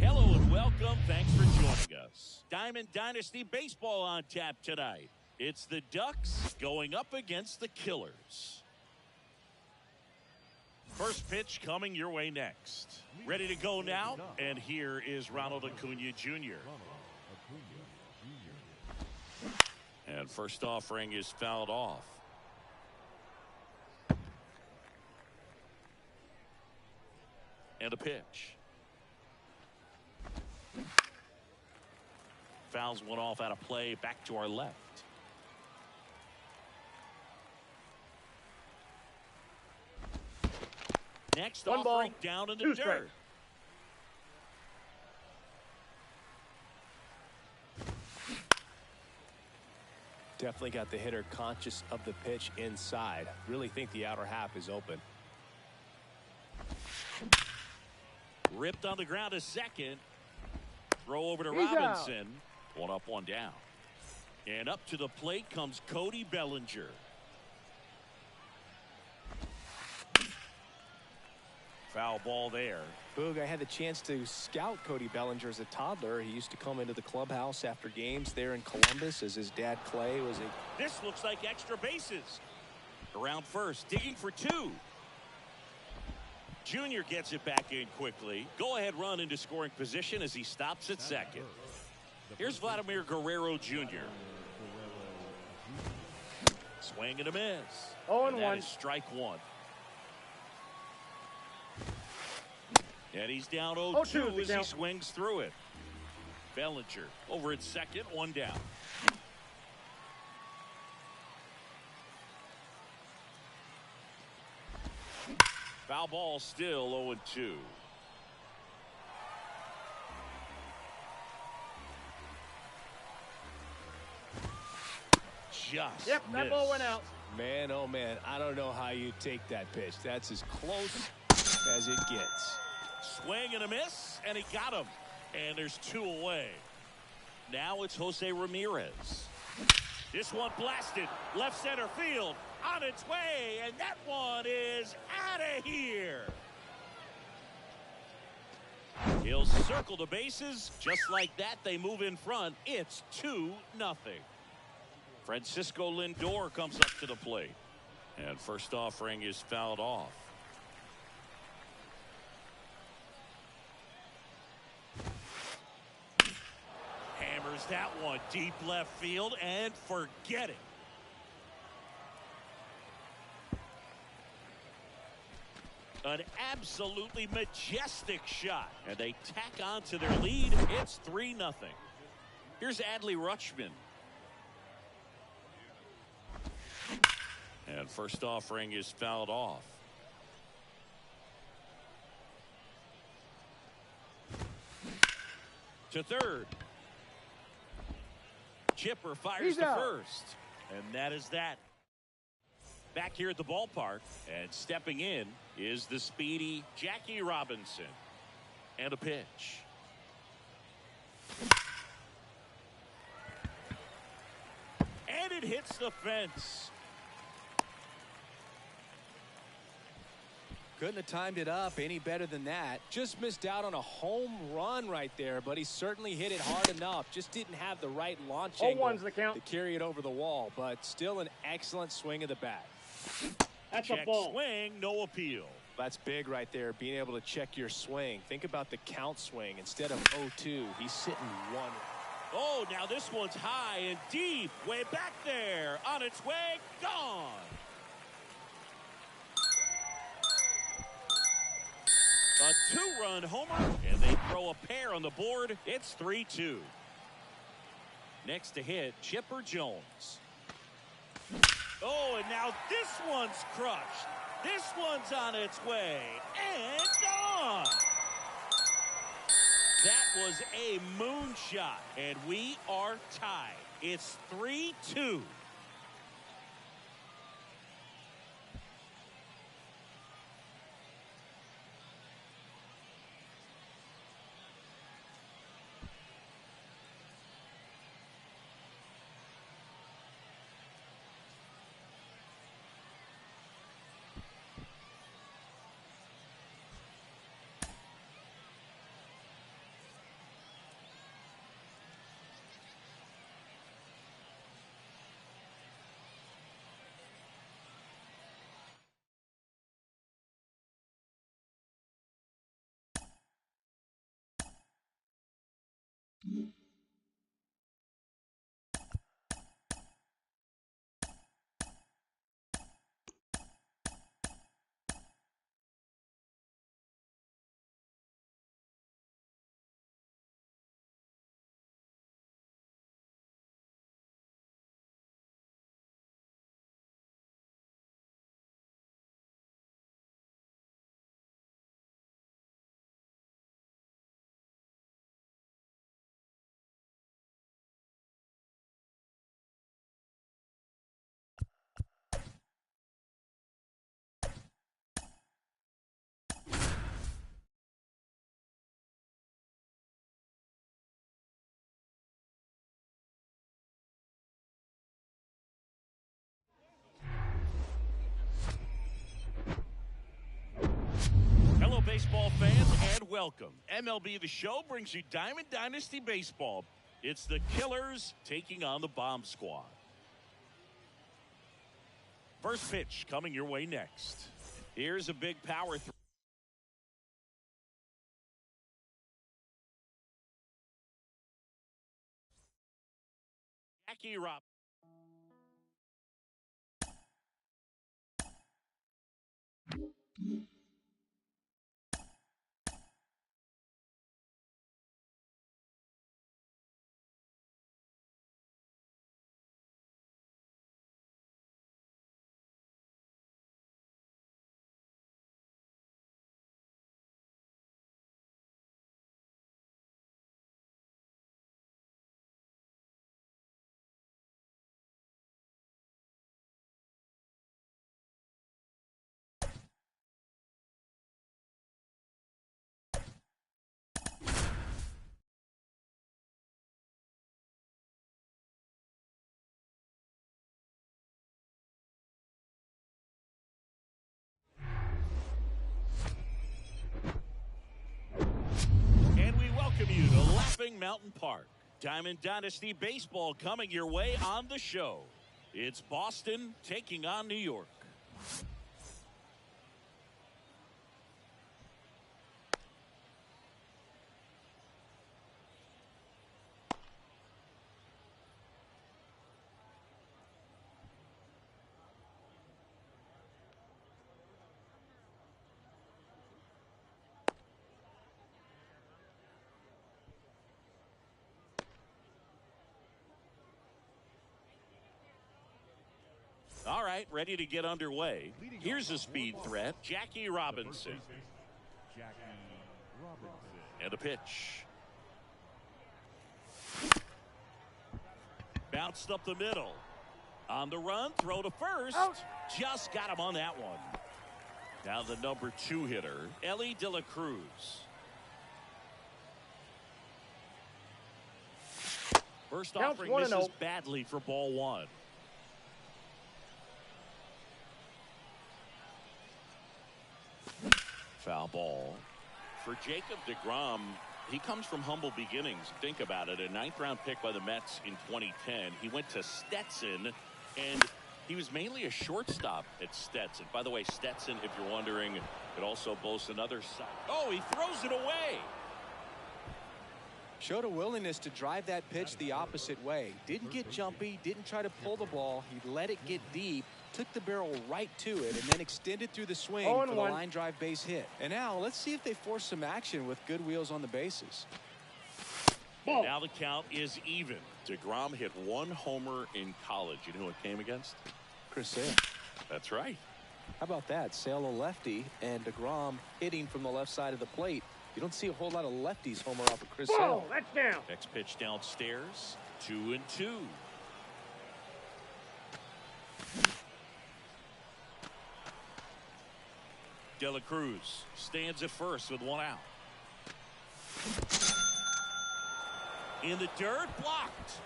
Hello and welcome. Thanks for joining us. Diamond Dynasty Baseball on tap tonight. It's the Ducks going up against the Killers. First pitch coming your way next. Ready to go now? And here is Ronald Acuna Jr. And first offering is fouled off. And a pitch. Fouls one off out of play, back to our left. Next offering down in the dirt. Definitely got the hitter conscious of the pitch inside. Really think the outer half is open. Ripped on the ground to second. Throw over to Robinson. One up, one down. And up to the plate comes Cody Bellinger. Foul ball there. Boog, I had the chance to scout Cody Bellinger as a toddler. He used to come into the clubhouse after games there in Columbus as his dad Clay was a... This looks like extra bases. Around first, digging for two. Junior gets it back in quickly. Go ahead run into scoring position as he stops at second. Here's Vladimir Guerrero Jr. Swing and a miss. 0-1. Strike one. And he's down 0-2 as he swings through it. Bellinger over at second, one down. Foul ball still 0-2. Just that ball went out. Man, oh man, I don't know how you take that pitch. That's as close as it gets. Swing and a miss, and he got him. And there's two away. Now it's Jose Ramirez. This one blasted left center field, on its way, and that one is out of here. He'll circle the bases. Just like that, they move in front. It's 2-0. Francisco Lindor comes up to the plate. And first offering is fouled off. Hammers that one deep left field and forget it. An absolutely majestic shot. And they tack on to their lead. It's 3-0. Here's Adley Rutschman. And first offering is fouled off. To third. Chipper fires to first. And that is that. Back here at the ballpark, and stepping in is the speedy Jackie Robinson. And a pitch. And it hits the fence. Couldn't have timed it up any better than that. Just missed out on a home run right there, but he certainly hit it hard enough. Just didn't have the right launch angle to carry it over the wall, but still an excellent swing of the bat. That's check a ball. Swing, no appeal. That's big right there, being able to check your swing. Think about the count swing. Instead of 0-2, he's sitting 1. Oh, now this one's high and deep, way back there. On its way, gone. A 2-run homer, and they throw a pair on the board. It's 3-2. Next to hit, Chipper Jones. Oh, and now this one's crushed. This one's on its way, and gone. That was a moonshot, and we are tied. It's 3-2. Hello, baseball fans, and welcome. MLB The Show brings you Diamond Dynasty Baseball. It's the Killers taking on the Bomb Squad. First pitch coming your way next. Here's a big power throw. Jackie Robinson. Welcome you to Laughing Mountain Park. Diamond Dynasty Baseball coming your way on the show. It's Boston taking on New York. All right, ready to get underway. Here's a speed threat, Jackie Robinson. And a pitch. Bounced up the middle. On the run, throw to first. Out. Just got him on that one. Now the number 2 hitter, Ellie De La Cruz. First offering misses badly for ball 1. Foul ball for Jacob deGrom. He comes from humble beginnings. Think about it. A 9th-round pick by the Mets in 2010. He went to Stetson, and he was mainly a shortstop at Stetson. By the way, Stetson, if you're wondering, it also boasts another side. Oh, he throws it away. Showed a willingness to drive that pitch the opposite way. Didn't get jumpy, didn't try to pull the ball. He let it get deep, took the barrel right to it, and then extended through the swing for the line drive base hit. And now let's see if they force some action with good wheels on the bases. Now the count is even. deGrom hit 1 homer in college. You know who it came against? Chris Sale. That's right. How about that? Sale a lefty, and deGrom hitting from the left side of the plate. You don't see a whole lot of lefties homer off of Chris Sale. That's down. Next pitch downstairs. 2-2. De La Cruz stands at first with 1 out. In the dirt, blocked.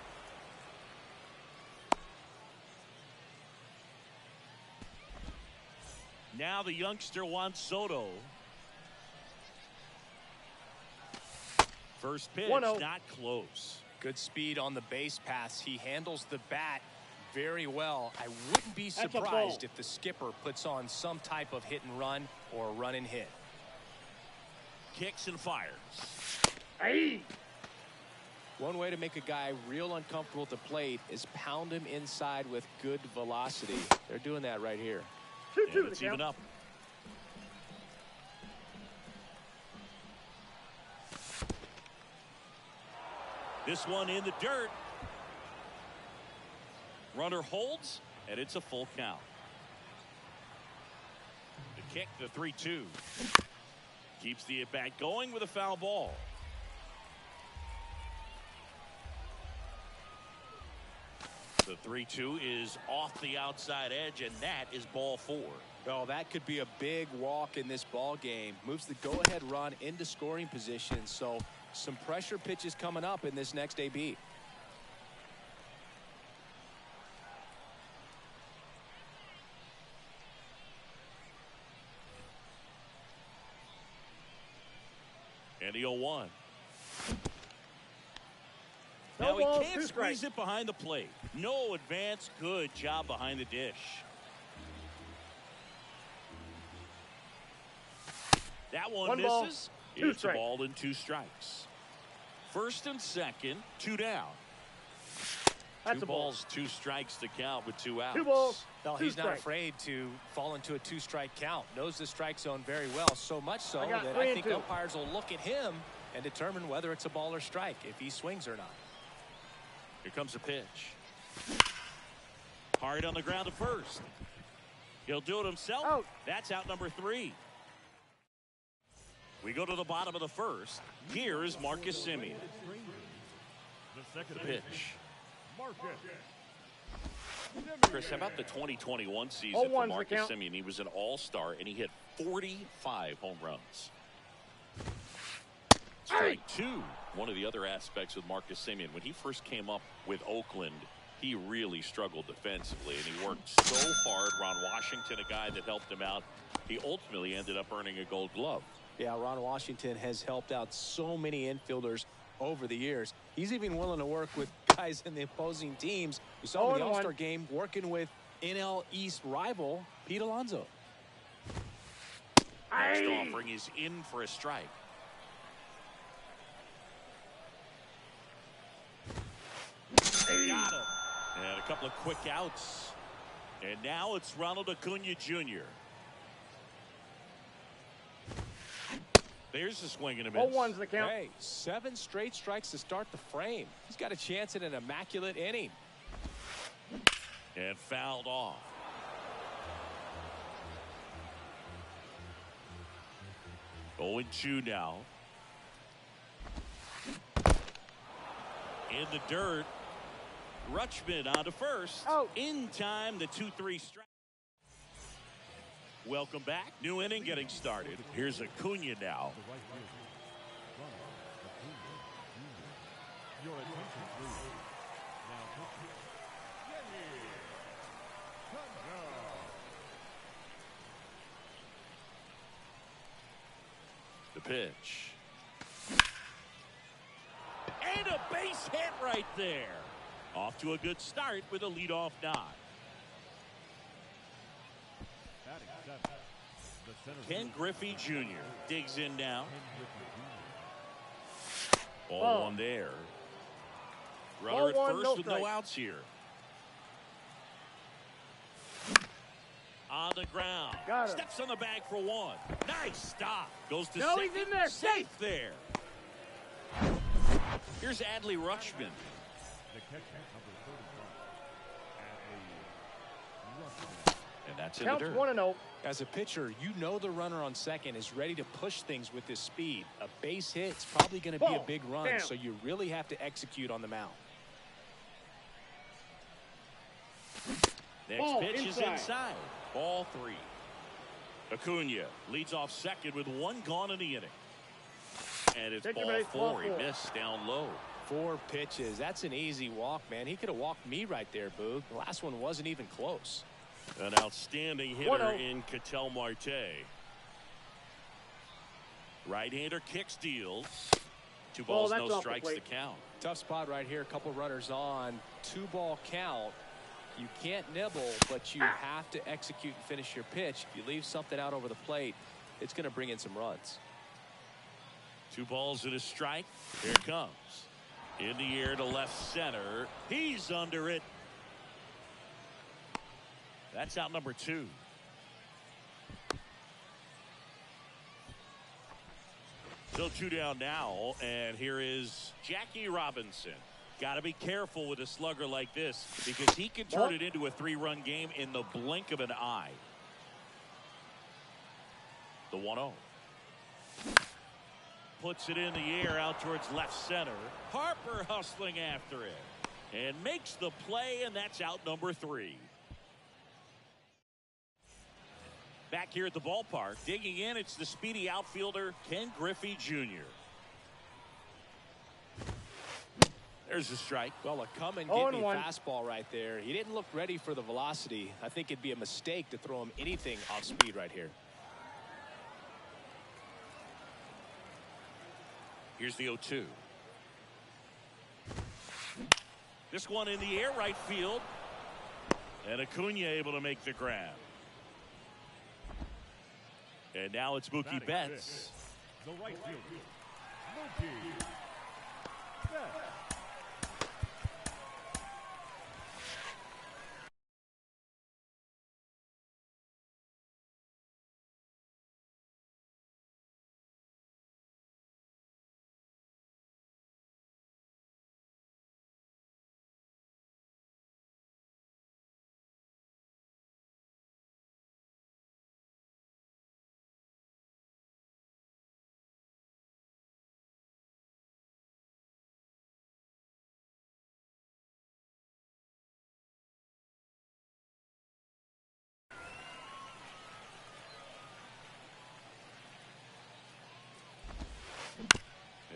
Now the youngster Juan Soto. First pitch, not close. Good speed on the base pass. He handles the bat very well. I wouldn't be surprised if the skipper puts on some type of hit and run or run and hit. Kicks and fires. Aye. One way to make a guy real uncomfortable at the plate is pound him inside with good velocity. They're doing that right here. 2-2 It's even up. This one in the dirt. Runner holds, and it's a full count. The kick, the 3-2. Keeps the at-bat going with a foul ball. The 3-2 is off the outside edge, and that is ball 4. Well, that could be a big walk in this ball game. Moves the go-ahead run into scoring position. So some pressure pitches coming up in this next AB. And the 0-1. No Now he balls, can't 2 squeeze strikes. it behind the plate. No advance. Good job behind the dish. That one ball, misses. 2 It's a strikes. ball and 2 strikes. First and second, 2 down. That's 2 a ball. balls, 2 strikes to count with 2 outs. 2 balls. No, 2 he's not strikes. afraid to fall into a 2-strike count. Knows the strike zone very well. So much so I got that 3 I and think 2. umpires will look at him and determine whether it's a ball or strike, if he swings or not. Here comes a pitch. Hard on the ground to first. He'll do it himself. Out. That's out number 3. We go to the bottom of the first. Here is Marcus Semien. The pitch. Chris, how about the 2021 season for 0-1's the Marcus count. Semien? He was an all-star, and he hit 45 home runs. Strike 2. One of the other aspects with Marcus Semien, when he first came up with Oakland, he really struggled defensively, and he worked so hard. Ron Washington, a guy that helped him out, he ultimately ended up earning a Gold Glove. Yeah, Ron Washington has helped out so many infielders over the years. He's even willing to work with guys in the opposing teams. We saw him in the 0-1. All-Star game working with NL East rival Pete Alonso. Next offering is in for a strike. Got him. And a couple of quick outs. And now it's Ronald Acuna Jr. There's a swing and a miss. 0-1's the count. Hey, 7 straight strikes to start the frame. He's got a chance at an immaculate inning. And fouled off. Oh, 0-2 now. In the dirt. Rutschman on to first. Out. In time, the 2-3 strike. Welcome back. New inning getting started. Here's Acuna now. The pitch. And a base hit right there. Off to a good start with a leadoff nod. Ken Griffey Jr. digs in now. Ball 1 there. Runner at Ball 1, first no with no strike. outs here. On the ground. Got him. Steps on the bag for 1. Nice stop. Goes to No, second. he's in there. Safe there. Here's Adley Rutschman. And that's in the Counts dirt. 1-0. As a pitcher, you know the runner on second is ready to push things with his speed. A base hit's probably going to be a Ball. big run, Down. so you really have to execute on the mound. Next Ball pitch is inside. inside. Ball 3. Acuna leads off second with 1 gone in the inning. And it's Take your ball base, 4. ball He 4. missed down low. 4 pitches. That's an easy walk, man. He could have walked me right there, Boog. The last one wasn't even close. An outstanding hitter 1-0. in Ketel Marte. Right-hander kicks, deals. 2 balls, that's no off the strikes to plate. count. Tough spot right here. A couple runners on. 2-ball count. You can't nibble, but you have to execute and finish your pitch. If you leave something out over the plate, it's going to bring in some runs. 2 balls and a strike. Here it comes. In the air to left center. He's under it. That's out number 2. Still 2 down now, and here is Jackie Robinson. Got to be careful with a slugger like this because he can turn it into a 3-run game in the blink of an eye. The 1-0. Puts it in the air out towards left center. Harper hustling after it and makes the play, and that's out number 3. Back here at the ballpark, digging in, it's the speedy outfielder, Ken Griffey Jr. There's a strike. Well, a come-and-get-me fastball right there. He didn't look ready for the velocity. I think it'd be a mistake to throw him anything off speed right here. Here's the 0-2. This one in the air, right field. And Acuna able to make the grab. And now it's Mookie Betts. The right fielder, Mookie Betts.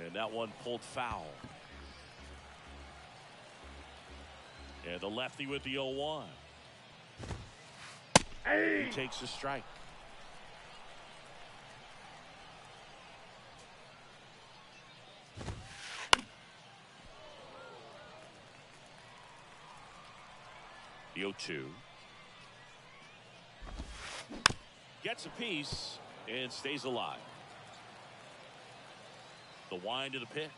And that one pulled foul. And the lefty with the 0-1. He takes a strike. The 0-2. Gets a piece and stays alive. The wind of the pitch.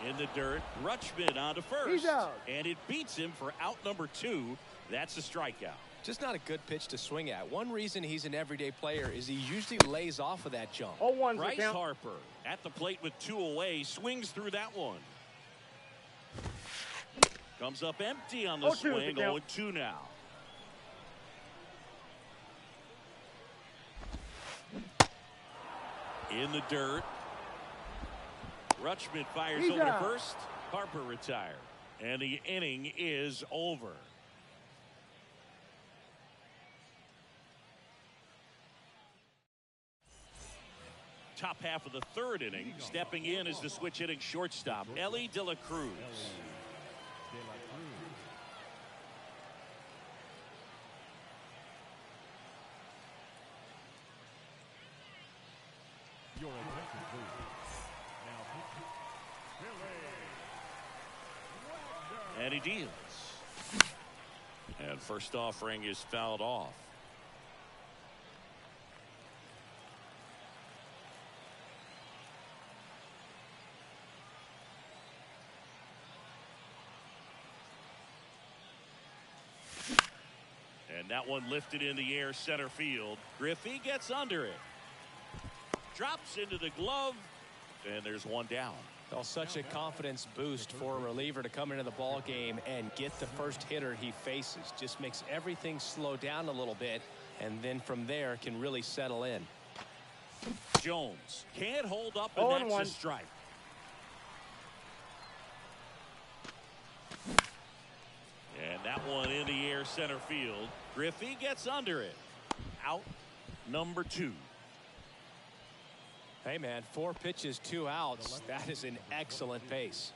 In the dirt, Rutschman on to first. He's out. And it beats him for out number 2. That's a strikeout. Just not a good pitch to swing at. One reason he's an everyday player is he usually lays off of that jump. 0-1's the Bryce count. Harper at the plate with 2 away, swings through that one. Comes up empty on the 0-2's the swing. count. 0-2 now. In the dirt. Rutschman fires He's over out. to first. Harper retired. And the inning is over. Top half of the 3rd inning. Stepping in is the switch hitting shortstop, Ellie De La Cruz. Your attention, please. Now, And he deals. And first offering is fouled off. And that one lifted in the air center field. Griffey gets under it. Drops into the glove. And there's one down. Well, such a confidence boost for a reliever to come into the ball game and get the first hitter he faces. Just makes everything slow down a little bit, and then from there can really settle in. Jones can't hold up, and that's a strike. And that one in the air center field. Griffey gets under it. Out number 2. Hey, man, 4 pitches, 2 outs. That is an excellent pace.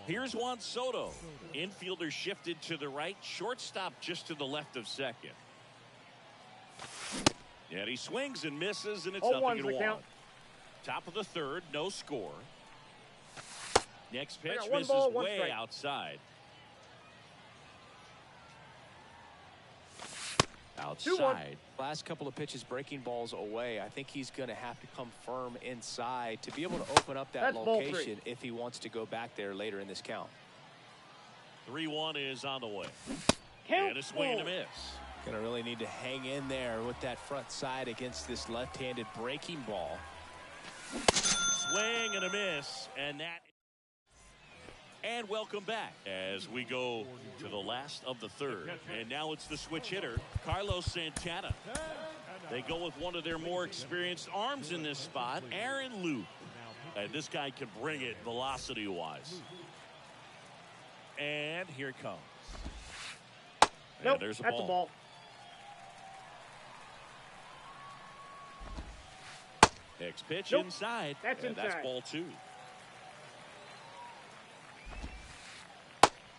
Here's Juan Soto. Infielder shifted to the right. Shortstop just to the left of second. And he swings and misses, and it's nothing in 1. Top of the 3rd, no score. Next pitch misses way outside. outside. Last couple of pitches breaking balls away. I think he's going to have to come firm inside to be able to open up that location if he wants to go back there later in this count. 3-1 is on the way. And a swing and a miss. Going to really need to hang in there with that front side against this left-handed breaking ball. Swing and a miss, and that. And welcome back as we go to the last of the third. And now it's the switch hitter, Carlos Santana. They go with one of their more experienced arms in this spot, Aaron Loop. And this guy can bring it velocity-wise. And here it comes. Nope, there's that's a ball. Next pitch Nope. inside. That's inside. That's ball 2.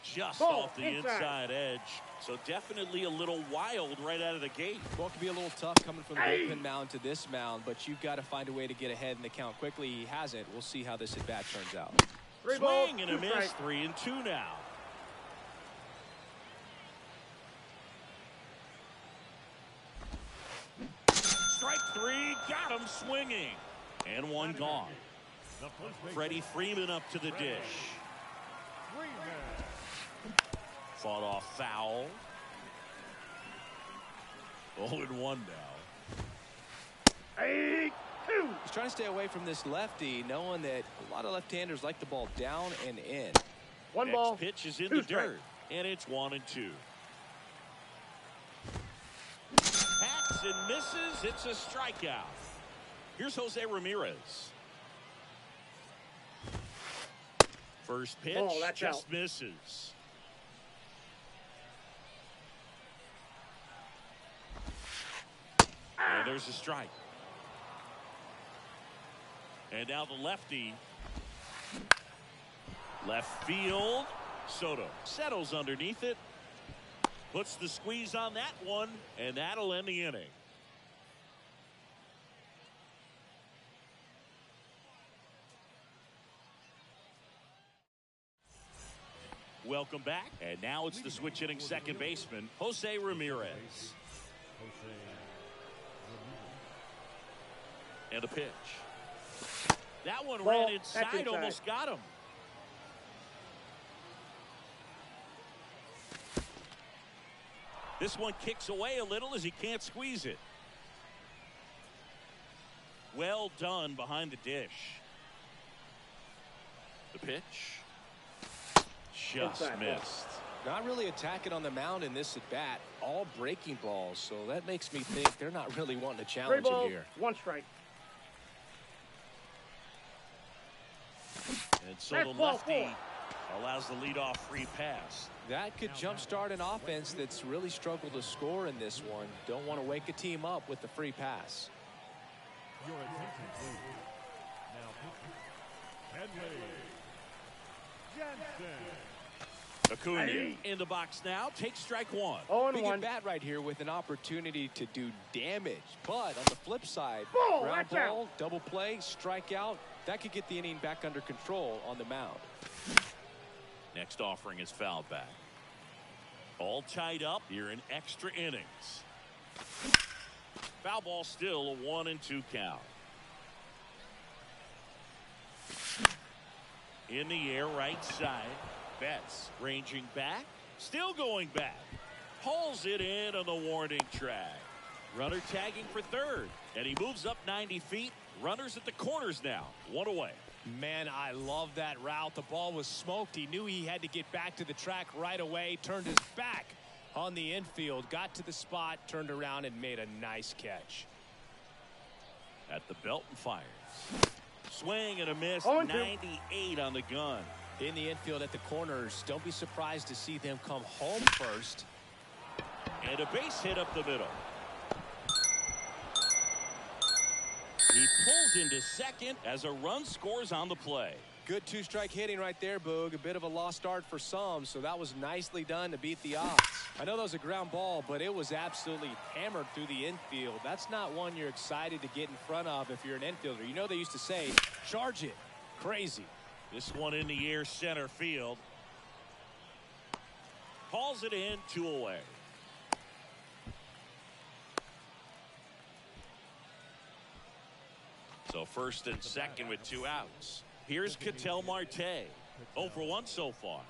Just Ball off the inside edge. So definitely a little wild right out of the gate. Ball can be a little tough coming from the bullpen mound to this mound, but you've got to find a way to get ahead in the count quickly. He hasn't. We'll see how this at-bat turns out. Swing and a miss. 3-2 now. Strike 3. Got him swinging. And one gone. Freddie Freeman up to the dish. Fought off foul. 0-1 now. 8-2. He's trying to stay away from this lefty, knowing that a lot of left-handers like the ball down and in. One Next ball. pitch is in 2 the strikes. dirt, and it's 1-2. Hacks and misses. It's a strikeout. Here's Jose Ramirez. First pitch That's just out. misses. And there's a strike. And now the lefty. Left field. Soto settles underneath it. Puts the squeeze on that one. And that'll end the inning. Welcome back. And now it's the switch hitting second baseman, Jose Ramirez. And a pitch. That one ran inside, almost got him. This one kicks away a little as he can't squeeze it. Well done behind the dish. The pitch. Just missed. Not really attacking on the mound in this at bat. All breaking balls, so that makes me think they're not really wanting to challenge him here. 1 strike. And so the lefty allows the leadoff free pass. That could jumpstart an offense that's really struggled to score in this one. Don't want to wake a team up with the free pass. Your attention, please. Now pitching. Henley. Jansen. Acuna in the box now. Takes strike 1. 0-1. Big at bat right here with an opportunity to do damage. But on the flip side, ground ball, double play, strikeout. That could get the inning back under control on the mound. Next offering is fouled back. All tied up here in extra innings. Foul ball still a 1-2 count. In the air right side. Betts ranging back. Still going back. Pulls it in on the warning track. Runner tagging for third. And he moves up 90 feet. Runners at the corners now. 1 away. Man, I love that route. The ball was smoked. He knew he had to get back to the track right away. Turned his back on the infield. Got to the spot. Turned around and made a nice catch. At the belt and fires. Swing and a miss. 98 on the gun. In the infield at the corners. Don't be surprised to see them come home first. And a base hit up the middle. He pulls into second as a run scores on the play. Good 2-strike hitting right there, Boog. A bit of a lost start for some, so that was nicely done to beat the odds. I know that was a ground ball, but it was absolutely hammered through the infield. That's not one you're excited to get in front of if you're an infielder. You know they used to say, charge it. Crazy. This one in the air center field. Calls it in, 2 away. So first and second with 2 outs. Here's Ketel Marte. 0 for 1 so far.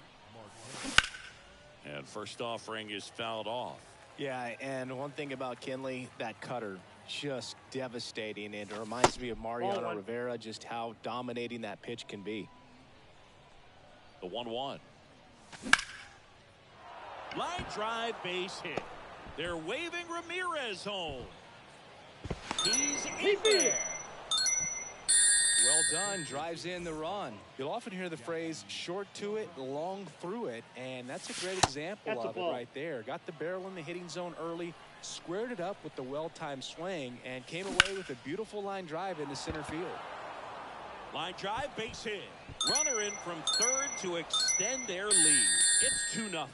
And first offering is fouled off. Yeah, and one thing about Kinley, that cutter, just devastating. And it reminds me of Mariano Rivera, just how dominating that pitch can be. The 1-1. Line drive, base hit. They're waving Ramirez home. He's in there. Well done. Drives in the run. You'll often hear the phrase short to it, long through it, and that's a great example of it right there. Got the barrel in the hitting zone early, squared it up with the well-timed swing, and came away with a beautiful line drive into center field. Line drive, base hit. Runner in from third to extend their lead. It's 2-0.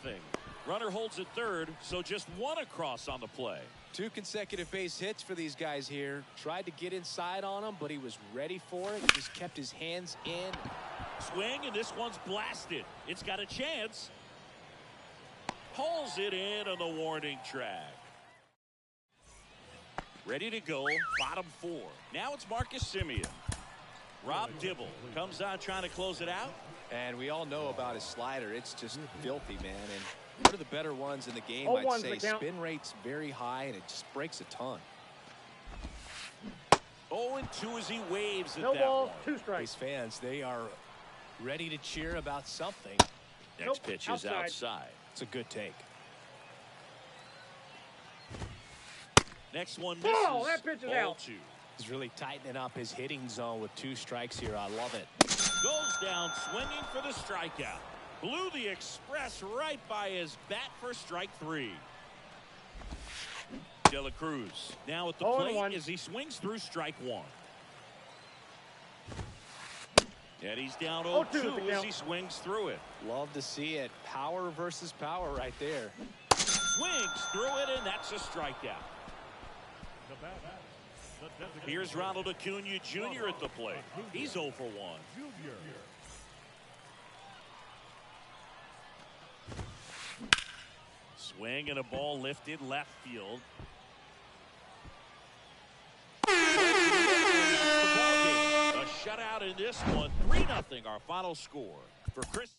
Runner holds at third, so just 1 across on the play. 2 consecutive base hits for these guys here. Tried to get inside on him, but he was ready for it. Just kept his hands in. Swing, and this one's blasted. It's got a chance. Pulls it in on the warning track. Ready to go, bottom 4. Now it's Marcus Semien. Rob Dibble comes out trying to close it out. And we all know about his slider. It's just filthy, man. And one of the better ones in the game, I'd say. Spin rate's very high, and it just breaks a ton. 0-2 as he waves at No that balls, one. 2 strikes. These fans, they are ready to cheer about something. Next pitch is outside. It's a good take. Next one misses. Oh, that pitch is out. 0-2. He's really tightening up his hitting zone with 2 strikes here. I love it. Goes down swinging for the strikeout. Blew the express right by his bat for strike 3. De La Cruz now at the plate as he swings through strike 1. And he's down 0-2 as he swings through it. Love to see it. Power versus power right there. Swings through it, and that's a strikeout. Here's Ronald Acuna Jr. at the plate. He's 0 for 1. Swing and a ball lifted left field. A shutout in this one. 3-0 our final score. For Chris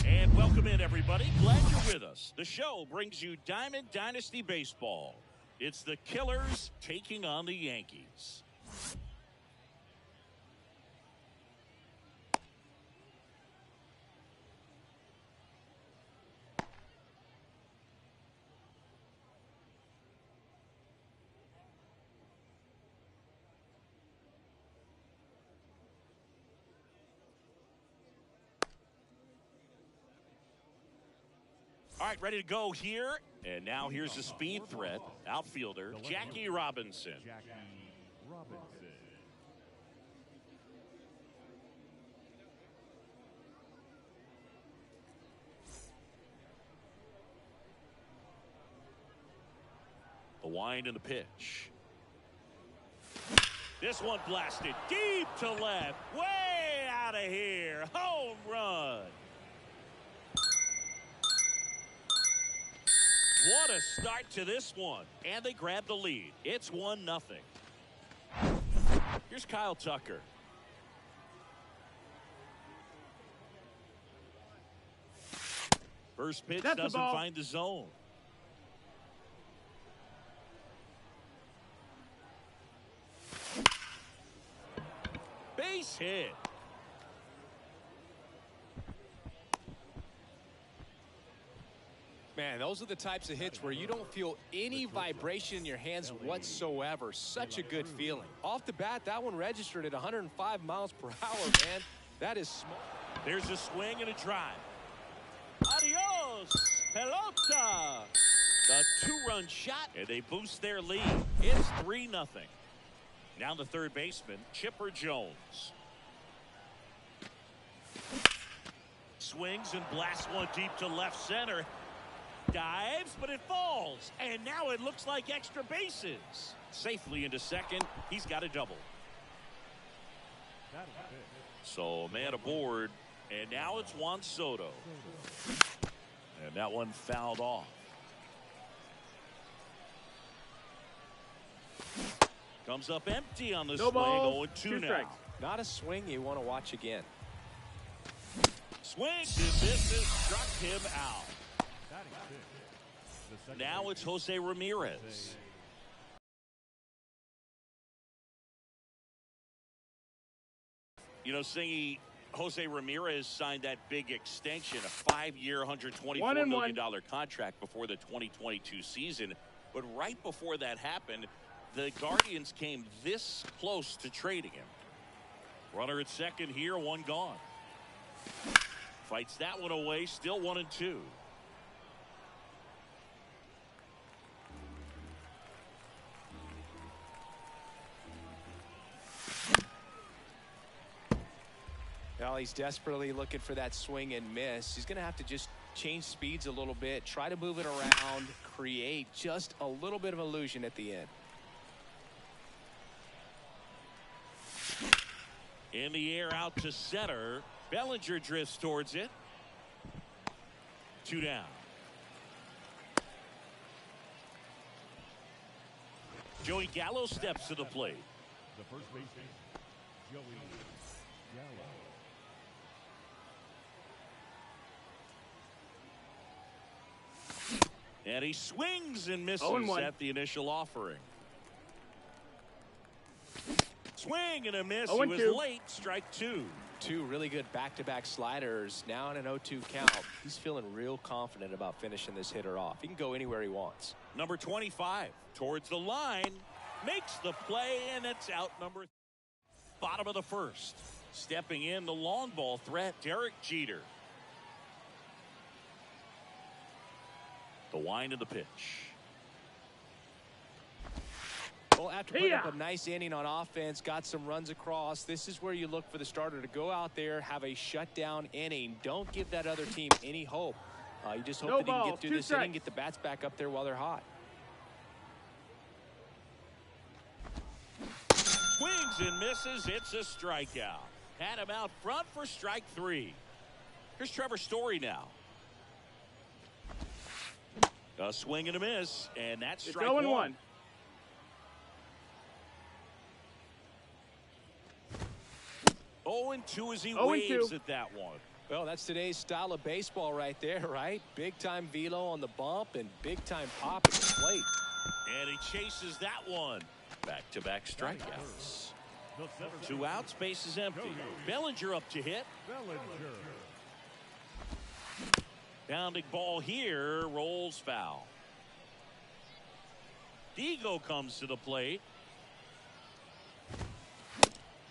And welcome in, everybody. Glad you're with us. The show brings you Diamond Dynasty Baseball. It's the Killers taking on the Yankees. All right, ready to go here. And now here's the speed threat, outfielder Jackie Robinson. Jackie Robinson. The wind and the pitch. This one blasted deep to left. Way out of here. Home run. What a start to this one. And they grab the lead. It's 1-0. Here's Kyle Tucker. First pitch doesn't find the zone. Base hit. Man, those are the types of hits where you don't feel any vibration in your hands whatsoever. Such a good feeling. Off the bat, that one registered at 105 miles per hour, man. That is smart. There's a swing and a drive. Adios, pelota. The two-run shot, and they boost their lead. It's 3-0. Now the third baseman, Chipper Jones. Swings and blasts one deep to left center. Dives, but it falls. And now it looks like extra bases. Safely into second. He's got a double. So a man aboard. And now it's Juan Soto. And that one fouled off. Comes up empty on the swing. 0-2 now. Not a swing you want to watch again. Swings and misses, struck him out. Now it's Jose Ramirez. You know, Singy, Jose Ramirez signed that big extension, a 5-year, $124 million contract before the 2022 season. But right before that happened, the Guardians came this close to trading him. Runner at second here, one gone. Fights that one away, still 1-2. Well, he's desperately looking for that swing and miss. He's going to have to just change speeds a little bit, try to move it around, create just a little bit of illusion at the end. In the air out to center. Bellinger drifts towards it. 2 down. Joey Gallo steps to the plate. The first baseman, Joey Gallo. And he swings and misses at the initial offering. Swing and a miss. He was late. Strike 2. Two really good back-to-back sliders. Now in an 0-2 count. He's feeling real confident about finishing this hitter off. He can go anywhere he wants. Number 25 towards the line. Makes the play, and it's out. Number bottom of the first. Stepping in the long ball threat, Derek Jeter. The wind of the pitch. Well, after putting up a nice inning on offense, got some runs across, this is where you look for the starter to go out there, have a shutdown inning. Don't give that other team any hope. You just hope that he can get through this inning, get the bats back up there while they're hot. Swings and misses. It's a strikeout. Had him out front for strike 3. Here's Trevor Story now. A swing and a miss, and that's strike 1. 0-2 as he waves at that one. Well, that's today's style of baseball right there, right? Big-time velo on the bump and big-time pop at the plate. And he chases that one. Back-to-back strikeouts. 2 outs, base is empty. Bellinger up to hit. Bounding ball here, rolls foul. Diego comes to the plate.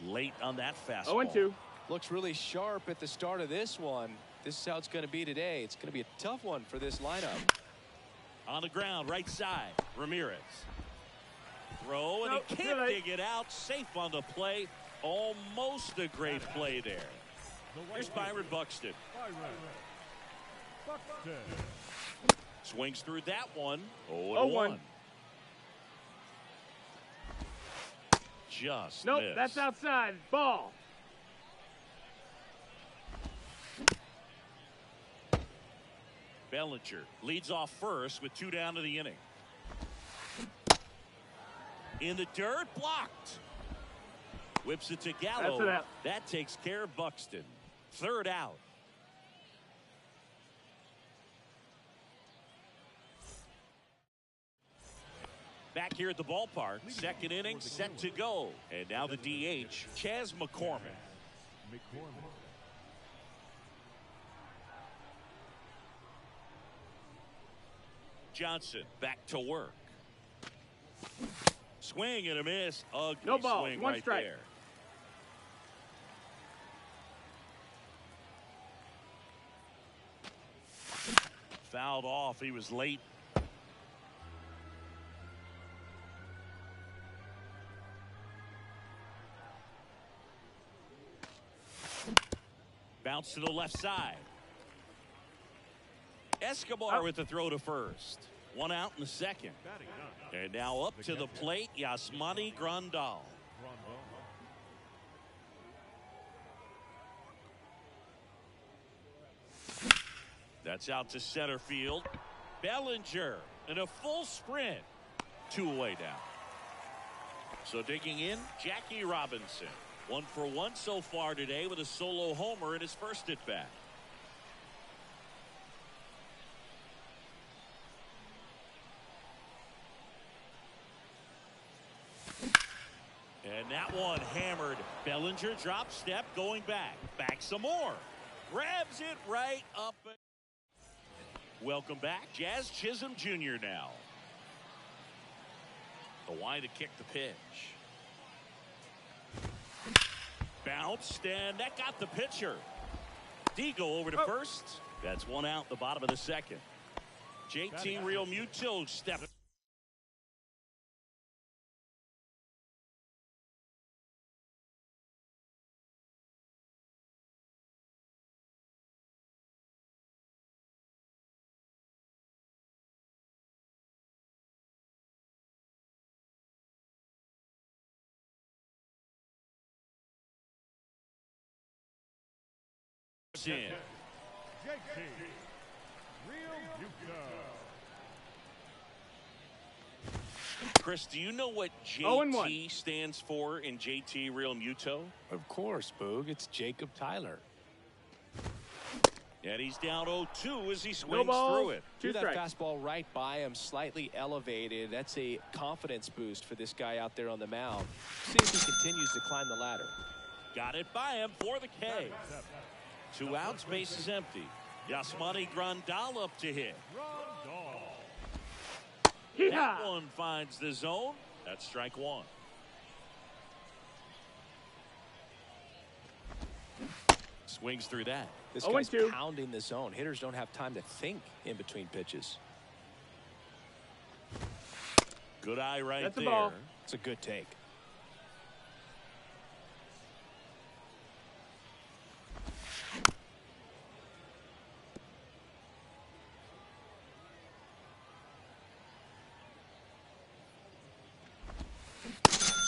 Late on that fastball. 0-2. Looks really sharp at the start of this one. this is how it's going to be today. It's going to be a tough one for this lineup. On the ground, right side, Ramirez. Throw, and he can't dig it out. Safe on the play. Almost a great play there. Here's Byron Buxton. Swings through that one. 0-1. Just nope, missed. That's outside. Ball. Bellinger leads off first with 2 down to the inning. In the dirt, blocked. Whips it to Gallo. That's it out. That takes care of Buxton. 3rd out. Back here at the ballpark, 2nd inning set to go. And now the DH, Chas McCormick. Johnson back to work. Swing and a miss. Ugly no ball. Swing 1 right strike. there. Fouled off. He was late. Bounce to the left side. Escobar with the throw to first. 1 out in the 2nd. And now up to the plate, Yasmani Grandal. That's out to center field. Bellinger in a full sprint. 2 away now. So digging in, Jackie Robinson. 1 for 1 so far today with a solo homer in his first at bat. And that one hammered. Bellinger drop step going back. Back some more. Grabs it right up. Welcome back. Jazz Chisholm Jr. now. The wide to kick the pitch. Bounced, and that got the pitcher. Digo over to first. That's 1 out, the bottom of the 2nd. JT Real Muto steps. In. JT Real Muto. Chris, do you know what JT stands for in JT Real Muto? Of course, Boog. It's Jacob Tyler. And he's down 0-2 as he swings through it. Threw that fastball right by him, slightly elevated. That's a confidence boost for this guy out there on the mound. See if he continues to climb the ladder. Got it by him for the K. 2 outs, base is empty. Yasmani Grandal up to hit. That one finds the zone. That's strike 1. Swings through that. This guy's pounding the zone. Hitters don't have time to think in between pitches. Good eye right there. Ball. It's a good take.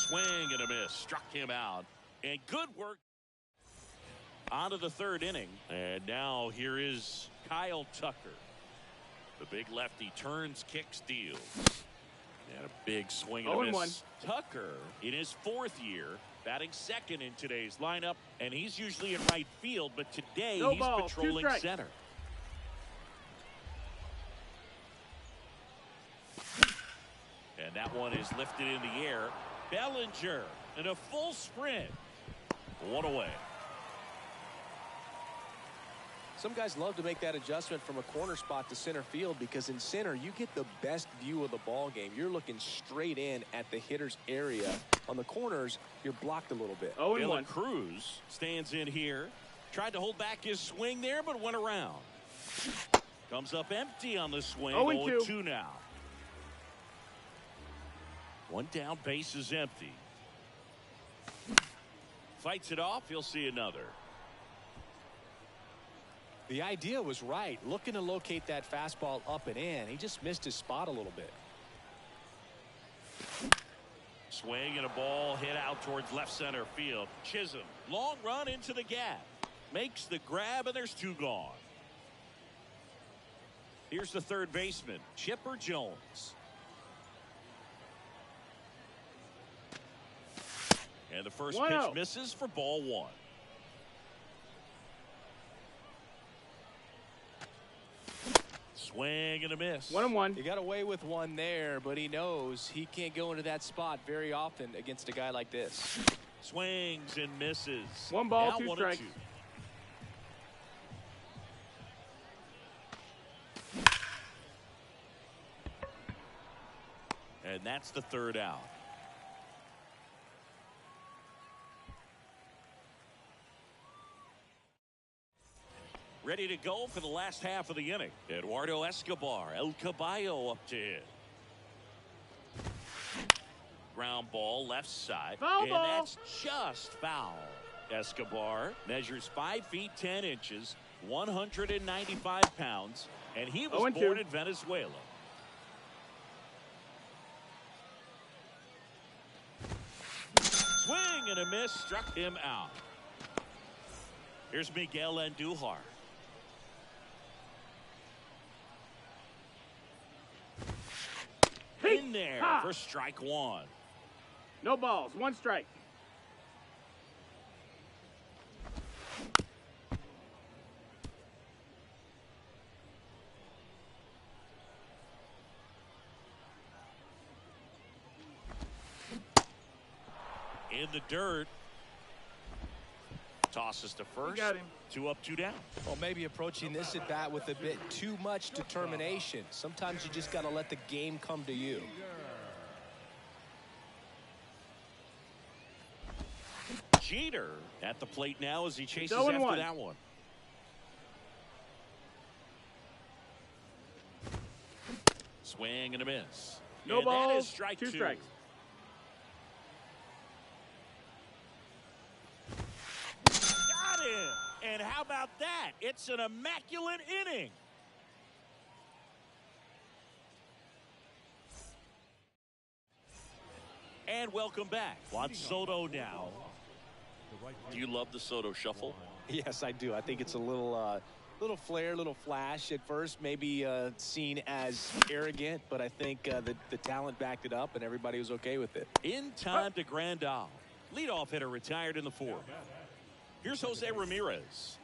Swing and a miss. Struck him out. And good work. On to the 3rd inning. And now here is Kyle Tucker. The big lefty turns, kicks, deals. And a big swing and a miss. Tucker in his 4th year, batting 2nd in today's lineup. And he's usually in right field, but today he's patrolling center. And that one is lifted in the air. Bellinger in a full sprint. 1 away. Some guys love to make that adjustment from a corner spot to center field because in center you get the best view of the ball game. You're looking straight in at the hitter's area. On the corners, you're blocked a little bit. Dylan Cruz stands in here. Tried to hold back his swing there, but went around. Comes up empty on the swing. 0-2 now. One down, base is empty. Fights it off. He'll see another. The idea was right. Looking to locate that fastball up and in. He just missed his spot a little bit. Swing and a ball hit out towards left center field. Chisholm, long run into the gap. Makes the grab, and there's two gone. Here's the third baseman, Chipper Jones. And the first pitch misses for ball one. Swing and a miss. 1-1. He got away with one there, but he knows he can't go into that spot very often against a guy like this. Swings and misses. One ball, now 2 1-2. strikes. And that's the third out. Ready to go for the last half of the inning. Eduardo Escobar, El Caballo up to hit. Ground ball left side. Foul and ball. That's just foul. Escobar measures 5 feet 10 inches, 195 pounds, and he was 0-2. born in Venezuela. Swing and a miss, struck him out. Here's Miguel Andujar. In there for strike one. No balls, 1 strike. In the dirt. Tosses to first. Got him. 2 up, 2 down. Well, maybe approaching this at bat with a bit too much determination. Sometimes you just got to let the game come to you. Jeter at the plate now as he chases 0-1. after that one. Swing and a miss. No and balls, that is strike 2 two. strikes. Got him. And how about that? It's an immaculate inning. And welcome back. Juan Soto now. Do you love the Soto shuffle? Yes, I do. I think it's a little flair, little flash at first, maybe seen as arrogant, but I think the talent backed it up and everybody was okay with it. In time to Grandal. Leadoff hitter retired in the 4th. Here's Jose Ramirez.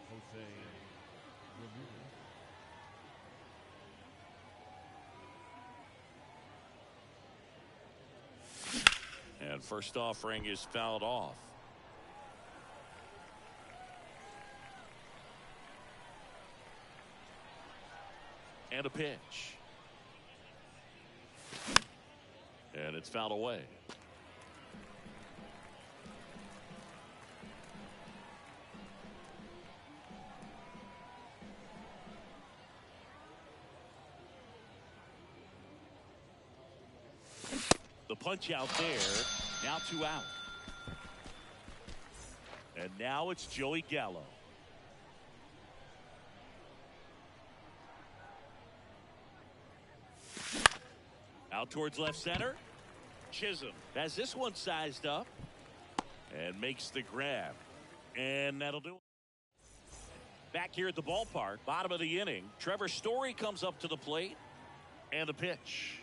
And first offering is fouled off. And a pitch. And it's fouled away. The punch out there. Now 2 out. And now it's Joey Gallo. Out towards left center. Chisholm has this one sized up and makes the grab. And that'll do it. Back here at the ballpark, bottom of the inning, Trevor Story comes up to the plate. And the pitch.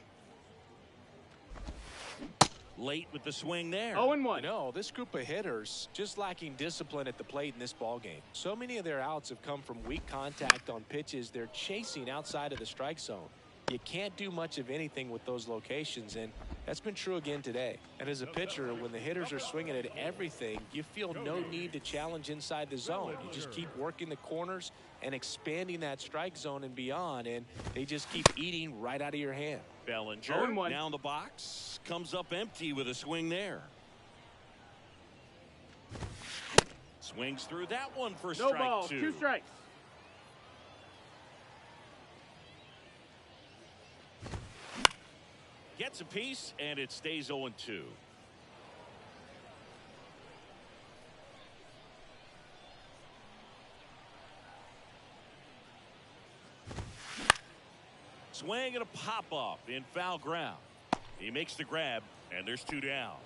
Late with the swing there. 0-1. You know, this group of hitters just lacking discipline at the plate in this ball game. So many of their outs have come from weak contact on pitches they're chasing outside of the strike zone. You can't do much of anything with those locations, and that's been true again today. And as a pitcher, when the hitters are swinging at everything, you feel no need to challenge inside the zone. You just keep working the corners and expanding that strike zone and beyond, and they just keep eating right out of your hand. Bellinger 0-1. down the box, comes up empty with a swing there. Swings through that one for No strike balls, 2. 2 strikes. Gets a piece, and it stays 0-2. Swing and a pop-up in foul ground. He makes the grab, and there's 2 down.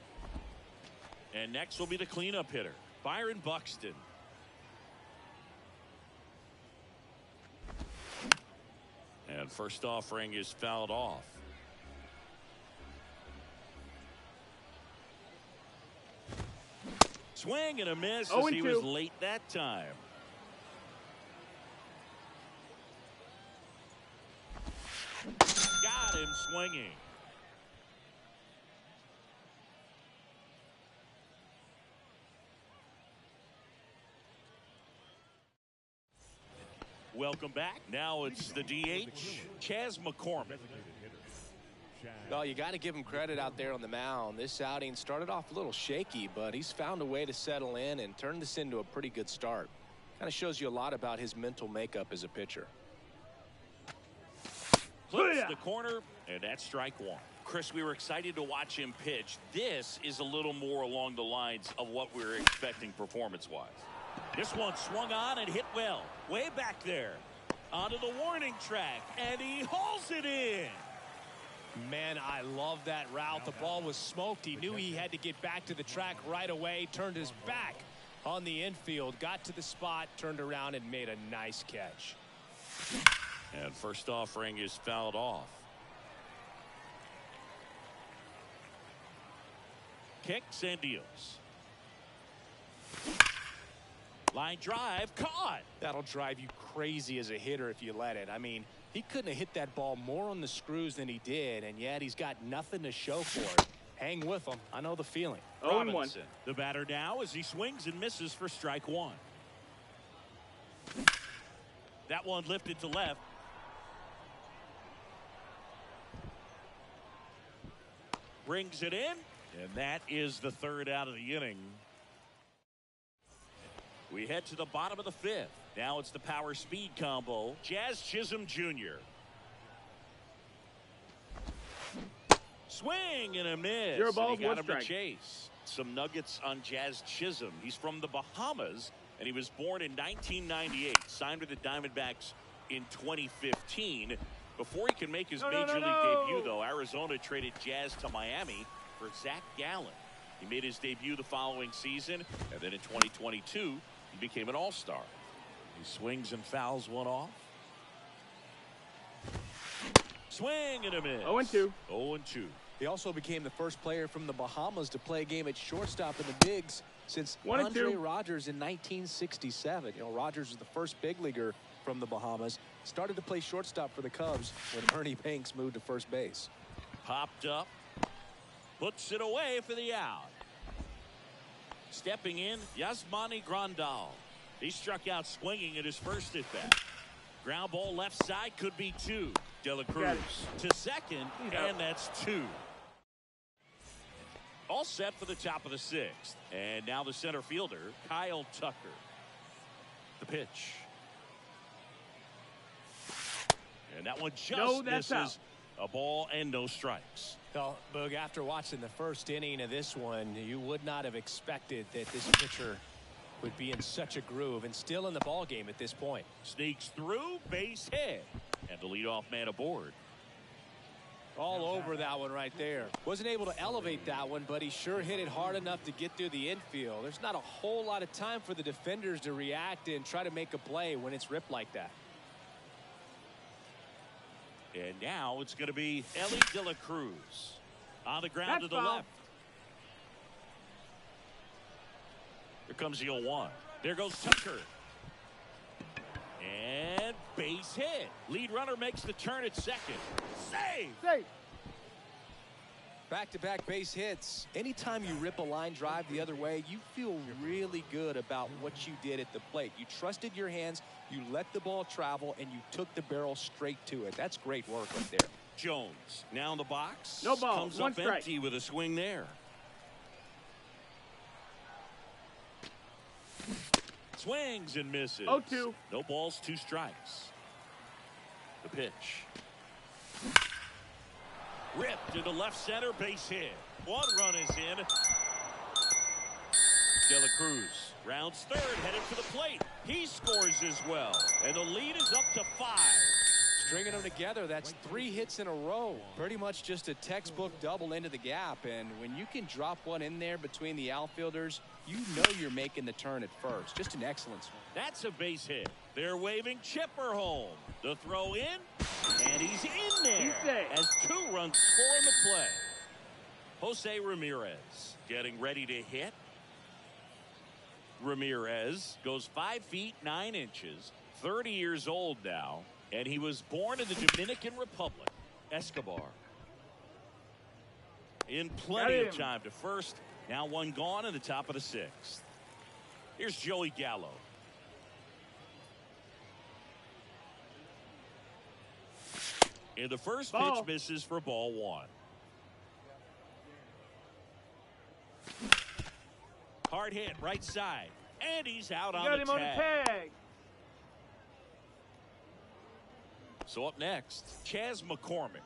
And next will be the cleanup hitter, Byron Buxton. And first offering is fouled off. Swing and a miss as he was late that time. Got him swinging. Welcome back. Now it's the DH, Chas McCormick. Well, you got to give him credit out there on the mound. This outing started off a little shaky, but he's found a way to settle in and turn this into a pretty good start. Kind of shows you a lot about his mental makeup as a pitcher. Clips the corner, and that's strike 1. Chris, we were excited to watch him pitch. This is a little more along the lines of what we were expecting performance-wise. This one swung on and hit well. Way back there. Onto the warning track, and he hauls it in. Man, I love that route. The ball was smoked. He knew he had to get back to the track right away. Turned his back on the infield. Got to the spot, turned around, and made a nice catch. And first offering is fouled off. Kicks and deals. Line drive, caught. That'll drive you crazy as a hitter if you let it. I mean, he couldn't have hit that ball more on the screws than he did, and yet he's got nothing to show for it. Hang with him. I know the feeling. Robinson, the batter now, as he swings and misses for strike 1. That one lifted to left. Brings it in, and that is the 3rd out of the inning. We head to the bottom of the 5th. Now it's the power speed combo. Jazz Chisholm Jr. Swing and a miss. 0 balls, and he got 1 him strike. to chase. Some nuggets on Jazz Chisholm. He's from the Bahamas, and he was born in 1998. Signed with the Diamondbacks in 2015. Before he can make his major league debut, though, Arizona traded Jazz to Miami for Zach Gallen. He made his debut the following season, and then in 2022, he became an all-star. He swings and fouls one off. Swing and a miss. 0-2. 0-2. He also became the first player from the Bahamas to play a game at shortstop in the bigs since Andre Rogers in 1967. You know, Rogers was the first big leaguer from the Bahamas. Started to play shortstop for the Cubs when Ernie Banks moved to first base. Popped up. Puts it away for the out. Stepping in, Yasmani Grandal. He struck out swinging at his first at bat. Ground ball left side, could be 2. De La Cruz to second, and that's 2. All set for the top of the 6th. And now the center fielder, Kyle Tucker. The pitch. And that one just misses. Out. A ball and no strikes. Well, Boog, after watching the first inning of this one, you would not have expected that this pitcher would be in such a groove and still in the ball game at this point. Sneaks through, base hit, and the leadoff man aboard. All over that one right there. Wasn't able to elevate that one, but he sure hit it hard enough to get through the infield. There's not a whole lot of time for the defenders to react and try to make a play when it's ripped like that. And now it's going to be Ellie De La Cruz on the ground to the left. Here comes the 0-1. There goes Tucker. And base hit. Lead runner makes the turn at second. Save! Back-to-back base hits. Anytime you rip a line drive the other way, you feel really good about what you did at the plate. You trusted your hands, you let the ball travel, and you took the barrel straight to it. That's great work right there. Jones now in the box. No ball. Comes 1 up strike. empty with a swing there. Swings and misses. 0-2. No balls, 2 strikes. The pitch. Ripped into left center, base hit. 1 run is in. De La Cruz rounds third, headed for the plate. He scores as well, and the lead is up to 5. Stringing them together, that's 3 hits in a row. Pretty much just a textbook double into the gap. And when you can drop one in there between the outfielders, you know you're making the turn at first. Just an excellent swing. That's a base hit. They're waving Chipper home. The throw in, and he's in there as 2 runs score in the play. Jose Ramirez getting ready to hit. Ramirez goes 5 feet 9 inches, 30 years old now. And he was born in the Dominican Republic. Escobar. In plenty of time to first. Now 1 gone in the top of the 6th. Here's Joey Gallo. And the first pitch misses for ball 1. Hard hit right side. And he's out on the tag. So up next, Chas McCormick.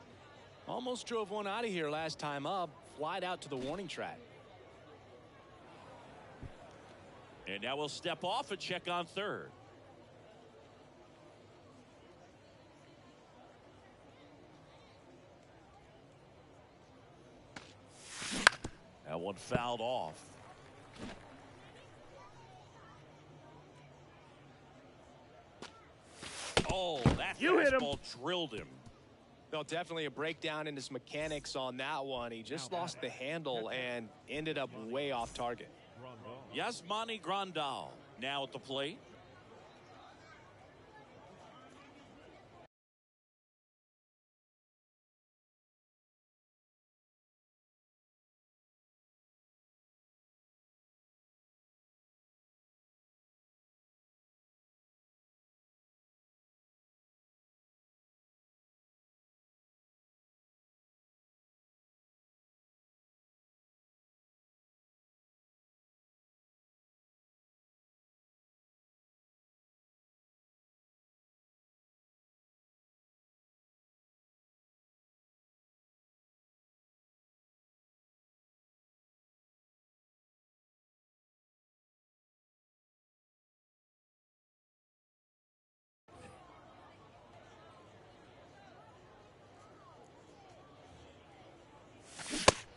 Almost drove one out of here last time up. Flied out to the warning track. And now we'll step off and check on third. That one fouled off. Oh, that fastball drilled him. Well, definitely a breakdown in his mechanics on that one. He just lost the handle and ended up way off target. Yasmani Grandal now at the plate.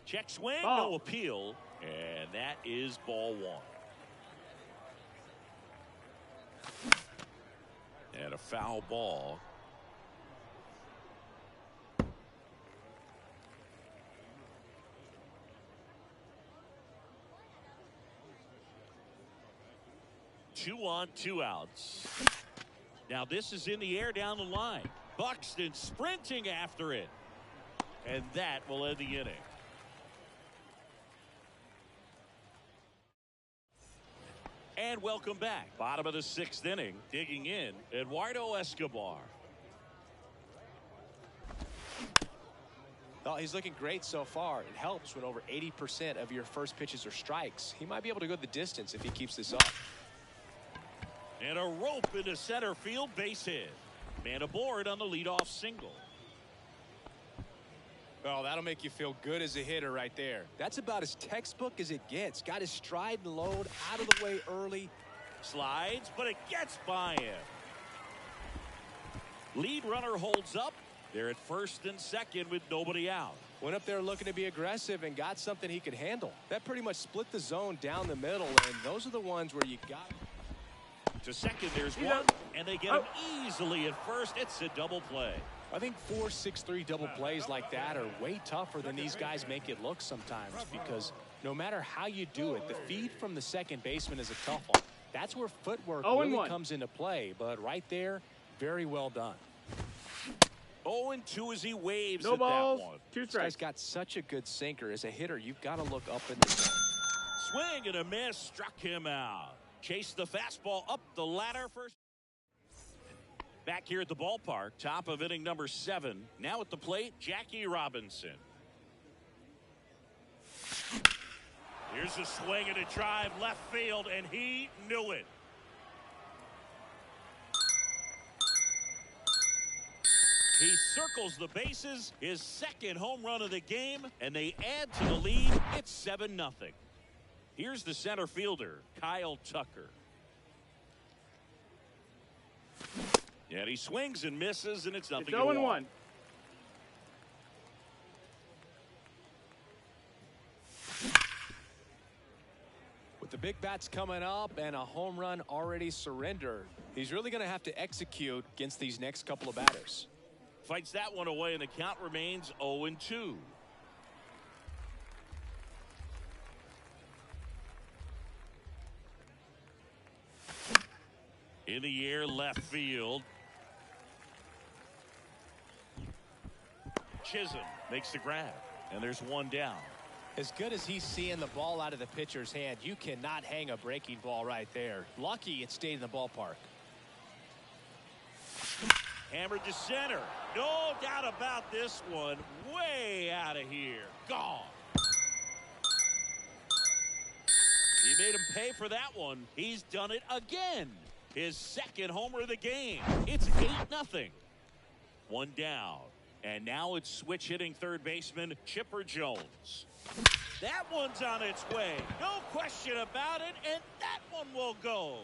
Check swing, no appeal, and that is ball 1. And a foul ball. Two on, 2 outs. Now this is in the air down the line. Buxton sprinting after it. And that will end the inning. And welcome back. Bottom of the 6th inning. Digging in, Eduardo Escobar. Well, he's looking great so far. It helps when over 80% of your first pitches are strikes. He might be able to go the distance if he keeps this up. And a rope into center field, base hit. Man aboard on the leadoff single. Well, that'll make you feel good as a hitter right there. That's about as textbook as it gets. Got his stride and load out of the way early. Slides, but it gets by him. Lead runner holds up. They're at first and second with nobody out. Went up there looking to be aggressive and got something he could handle. That pretty much split the zone down the middle, and those are the ones where you got. To second, there's one, and they get him easily at first. It's a double play. I think 4-6-3 double plays like that are way tougher than these guys make it look sometimes, because no matter how you do it, the feed from the second baseman is a tough one. That's where footwork really comes into play, but right there, very well done. 0-2 as he waves no at balls, that one. 2 strikes. This guy's got such a good sinker. As a hitter, you've got to look up in the zone. Swing and a miss, struck him out. Chased the fastball up the ladder first. Back here at the ballpark, top of inning number 7. Now at the plate, Jackie Robinson. Here's a swing and a drive left field, and he knew it. He circles the bases, his second home run of the game, and they add to the lead. It's 7-0. Here's the center fielder, Kyle Tucker. And he swings and misses, and it's nothing. It's 0-1. With the big bats coming up and a home run already surrendered, he's really going to have to execute against these next couple of batters. Fights that one away, and the count remains 0-2. In the air, left field. Chisholm makes the grab, and there's one down. As good as he's seeing the ball out of the pitcher's hand, you cannot hang a breaking ball right there. Lucky it stayed in the ballpark. Hammered to center. No doubt about this one. Way out of here. Gone. He made him pay for that one. He's done it again. His second homer of the game. It's 8-0. One down. And now it's switch hitting third baseman Chipper Jones. That one's on its way. No question about it. And that one will go.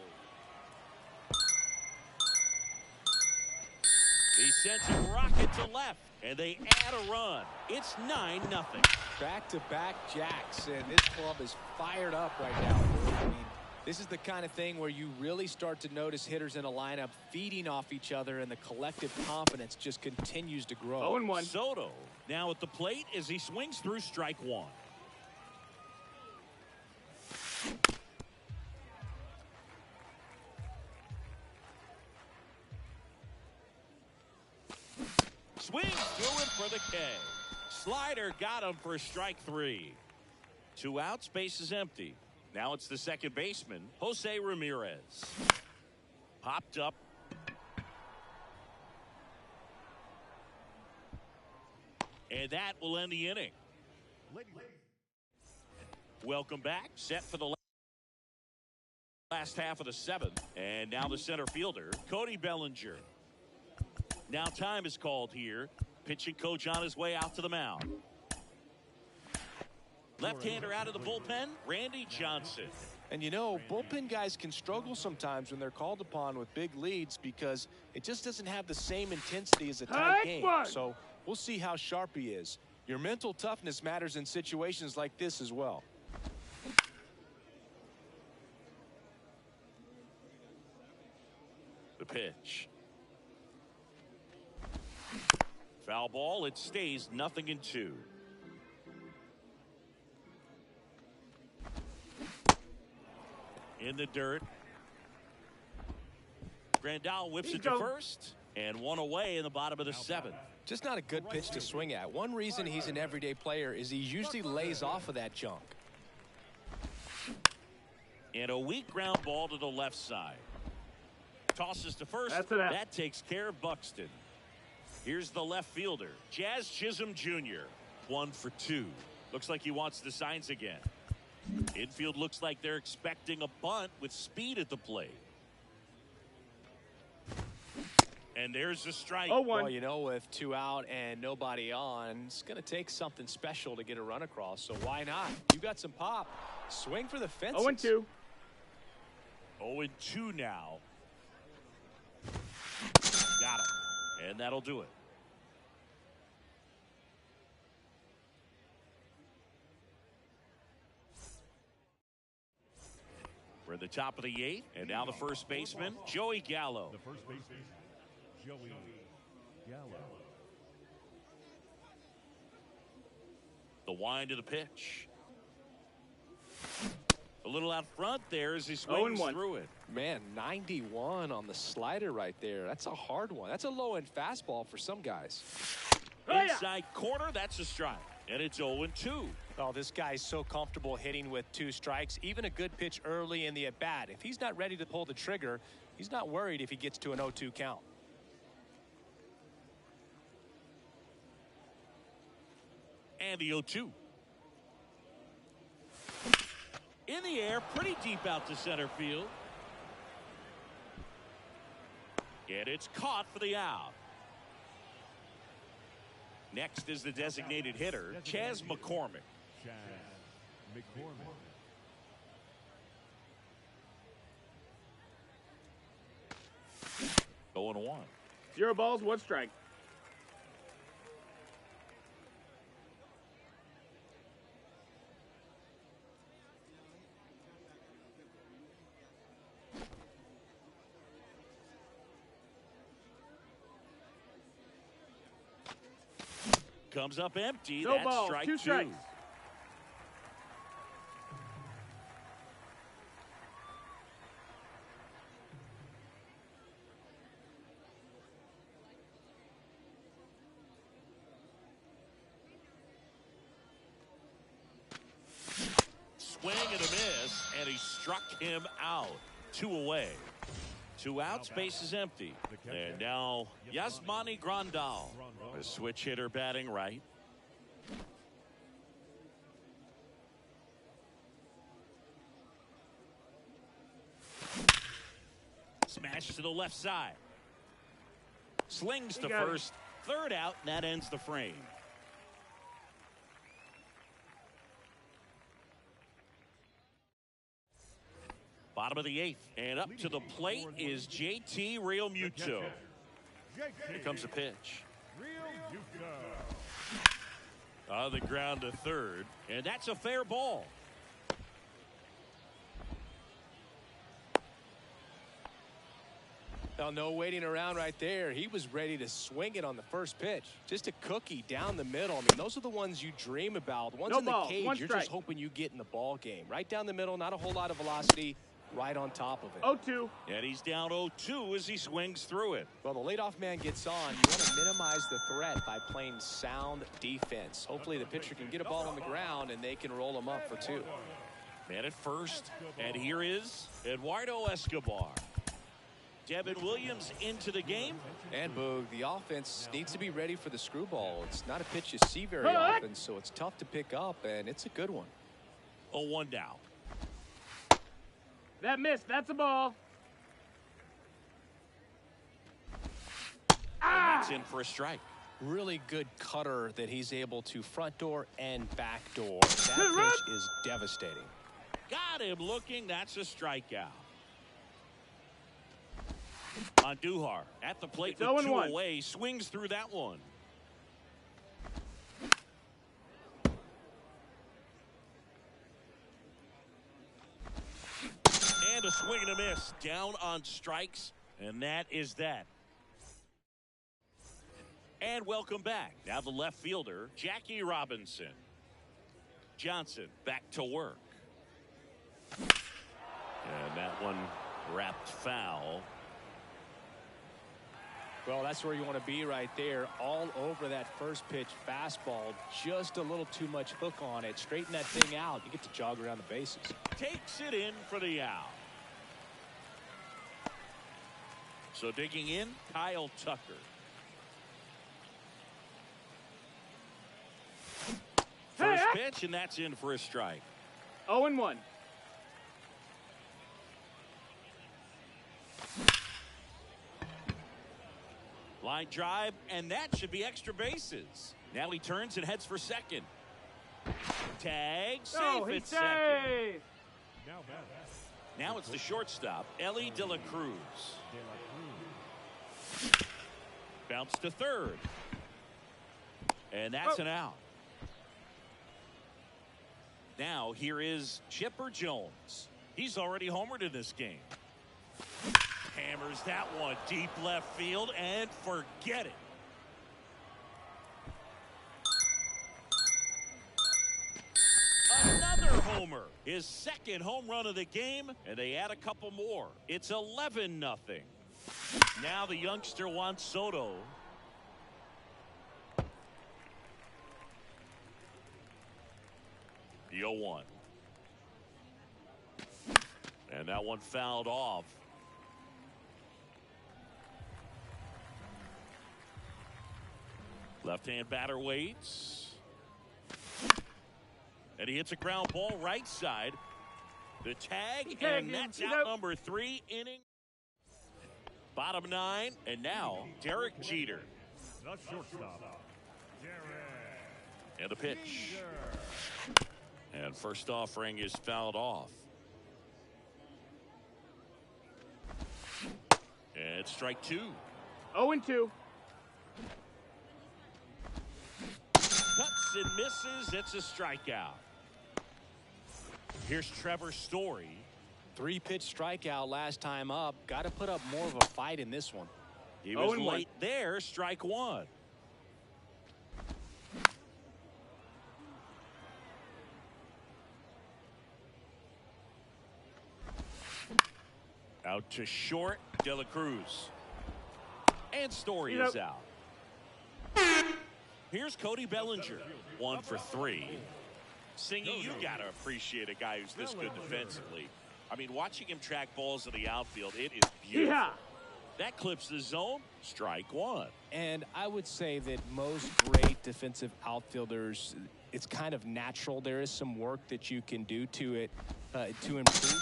He sends a rocket to left, and they add a run. It's 9-0. Back-to-back jacks, and this club is fired up right now. I mean, this is the kind of thing where you really start to notice hitters in a lineup feeding off each other, and the collective confidence just continues to grow. 0-1. Soto now at the plate as he swings through strike one. Swings through him for the K. Slider got him for strike three. 2 outs, base is empty. Now it's the second baseman, Jose Ramirez. Popped up. And that will end the inning. Welcome back. Set for the last half of the 7th. And now the center fielder, Cody Bellinger. Now time is called here. Pitching coach on his way out to the mound. Left-hander out of the bullpen, Randy Johnson. And you know, bullpen guys can struggle sometimes when they're called upon with big leads because it just doesn't have the same intensity as a tight game. So we'll see how sharp he is. Your mental toughness matters in situations like this as well. The pitch. Foul ball. It stays 0-2. In the dirt. Grandal whips it to first, and one away in the bottom of the 7th. Just not a good pitch to swing at. One reason he's an everyday player is he usually lays off of that junk. And a weak ground ball to the left side. Tosses to first. That takes care of Buxton. Here's the left fielder, Jazz Chisholm Jr. 1 for 2. Looks like he wants the signs again. Infield looks like they're expecting a bunt with speed at the plate. And there's a strike. 0-1. Well, you know, with 2 out and nobody on, it's going to take something special to get a run across. So why not? You got some pop. Swing for the fences. 0-2. 0-2 now. Got him. And that'll do it. We're at the top of the 8th, and now the first baseman, Joey Gallo. The first baseman, Joey Gallo. The wind of the pitch. A little out front there as he swings through it. Man, 91 on the slider right there. That's a hard one. That's a low-end fastball for some guys. Inside corner, that's a strike. And it's 0-2. Oh, this guy's so comfortable hitting with 2 strikes. Even a good pitch early in the at-bat. If he's not ready to pull the trigger, he's not worried if he gets to an 0-2 count. And the 0-2. In the air, pretty deep out to center field. And it's caught for the out. Next is the designated hitter, Chas McCormick. Chas McCormick. 0-1. 0 balls, 1 strike. Comes up empty. No That's balls, strike 2 strikes. 2. Swing and a miss, and he struck him out. 2 away. 2 outs, base is empty. And now Yasmani Grandal, a switch hitter batting right. Smash to the left side. Slings to first. 3rd out, and that ends the frame. Bottom of the 8th, and up to the plate is JT Realmuto. Here comes a pitch. On the ground to 3rd, and that's a fair ball. Well, no waiting around right there. He was ready to swing it on the first pitch. Just a cookie down the middle. I mean, those are the ones you dream about. Ones in the cage, you're just hoping you get in the ball game. Right down the middle, not a whole lot of velocity. Right on top of it. 0-2. And he's down 0-2 as he swings through it. Well, the leadoff man gets on. You want to minimize the threat by playing sound defense. Hopefully the pitcher can get a ball on the ground and they can roll him up for 2. Man at first, and here is Eduardo Escobar. Devin Williams into the game. And Boog, the offense needs to be ready for the screwball. It's not a pitch you see very often, so it's tough to pick up, and it's a good one. 0-1 down. That missed. That's a ball. That's in for a strike. Really good cutter that he's able to front door and back door. That pitch is devastating. Got him looking. That's a strikeout. Andujar at the plate with 2 away. Swings through that one. And a swing and a miss. Down on strikes. And that is that. And welcome back. Now the left fielder, Jackie Robinson. Johnson back to work. And that one wrapped foul. Well, that's where you want to be right there. All over that first pitch fastball. Just a little too much hook on it. Straighten that thing out. You get to jog around the bases. Takes it in for the out. So digging in, Kyle Tucker. First pitch, and that's in for a strike. 0-1. Line drive, and that should be extra bases. Now he turns and heads for second. Tag, safe at second. Now it's the shortstop, Ellie De La Cruz. Bounce to third. And that's an out. Now here is Chipper Jones. He's already homered in this game. Hammers that one deep left field and forget it. Another homer. His second home run of the game, and they add a couple more. It's 11-0. Now the youngster Juan Soto. The 0-1. And that one fouled off. Left-hand batter waits. And he hits a ground ball right side. The tag, and that's out number 3 inning. Bottom 9, and now Derek Jeter. The shortstop, And a pitch. And first offering is fouled off. And it's strike 2. 0-2. Cuts and misses. It's a strikeout. Here's Trevor Story. 3-pitch strikeout last time up. Got to put up more of a fight in this one. He was late there. Strike 1. Out to short, De La Cruz. And Story is out. Here's Cody Bellinger, 1 for 3. Singy, you got to appreciate a guy who's this good defensively. I mean, watching him track balls in the outfield, it is beautiful. Yeah. That clips the zone. Strike 1. And I would say that most great defensive outfielders, it's kind of natural. There is some work that you can do to it to improve.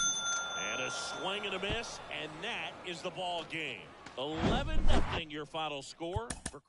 And a swing and a miss, and that is the ball game. 11-0 your final score for Chris.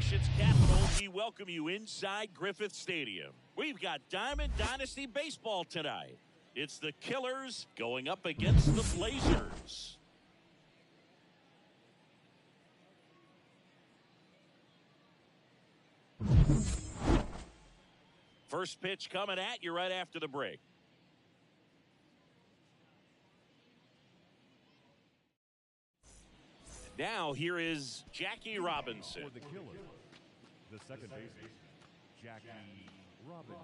nation's capital, we welcome you inside Griffith Stadium. We've got Diamond Dynasty Baseball tonight. It's the Killers going up against the Blazers. First pitch coming at you right after the break. Now here is Jackie Robinson. For the Killers, the second baseman, Jackie Robinson.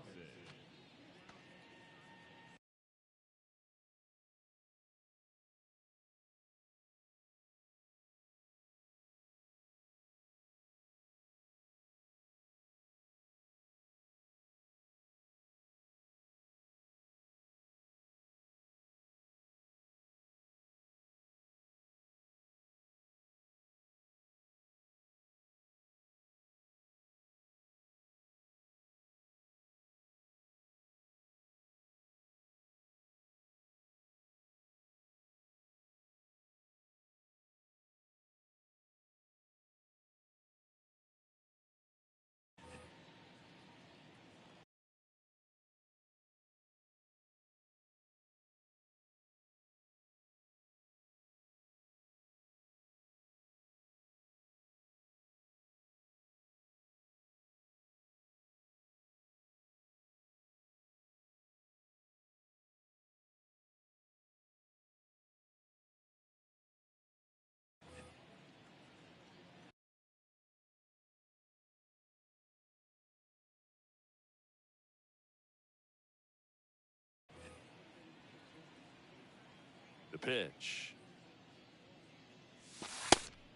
The pitch.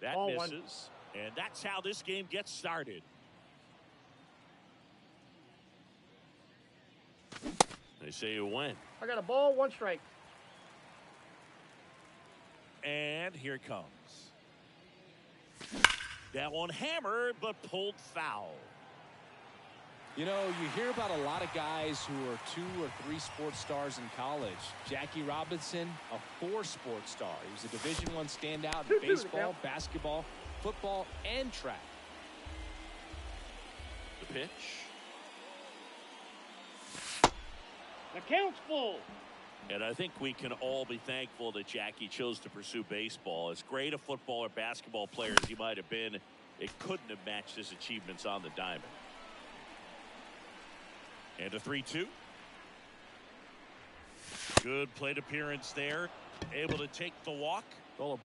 That Ball misses. one. And that's how this game gets started. They say you win. I got a ball, 1 strike. And here it comes. That one hammered, but pulled foul. You know, you hear about a lot of guys who are 2 or 3 sports stars in college. Jackie Robinson, a 4 sports star. He was a Division I standout in baseball, basketball, football, and track. The pitch. The count's full. And I think we can all be thankful that Jackie chose to pursue baseball. As great a football or basketball player as he might have been, it couldn't have matched his achievements on the diamond. And a 3-2. Good plate appearance there. Able to take the walk. Well,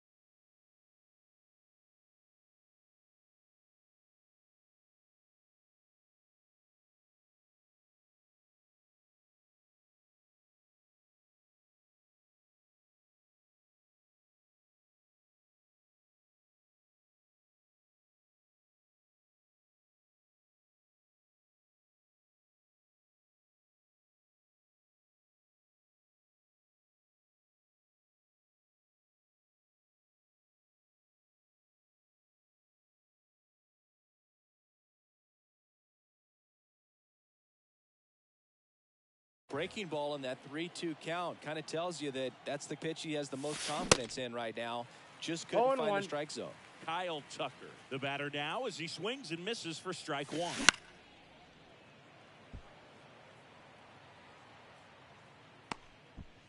breaking ball in that 3-2 count kind of tells you that that's the pitch he has the most confidence in right now. Just couldn't find the strike zone. Kyle Tucker, the batter now, as he swings and misses for strike 1.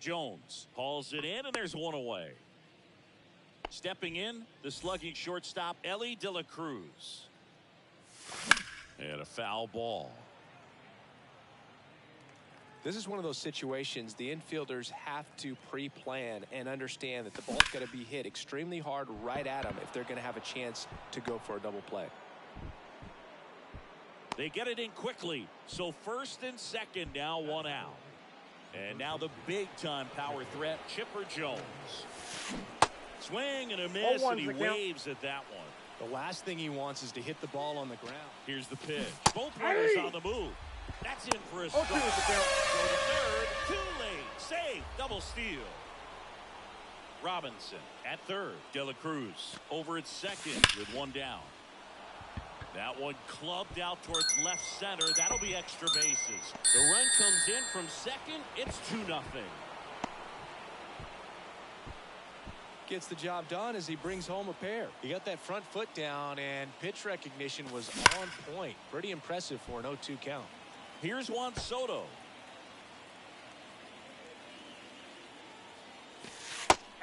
Jones hauls it in, and there's 1 away. Stepping in, the slugging shortstop, Ellie De La Cruz. And a foul ball. This is one of those situations the infielders have to pre-plan and understand that the ball's got to be hit extremely hard right at them if they're going to have a chance to go for a double play. They get it in quickly. So first and second, now 1 out. And now the big-time power threat, Chipper Jones. Swing and a miss, and he waves at that one. The last thing he wants is to hit the ball on the ground. Here's the pitch. Both runners on the move. That's in for a strike. Go to third. Too late. Save. Double steal. Robinson at third. De La Cruz over at second with 1 down. That one clubbed out towards left center. That'll be extra bases. The run comes in from second. It's 2-0. Gets the job done as he brings home a pair. He got that front foot down, and pitch recognition was on point. Pretty impressive for an 0-2 count. Here's Juan Soto.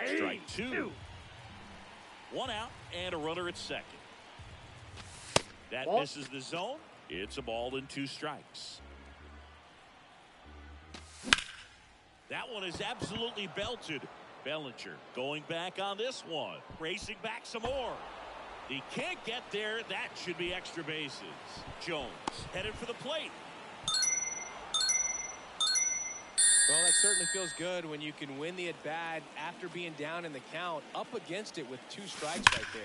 Strike two. One out and a runner at second. That misses the zone. It's a ball and 2 strikes. That one is absolutely belted. Bellinger going back on this one. Racing back some more. He can't get there. That should be extra bases. Jones headed for the plate. Well, that certainly feels good when you can win the at-bat after being down in the count, up against it with 2 strikes right there.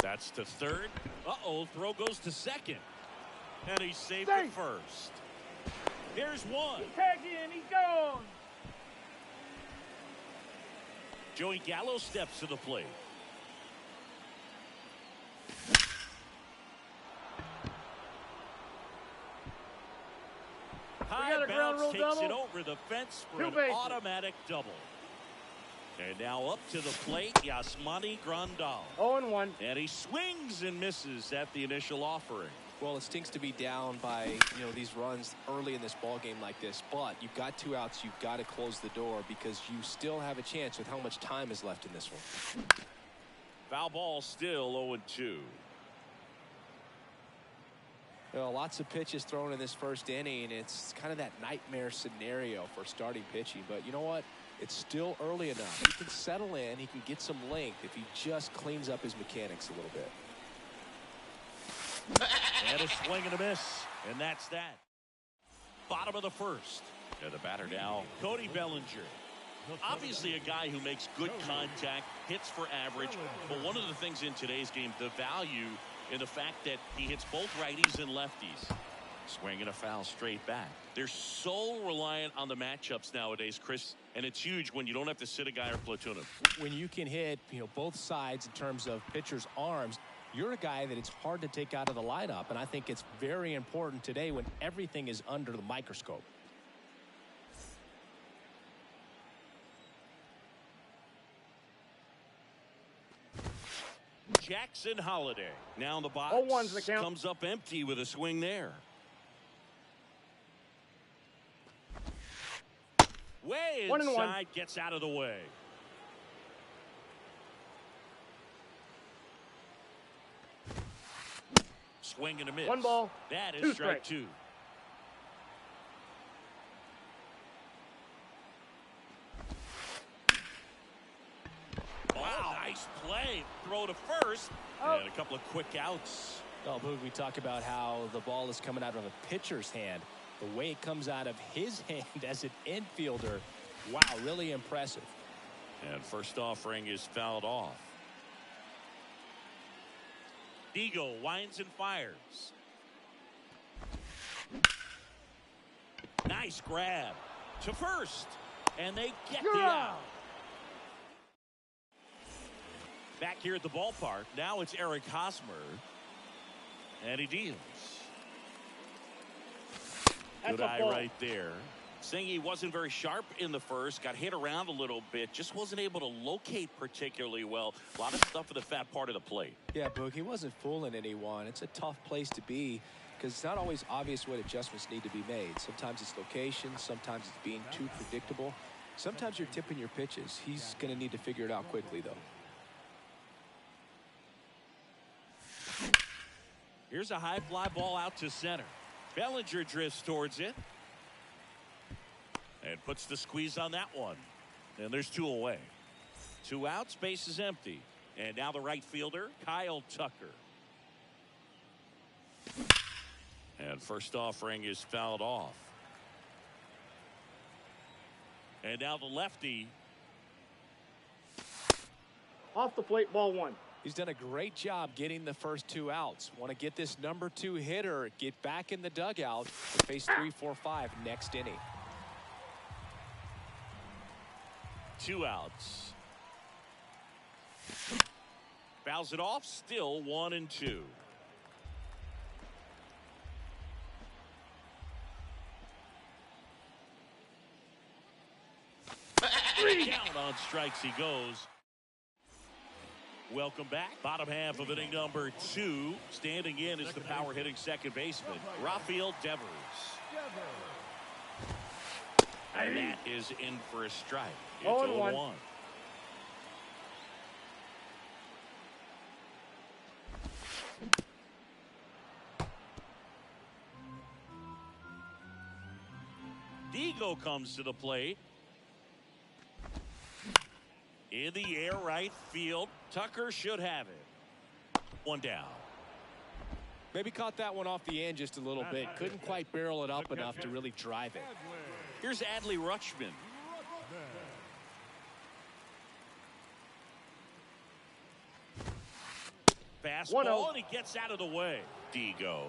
That's to third. Uh-oh, throw goes to second. And he's saved at first. Here's one. He's tagged in. He's gone. Joey Gallo steps to the plate. High bounce takes it over the fence for an automatic double. And now up to the plate, Yasmani Grandal. 0-1. And he swings and misses at the initial offering. Well, it stinks to be down by, these runs early in this ball game like this, but you've got 2 outs. You've got to close the door because you still have a chance with how much time is left in this one. Foul ball, still 0-2. Well, lots of pitches thrown in this first inning. It's kind of that nightmare scenario for starting pitching, but you know what? It's still early enough. He can settle in. He can get some length if he just cleans up his mechanics a little bit. And a swing and a miss. And that's that. Bottom of the first. And the batter now, Cody Bellinger. Obviously a guy who makes good contact, hits for average. But one of the things in today's game, the value in the fact that he hits both righties and lefties. Swing and a foul straight back. They're so reliant on the matchups nowadays, Chris, and it's huge when you don't have to sit a guy or platoon him. When you can hit, both sides in terms of pitchers' arms, you're a guy that it's hard to take out of the lineup, and I think it's very important today when everything is under the microscope. Jackson Holiday now in the box. 0-1's the count. Comes up empty with a swing there. Way inside, gets out of the way. Swing and a miss. 1 ball. That is 2 strike strikes. 2. Wow, nice play. Throw to first. And a couple of quick outs. Well, Boog, we talk about how the ball is coming out of a pitcher's hand. The way it comes out of his hand as an infielder, wow, really impressive. And first offering is fouled off. Eagle winds and fires. Nice grab to first. And they get the out. Back here at the ballpark. Now it's Eric Hosmer. And he deals. Good eye right there. Saying he wasn't very sharp in the first. Got hit around a little bit. Just wasn't able to locate particularly well. A lot of stuff for the fat part of the plate. Yeah, Boog, he wasn't fooling anyone. It's a tough place to be because it's not always obvious what adjustments need to be made. Sometimes it's location. Sometimes it's being too predictable. Sometimes you're tipping your pitches. He's going to need to figure it out quickly, though. Here's a high fly ball out to center. Bellinger drifts towards it. And puts the squeeze on that one. And there's 2 away. 2 outs, base is empty. And now the right fielder, Kyle Tucker. And first offering is fouled off. And now the lefty. Off the plate, ball 1. He's done a great job getting the first 2 outs. Want to get this number 2 hitter, get back in the dugout to face 3, 4, 5 next inning. 2 outs. Fouls it off, still 1-2. Down on strikes he goes. Welcome back. Bottom half of inning number 2. Standing in is the power hitting second baseman, Rafael Devers. And that is in for a strike. It's 0-1. Digo comes to the plate. In the air, right field. Tucker should have it. One down. Maybe caught that one off the end just a little bit. Couldn't quite barrel it up enough to really drive it. Here's Adley Rutschman. Fastball, and he gets out of the way. Digo.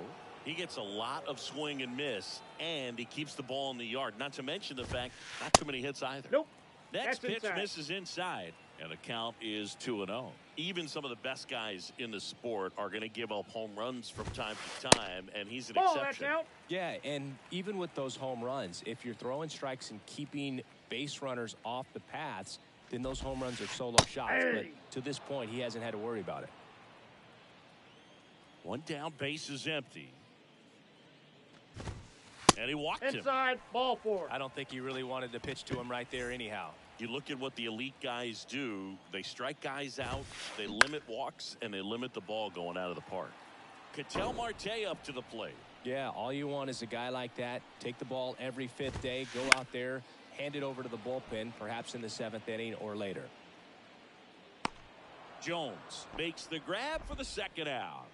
He gets a lot of swing and miss, and he keeps the ball in the yard. Not to mention the fact, not too many hits either. Nope. Next pitch inside. misses inside, and the count is 2-0. Even some of the best guys in the sport are going to give up home runs from time to time, and he's an exception. That's out. Yeah, and even with those home runs, if you're throwing strikes and keeping base runners off the paths, then those home runs are solo shots. Hey. But to this point, he hasn't had to worry about it. One down, base is empty. And he walked him. Inside, ball 4. I don't think he really wanted to pitch to him right there anyhow. You look at what the elite guys do. They strike guys out, they limit walks, and they limit the ball going out of the park. Ketel Marte up to the plate. Yeah, all you want is a guy like that. Take the ball every 5th day, go out there, hand it over to the bullpen, perhaps in the 7th inning or later. Jones makes the grab for the second out.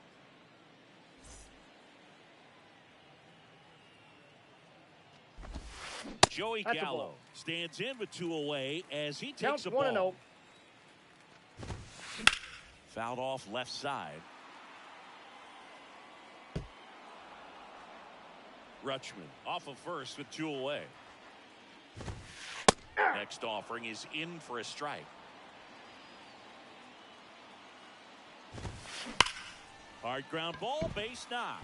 Joey Gallo stands in with 2 away as he takes a ball. 1-0. Fouled off left side. Rutschman off of first with 2 away. Next offering is in for a strike. Hard ground ball, base knock.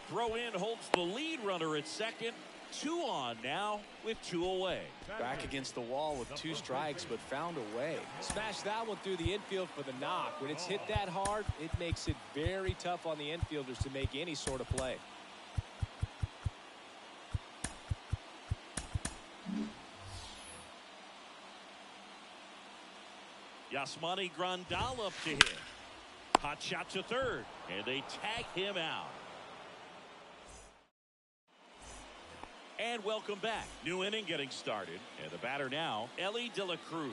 Throw in holds the lead runner at second. 2 on now with 2 away. Back against the wall with 2 strikes, but found a way. Smashed that one through the infield for the knock. When it's hit that hard, it makes it very tough on the infielders to make any sort of play. Yasmani Grandal up to hit. Hot shot to third, and they tag him out. And welcome back. New inning getting started. And the batter now, Elly De La Cruz.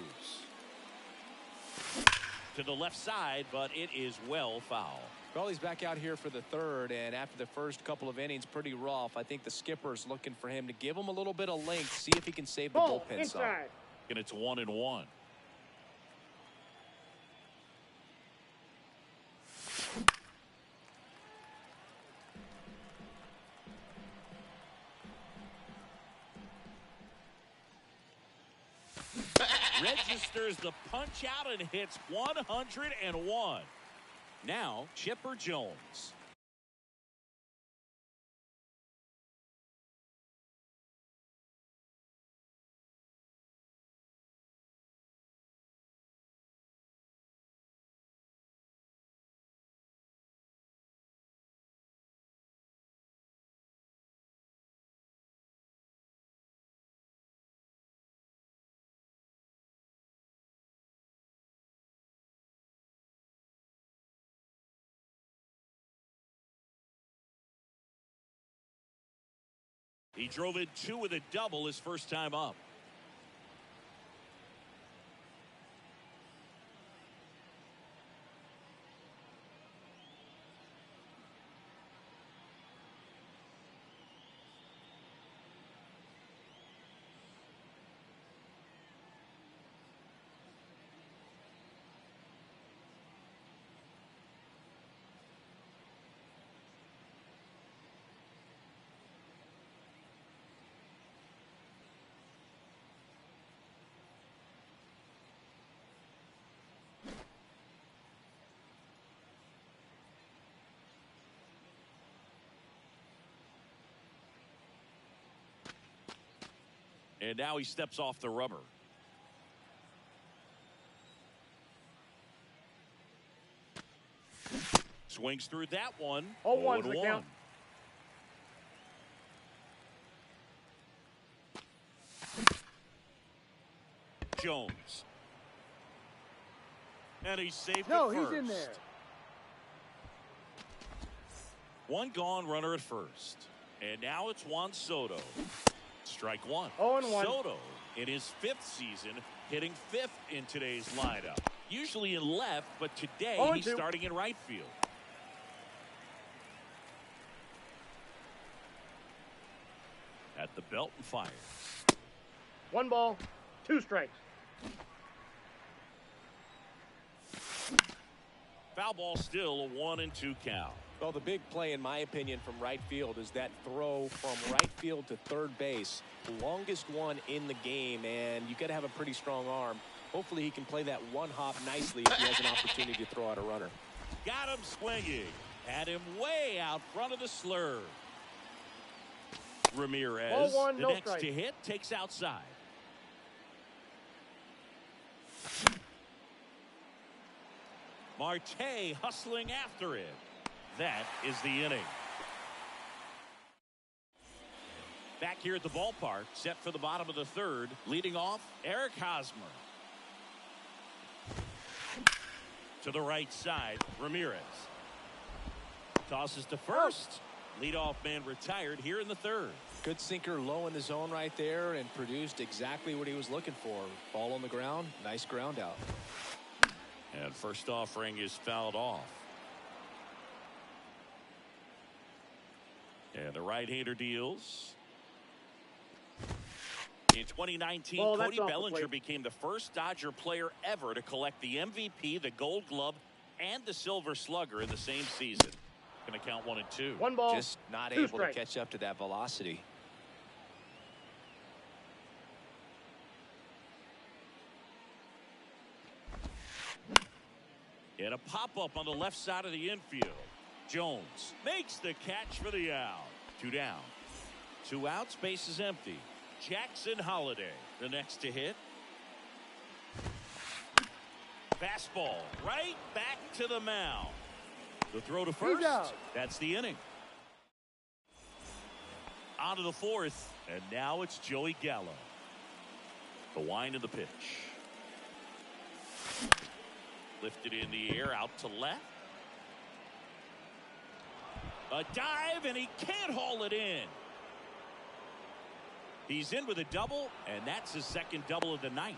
To the left side, but it is well foul. Well, he's back out here for the 3rd, and after the first couple of innings, pretty rough. I think the skipper's looking for him to give him a little bit of length, see if he can save the bullpen some. And it's 1-1. Registers the punch out and hits 101. Now Chipper Jones. He drove in 2 with a double his first time up. And now he steps off the rubber. Swings through that one. 0-1's the 0-1. count. Jones. And he's saved No, at he's first. in there. One gone, runner at first. And now it's Juan Soto. Strike one. 0-1. Soto, in his 5th season, hitting 5th in today's lineup. Usually in left, but today he's 0-2. starting in right field. At the belt and fires. 1 ball, 2 strikes. Foul ball, still a 1-2 count. Well, the big play, in my opinion, from right field is that throw from right field to third base. The longest one in the game, and you got to have a pretty strong arm. Hopefully he can play that one hop nicely if he has an opportunity to throw out a runner. Got him swinging. Had him way out front of the slur. Ramirez, 0-1, the no next strike. to hit, takes outside. Marte hustling after it. That is the inning. Back here at the ballpark, set for the bottom of the 3rd. Leading off, Eric Hosmer. To the right side, Ramirez. Tosses to first. Leadoff man retired here in the 3rd. Good sinker low in the zone right there and produced exactly what he was looking for. Ball on the ground, nice ground out. And first offering is fouled off. And the right-hander deals. In 2019, Well, that's Cody off the Bellinger plate. became the first Dodger player ever to collect the MVP, the Gold Glove, and the Silver Slugger in the same season. Going to count 1 and 2. 1 ball, Just not 2 able to strikes. catch up to that velocity. And a pop-up on the left side of the infield. Jones makes the catch for the out. 2 down. 2 outs, base is empty. Jackson Holiday, the next to hit. Fastball right back to the mound. The throw to first. out. That's the inning. On to the 4th, and now it's Joey Gallo. The wind of the pitch. Lifted in the air, out to left. A dive, and he can't haul it in. He's in with a double, and that's his 2nd double of the night.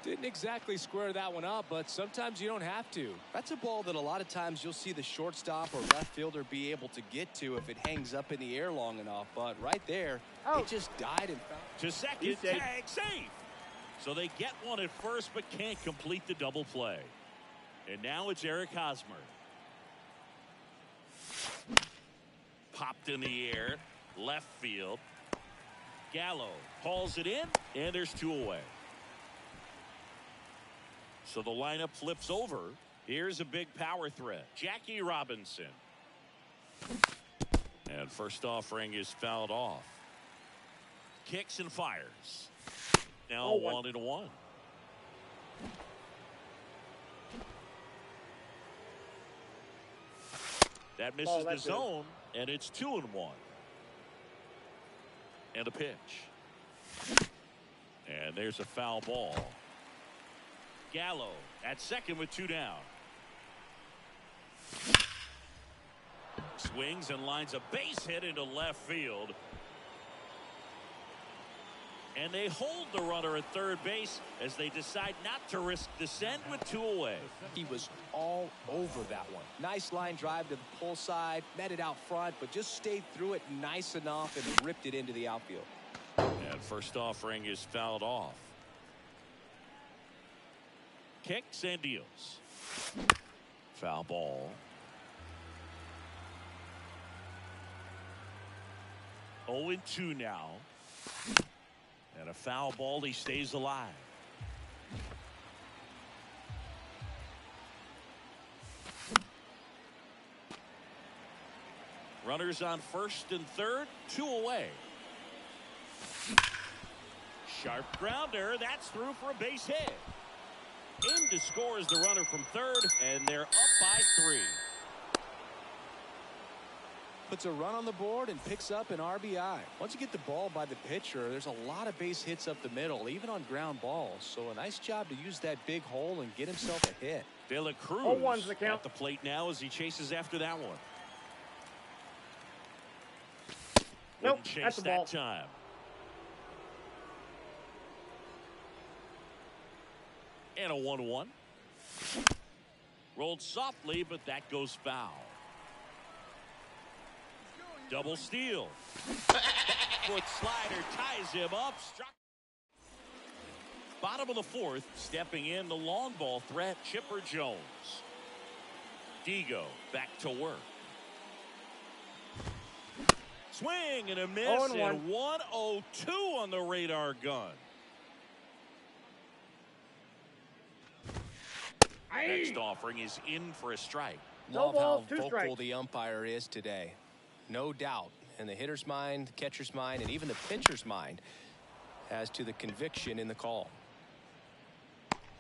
Didn't exactly square that one up, but sometimes you don't have to. That's a ball that a lot of times you'll see the shortstop or left fielder be able to get to if it hangs up in the air long enough. But right there, Out. it just died and found. To second, He's safe. tag, safe. So they get one at first, but can't complete the double play. And now it's Eric Hosmer. Popped in the air, left field. Gallo hauls it in, and there's 2 away. So the lineup flips over. Here's a big power threat. Jackie Robinson. And first offering is fouled off. Kicks and fires. Now 1-1. That misses the zone, and it's 2-1. And a pitch. And there's a foul ball. Gallo at second with 2 down. Swings and lines a base hit into left field. And they hold the runner at third base as they decide not to risk descent with 2 away. He was all over that one. Nice line drive to the pull side, met it out front, but just stayed through it nice enough and ripped it into the outfield. And first offering is fouled off. Kicks and deals. Foul ball. 0-2 now. And a foul ball, he stays alive. Runners on first and third, 2 away. Sharp grounder, that's through for a base hit. In to score is the runner from third, and they're up by 3. Puts a run on the board and picks up an RBI. Once you get the ball by the pitcher, there's a lot of base hits up the middle, even on ground balls. So a nice job to use that big hole and get himself a hit. De La Cruz 0-1's the count. at the plate now as he chases after that one. Nope, Wouldn't chase that's the that ball. time. And a 1-1. Rolled softly, but that goes foul. Double steal. Foot slider ties him up. Struck. Bottom of the 4th, stepping in the long ball threat, Chipper Jones. Digo back to work. Swing and a miss, 0-1. and 102 on the radar gun. Next offering is in for a strike. Love No how balls, 2 vocal strikes. the umpire is today. No doubt in the hitter's mind, catcher's mind, and even the pitcher's mind as to the conviction in the call.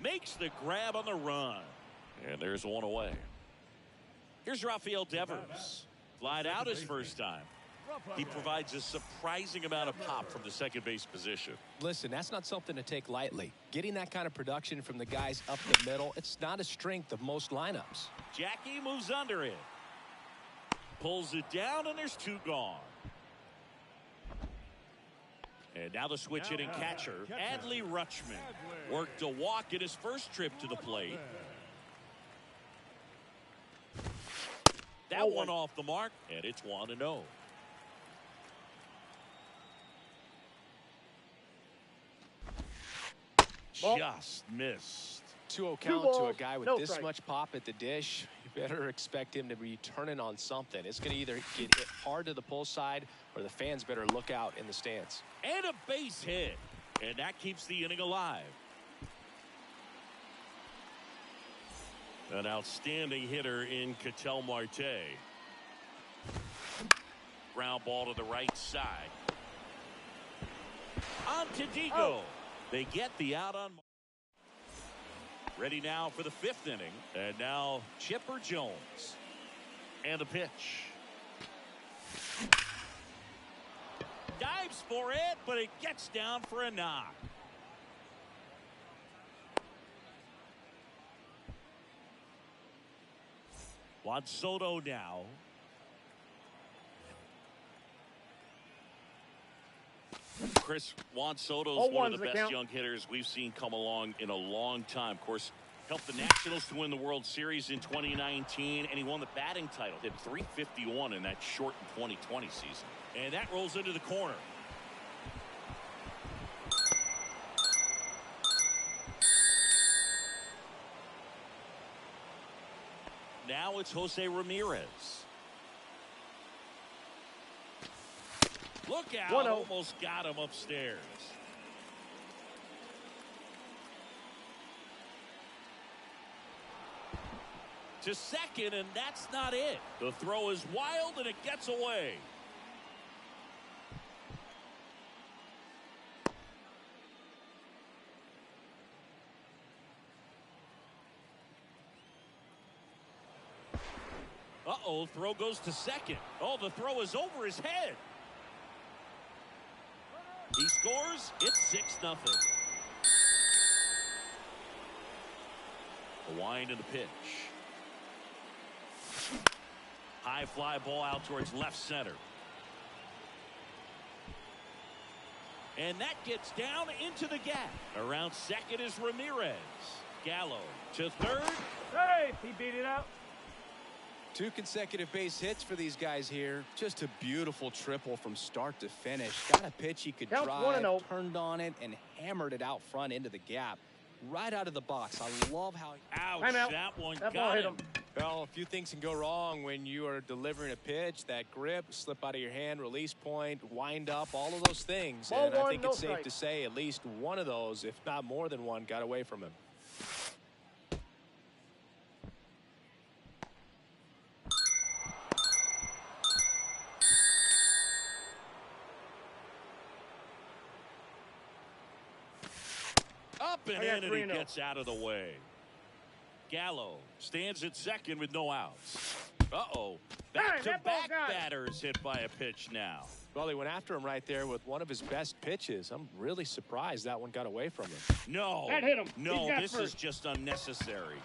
Makes the grab on the run. And there's one away. Here's Rafael Devers. Flied out his first time. He provides a surprising amount of pop from the second base position. Listen, that's not something to take lightly. Getting that kind of production from the guys up the middle, it's not a strength of most lineups. Jackie moves under it. Pulls it down, and there's 2 gone. And now the switch hitting catcher, Adley Rutschman. Worked a walk in his first trip to the plate. That one off the mark, and it's 1-0. Ball. Just missed. 2-0 Two count to a balls, guy with no this strike. much pop at the dish. You better expect him to be turning on something. It's going to either get hit hard to the pull side or the fans better look out in the stands. And a base hit. And that keeps the inning alive. An outstanding hitter in Ketel Marte. Ground ball to the right side. On to Digo. Oh. They get the out on. Ready now for the 5th inning. And now Chipper Jones. And a pitch. Dives for it, but it gets down for a knock. Juan Soto now. Chris, Juan Soto's one of the 0-1's the best count. young hitters we've seen come along in a long time. Of course, helped the Nationals to win the World Series in 2019, and he won the batting title. Did .351 in that shortened 2020 season. And that rolls into the corner. Now it's Jose Ramirez. Look out, 1-0. almost got him upstairs. To second, and that's not it. The throw is wild, and it gets away. Uh-oh, throw goes to second. Oh, the throw is over his head. He scores. It's 6-0. The wind and the pitch. High fly ball out towards left center. And that gets down into the gap. Around second is Ramirez. Gallo to third. Hey, he beat it out. 2 consecutive base hits for these guys here. Just a beautiful triple from start to finish. Got a pitch he could Counts drive, 1-0. turned on it, and hammered it out front into the gap. Right out of the box. I love how... Ouch, Timeout. that one That ball got hit him. him. Well, a few things can go wrong when you are delivering a pitch. That grip, slip out of your hand, release point, wind up, all of those things. Ball And I one, think no it's safe strike. to say at least one of those, if not more than one, got away from him. Up up and in, and he gets out of the way. Gallo stands at second with no outs. Uh-oh. Back-to-back batters hit by a pitch now. Well, he went after him right there with one of his best pitches. I'm really surprised that one got away from him. No. That hit him. No, this is just unnecessary.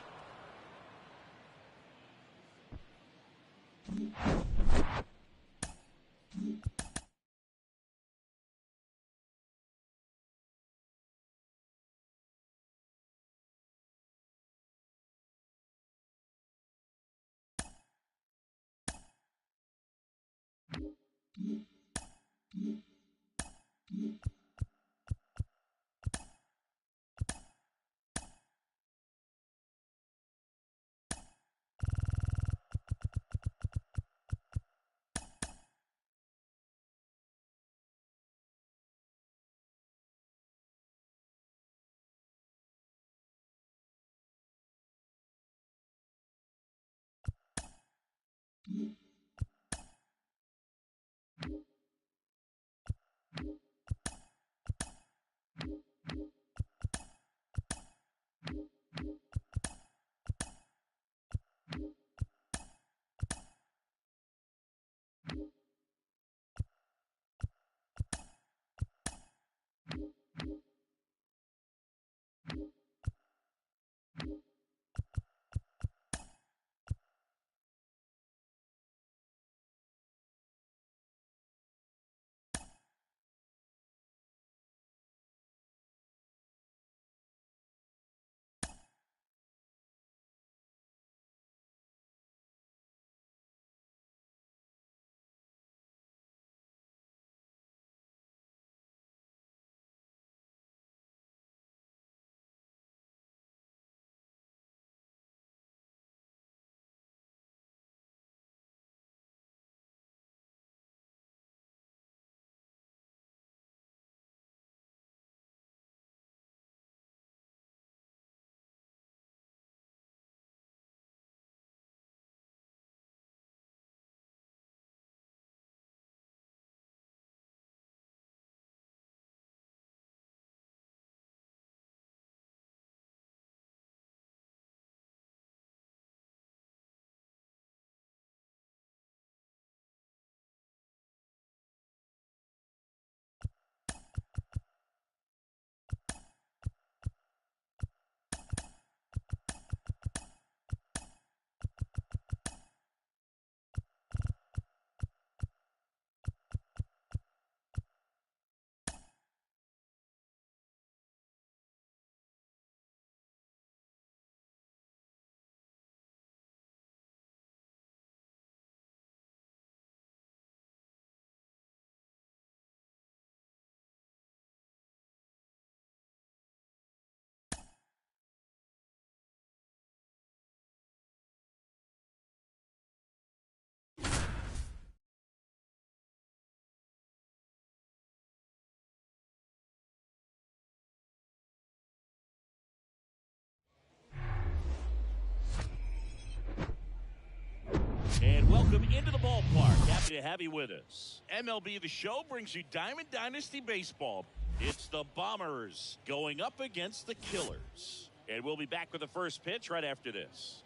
And welcome into the ballpark. Happy to have you with us. MLB The Show brings you Diamond Dynasty Baseball. It's the Bombers going up against the Killers. And we'll be back with the first pitch right after this.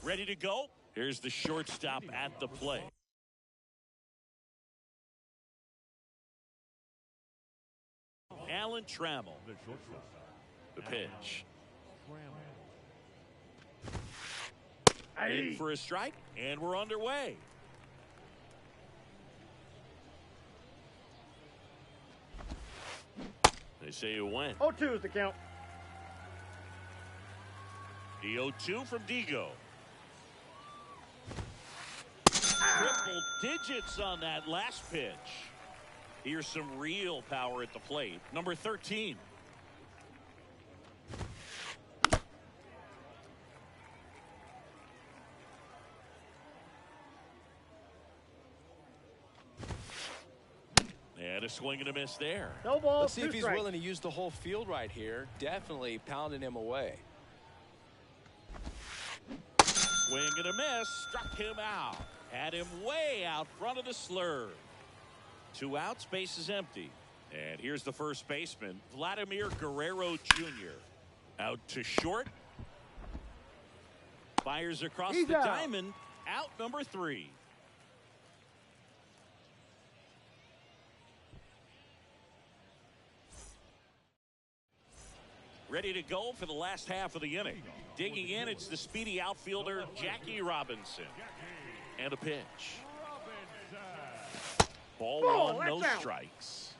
Ready to go? Here's the shortstop at the plate. Alan Trammell. The pitch. In for a strike, and we're underway. They say you win. 0-2 is the count. The 0-2 from Digo. Triple digits on that last pitch. Here's some real power at the plate. Number 13. And a swing and a miss there. No ball. Let's see if he's strikes. willing to use the whole field right here. Definitely pounding him away. Swing and a miss. Struck him out. Had him way out front of the slurve. 2 outs, base is empty. And here's the first baseman, Vladimir Guerrero Jr. Out to short. Fires across the diamond. Out number 3. Ready to go for the last half of the inning. Digging in, it's the speedy outfielder, Jackie Robinson. And a pitch. Ball 1, no strikes.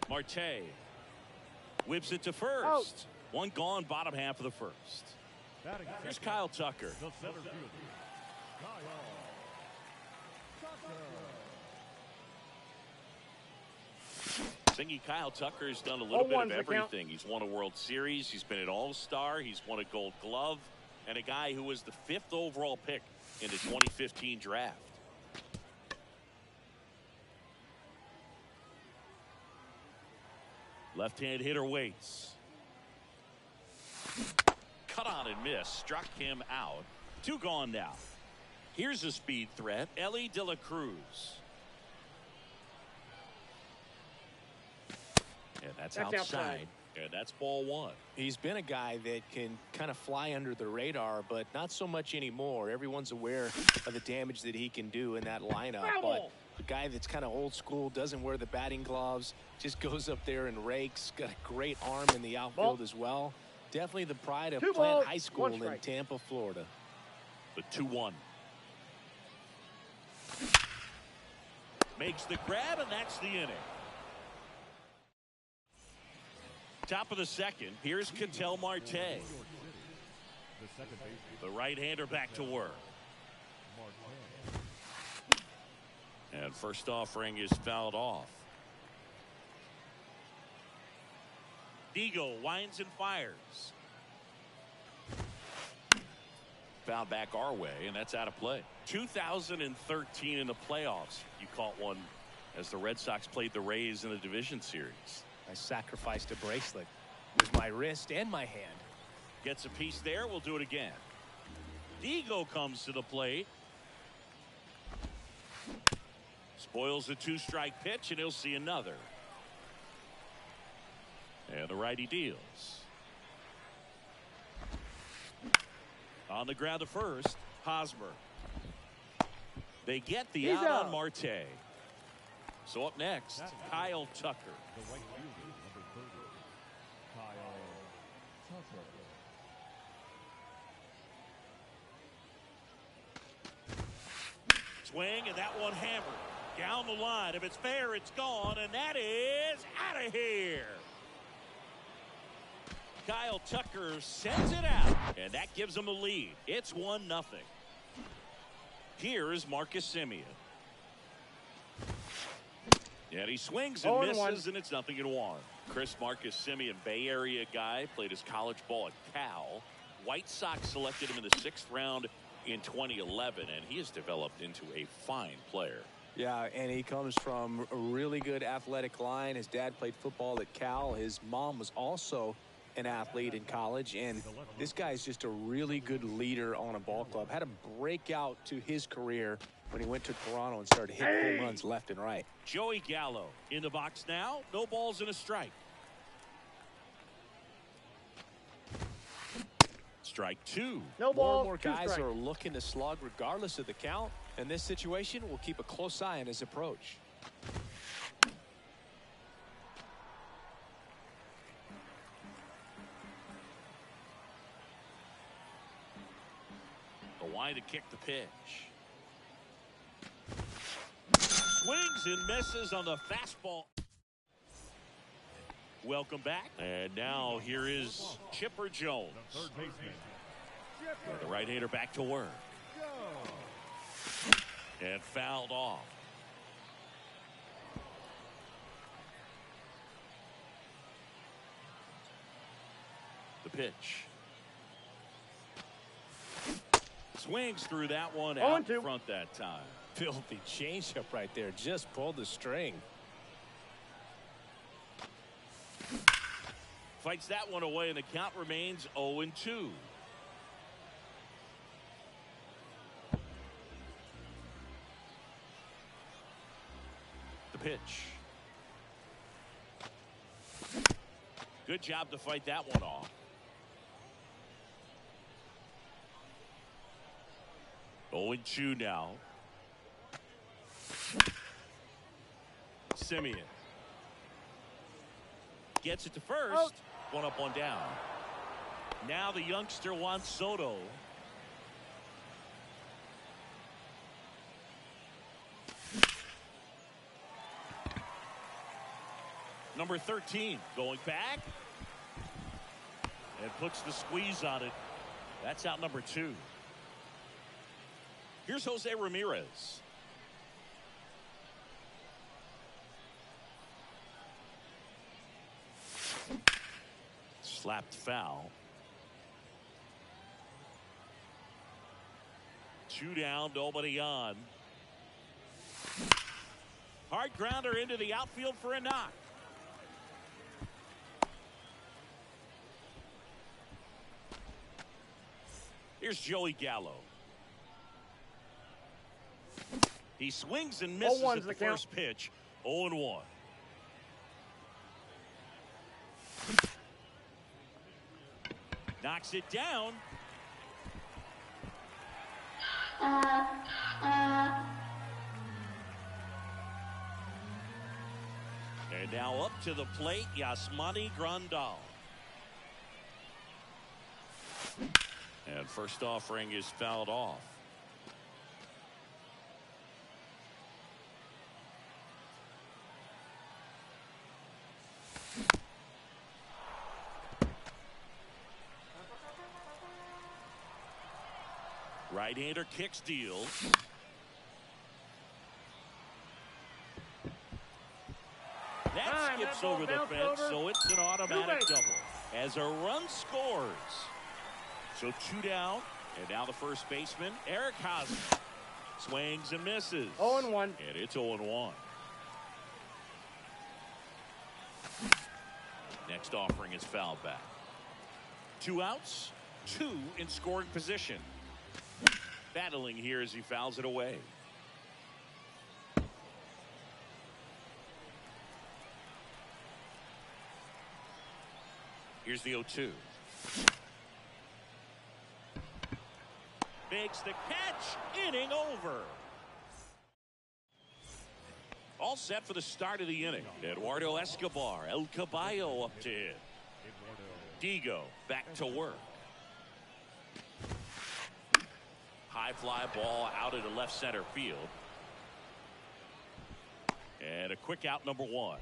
Marte whips it to first. Out. 1 gone, bottom half of the first. Here's Kyle Tucker. The center fielder, Kyle Tucker. Thingy Kyle Tucker's done a little bit of everything. He's won a World Series. He's been an All-Star. He's won a Gold Glove. And a guy who was the 5th overall pick in the 2015 draft. Left-hand hitter waits. Cut on and miss. Struck him out. 2 gone now. Here's a speed threat. Ellie De La Cruz. And that's outside. And that's ball 1. He's been a guy that can kind of fly under the radar, but not so much anymore. Everyone's aware of the damage that he can do in that lineup. But a guy that's kind of old school, doesn't wear the batting gloves, just goes up there and rakes. Got a great arm in the outfield as well. Definitely the pride of Plant High School in Tampa, Florida. The 2-1. Makes the grab, and that's the inning. Top of the second. Here's Ketel Marte. The right-hander back to work. And first offering is fouled off. Digo winds and fires. Foul back our way, and that's out of play. 2013 in the playoffs. You caught one as the Red Sox played the Rays in the division series. I sacrificed a bracelet with my wrist and my hand. Gets a piece there. We'll do it again. Digo comes to the plate. Spoils a 2-strike pitch, and he'll see another. And the righty deals. On the ground to first, Hosmer. They get the out on Marte. So up next, Kyle Tucker. The right fielder, number 30, Kyle Tucker. Swing, and that one hammered. Down the line. If it's fair, it's gone, and that is out of here. Kyle Tucker sends it out, and that gives him a lead. It's 1-0. Here is Marcus Semien. And he swings and misses, and it's 0-1. Marcus Semien, Bay Area guy, played his college ball at Cal. White Sox selected him in the 6th round in 2011, and he has developed into a fine player. Yeah, and he comes from a really good athletic line. His dad played football at Cal. His mom was also an athlete in college, and this guy's just a really good leader on a ball club. Had a breakout to his career when he went to Toronto and started hitting home runs left and right. Joey Gallo in the box now. No balls and a strike. Strike 2. No More ball. and more guys 2 are looking to slug regardless of the count. In this situation, we'll keep a close eye on his approach. The line to kick the pitch. swings and misses on the fastball. Welcome back. And now here is Chipper Jones. The third baseman, Chipper. The right-hander back to work. Go. And fouled off. The pitch. Swings through that one out in front that time. Filthy changeup right there. Just pulled the string. Fights that one away, and the count remains 0-2. The pitch. Good job to fight that one off. Oh, 0-2 now. Simeon gets it to first. One up, one down. Now the youngster Juan Soto. Number 13 going back and puts the squeeze on it. That's out number 2. Here's Jose Ramirez. Slapped foul. 2 down, nobody on. Hard grounder into the outfield for a knock. Here's Joey Gallo. He swings and misses at the first pitch. 0-1. Knocks it down. And now up to the plate, Yasmani Grandal. And first offering is fouled off. Right-hander kicks, deals. That skips over the fence, so it's an automatic double as a run scores. So 2 down, and now the first baseman, Eric Hosmer, swings and misses. 0-1. And it's 0-1. Next offering is fouled back. 2 outs, 2 in scoring position. Battling here as he fouls it away. Here's the 0-2. Makes the catch. Inning over. All set for the start of the inning. Eduardo Escobar, El Caballo up to hit. Digo back to work. High fly ball out into left center field. And a quick out, number 1.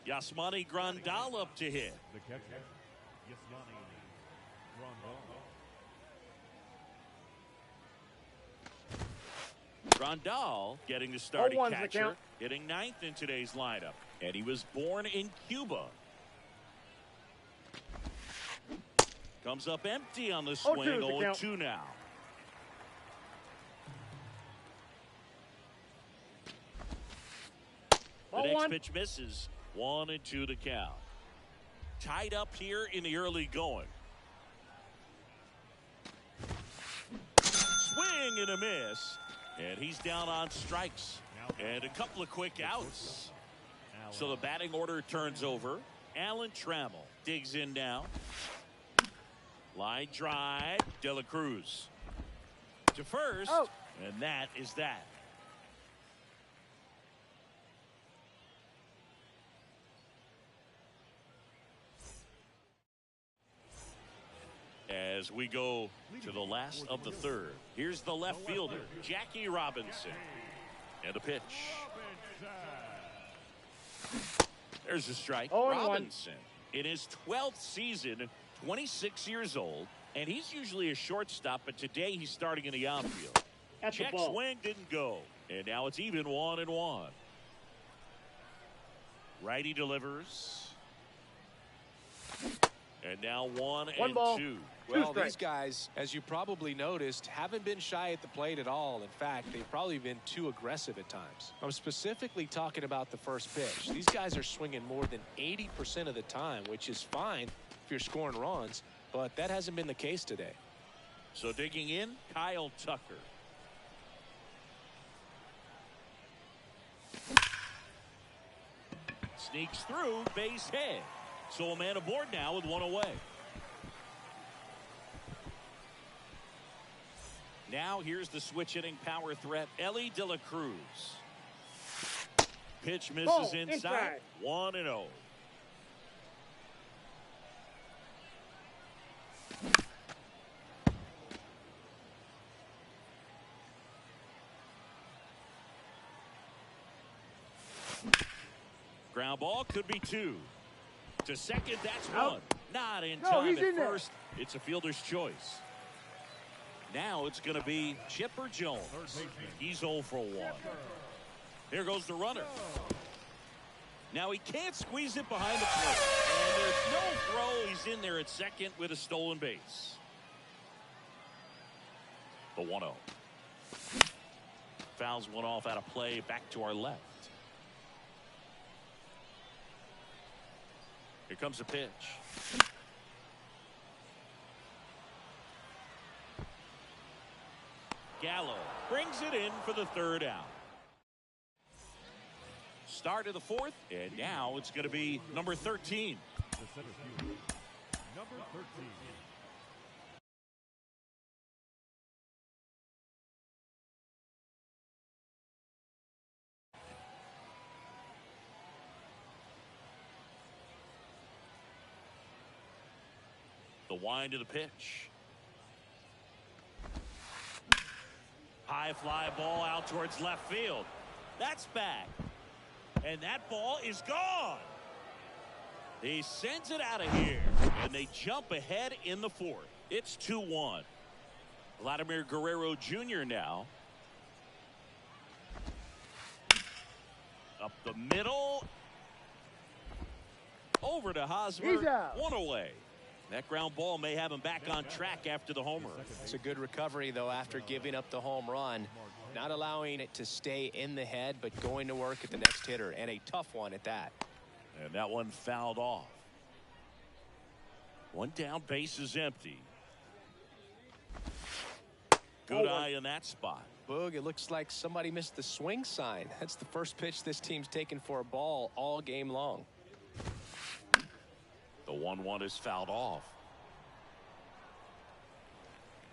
Yasmani Grandal up to hit. The catcher, Yasmani Grandal. Grandal getting the starting catcher, hitting 9th in today's lineup. And he was born in Cuba. Comes up empty on the swing. 0-2 now. The next pitch misses. 1-2 to count. Tied up here in the early going. Swing and a miss. And he's down on strikes. And a couple of quick outs. So the batting order turns over. Alan Trammell digs in now. Line drive. De La Cruz to first. And that is that. As we go to the last of the third, here's the left fielder, Jackie Robinson. And the pitch. There's a strike. 0-1. Robinson, in his 12th season, 26 years old, and he's usually a shortstop, but today he's starting in the outfield. Check swing didn't go, and now it's even 1-1. Righty delivers. And now 1-2. Well, these guys, as you probably noticed, haven't been shy at the plate at all. In fact, they've probably been too aggressive at times. I'm specifically talking about the first pitch. These guys are swinging more than 80% of the time, which is fine if you're scoring runs, but that hasn't been the case today. So digging in, Kyle Tucker. Sneaks through, base hit. So a man aboard now with one away. Now here's the switch hitting power threat, Ellie De La Cruz. Pitch misses inside. 1-0. Ground ball could be 2. To second, that's 1. Not in time at first. It's a fielder's choice. Now it's going to be Chipper Jones. He's 0 for 1. Here goes the runner. Now he can't squeeze it behind the plate. And there's no throw. He's in there at second with a stolen base. The 1-0. Fouls one off out of play. Back to our left. Here comes the pitch. Gallo brings it in for the 3rd out. Start of the 4th, and now it's going to be number 13. The center fielder, number 13. The wind of the pitch. High fly ball out towards left field. That's back. And that ball is gone. He sends it out of here. And they jump ahead in the 4th. It's 2-1. Vladimir Guerrero Jr. now. Up the middle. Over to Hosmer. 1 away. That ground ball may have him back on track after the homer. It's a good recovery, though, after giving up the home run. Not allowing it to stay in the head, but going to work at the next hitter, and a tough one at that. And that one fouled off. One down, base is empty. Good eye in that spot. Boog, it looks like somebody missed the swing sign. That's the first pitch this team's taken for a ball all game long. The 1-1 is fouled off.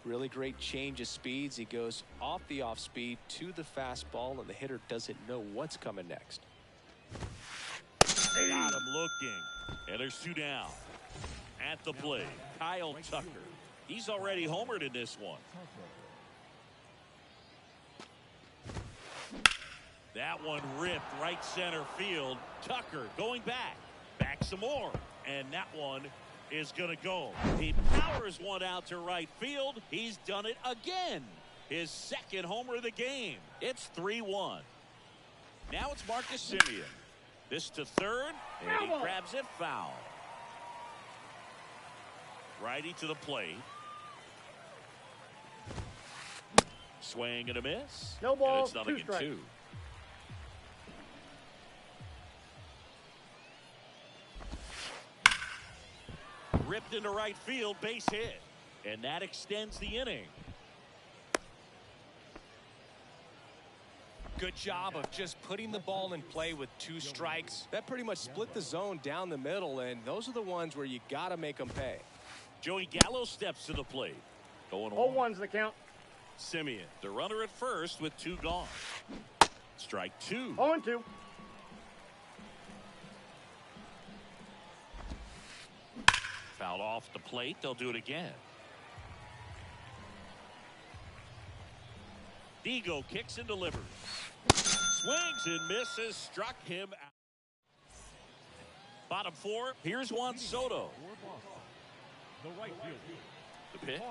Really great change of speeds. He goes off the off speed to the fastball, and the hitter doesn't know what's coming next. Got him looking. And there's 2 down. At the plate, Kyle Tucker. He's already homered in this one. That one ripped right center field. Tucker going back. Back some more. And that one is going to go. He powers one out to right field. He's done it again. His 2nd homer of the game. It's 3-1. Now it's Marcus Semien. This to 3rd, and he grabs it foul. Righty to the plate. Swing and a miss. No ball, and it's 0-2. Ripped into right field, base hit. And that extends the inning. Good job of just putting the ball in play with 2 strikes. That pretty much split the zone down the middle, and those are the ones where you got to make them pay. Joey Gallo steps to the plate. Going 0-1's the count. Semien, the runner at first with 2 gone. Strike 2. 0-2. Fouled off the plate. They'll do it again. Vigo kicks and delivers. Swings and misses. Struck him out. Bottom four. Here's Juan Soto. The right field. The pitch.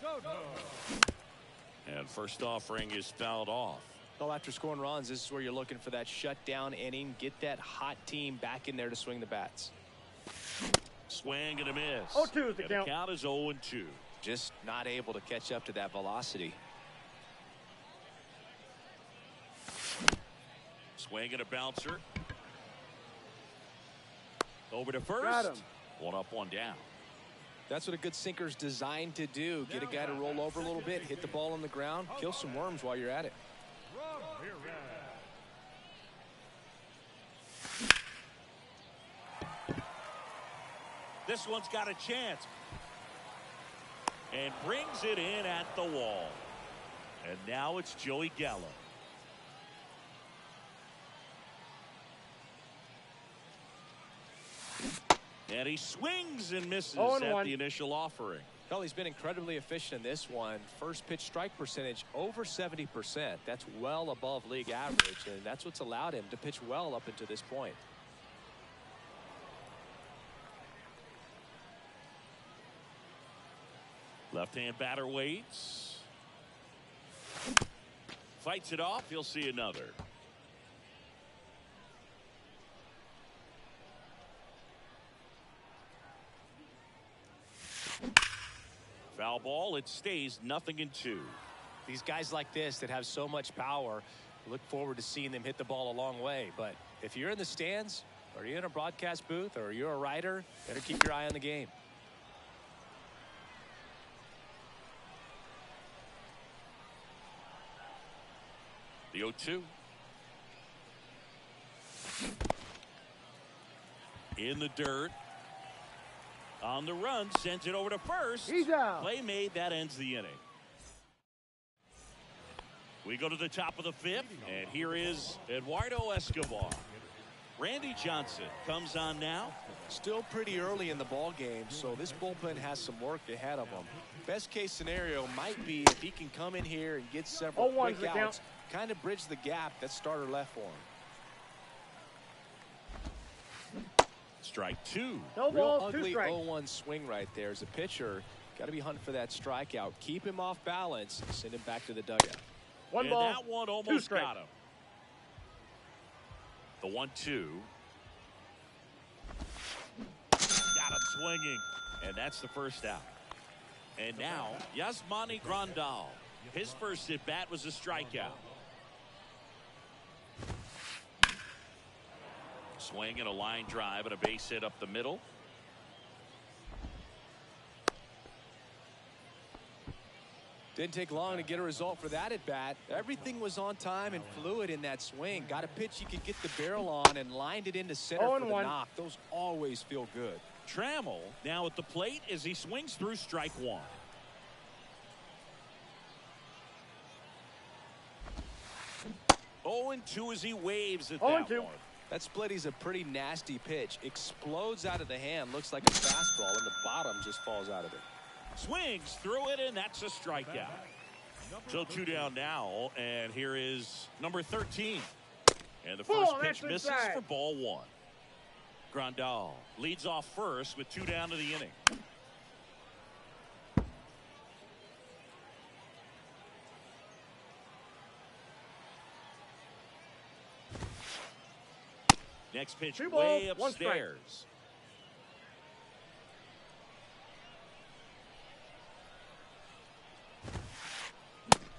Soto. And first offering is fouled off. Well, after scoring runs, this is where you're looking for that shutdown inning. Get that hot team back in there to swing the bats. Swing and a miss. 0-2 is the and count. The count is 0-2. Just not able to catch up to that velocity. Swing and a bouncer. Over to Got him. first. One up, one down. That's what a good sinker's designed to do. Get a guy to roll over a little bit, hit the ball on the ground, kill some worms while you're at it. This one's got a chance. And brings it in at the wall. And now it's Joey Gallo. And he swings and misses at the initial offering. Well, he's been incredibly efficient in this one. First pitch strike percentage over 70%. That's well above league average, and that's what's allowed him to pitch well up until this point. Left-hand batter waits. Fights it off. He'll see another. Foul ball. It stays 0-2. These guys like this that have so much power, look forward to seeing them hit the ball a long way. But if you're in the stands, or you're in a broadcast booth, or you're a writer, better keep your eye on the game. The 0-2. In the dirt. On the run, sends it over to first. He's out. Play made, that ends the inning. We go to the top of the fifth, and here is Eduardo Escobar. Randy Johnson comes on now. Still pretty early in the ball game, so this bullpen has some work ahead of them. Best case scenario might be if he can come in here and get several quick outs, kind of bridge the gap that starter left for him. Strike two. No Real balls, ugly 2 strikes. 0-1 swing right there. As a pitcher, got to be hunting for that strikeout. Keep him off balance. Send him back to the dugout. One And ball, that one 2 almost strikes. got him. The 1-2. Got him swinging. And that's the first out. And now, Yasmani Grandal. His first at bat was a strikeout. Swing and a line drive and a base hit up the middle. Didn't take long to get a result for that at bat. Everything was on time and fluid in that swing. Got a pitch you could get the barrel on and lined it into center for the knock. Those always feel good. Trammell now at the plate as he swings through strike one. Oh, and 2 as he waves at that 0-2. one. That splitty's a pretty nasty pitch. Explodes out of the hand. Looks like a fastball, and the bottom just falls out of it. Swings through it, and that's a strikeout. So 2 down now, and here is number 13. And the first pitch misses for ball 1. Grandal leads off first with 2 down to the inning. Next pitch way upstairs.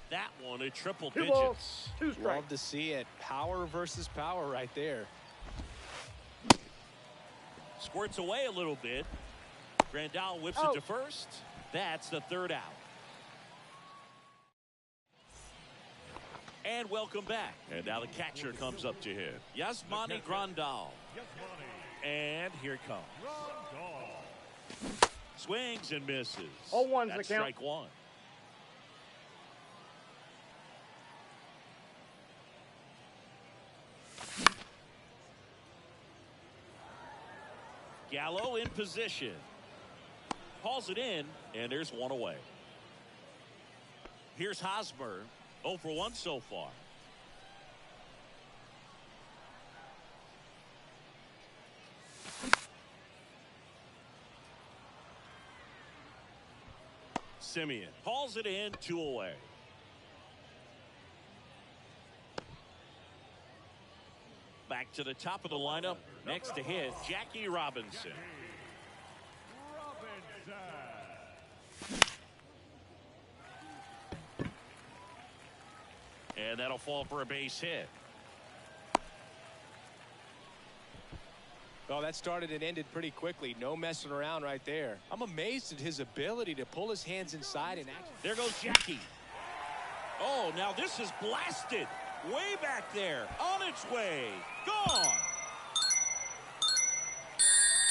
That one a triple digits. 2 strikes. Love to see it. Power versus power right there. Squirts away a little bit. Grandal whips it to first. That's the 3rd out. And welcome back. And now the catcher comes up to him. Yasmani Grandal. And here it comes. Swings and misses. 0-1's That's the count. strike 1. Gallo in position. Hauls it in, and there's 1 away. Here's Hosmer. 0 for 1 so far. Semien calls it in, 2 away. Back to the top of the lineup. Next to hit, Jackie Robinson. And that'll fall for a base hit. Oh, that started and ended pretty quickly. No messing around right there. I'm amazed at his ability to pull his hands inside and act. There goes Jackie. Oh, now this is blasted. Way back there. On its way. Gone.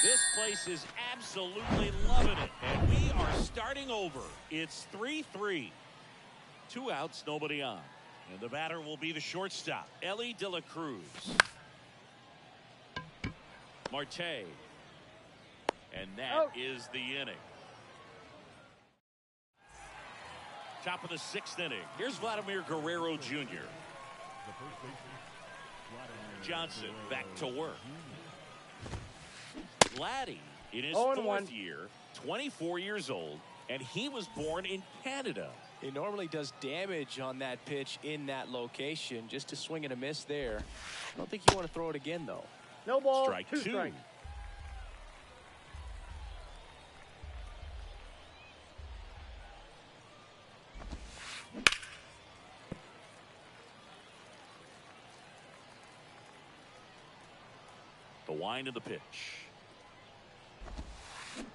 This place is absolutely loving it. And we are starting over. It's 3-3. 2 outs, nobody on. And the batter will be the shortstop, Ellie De La Cruz. Marte. And that is the inning. Top of the 6th inning. Here's Vladimir Guerrero Jr. Johnson back to work. Vladdy in his 4th year, 24 years old, and he was born in Canada. He normally does damage on that pitch in that location. Just a swing and a miss there. I don't think you want to throw it again, though. No ball. Strike 2. Strike. The wind of the pitch.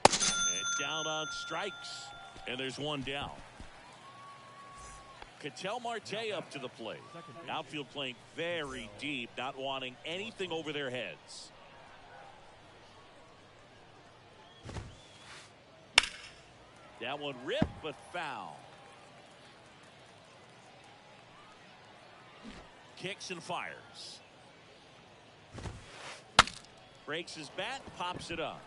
And down on strikes. And there's 1 down. Ketel Marte up to the plate. Outfield playing very deep, not wanting anything over their heads. That one ripped, but foul. Kicks and fires. Breaks his bat, pops it up.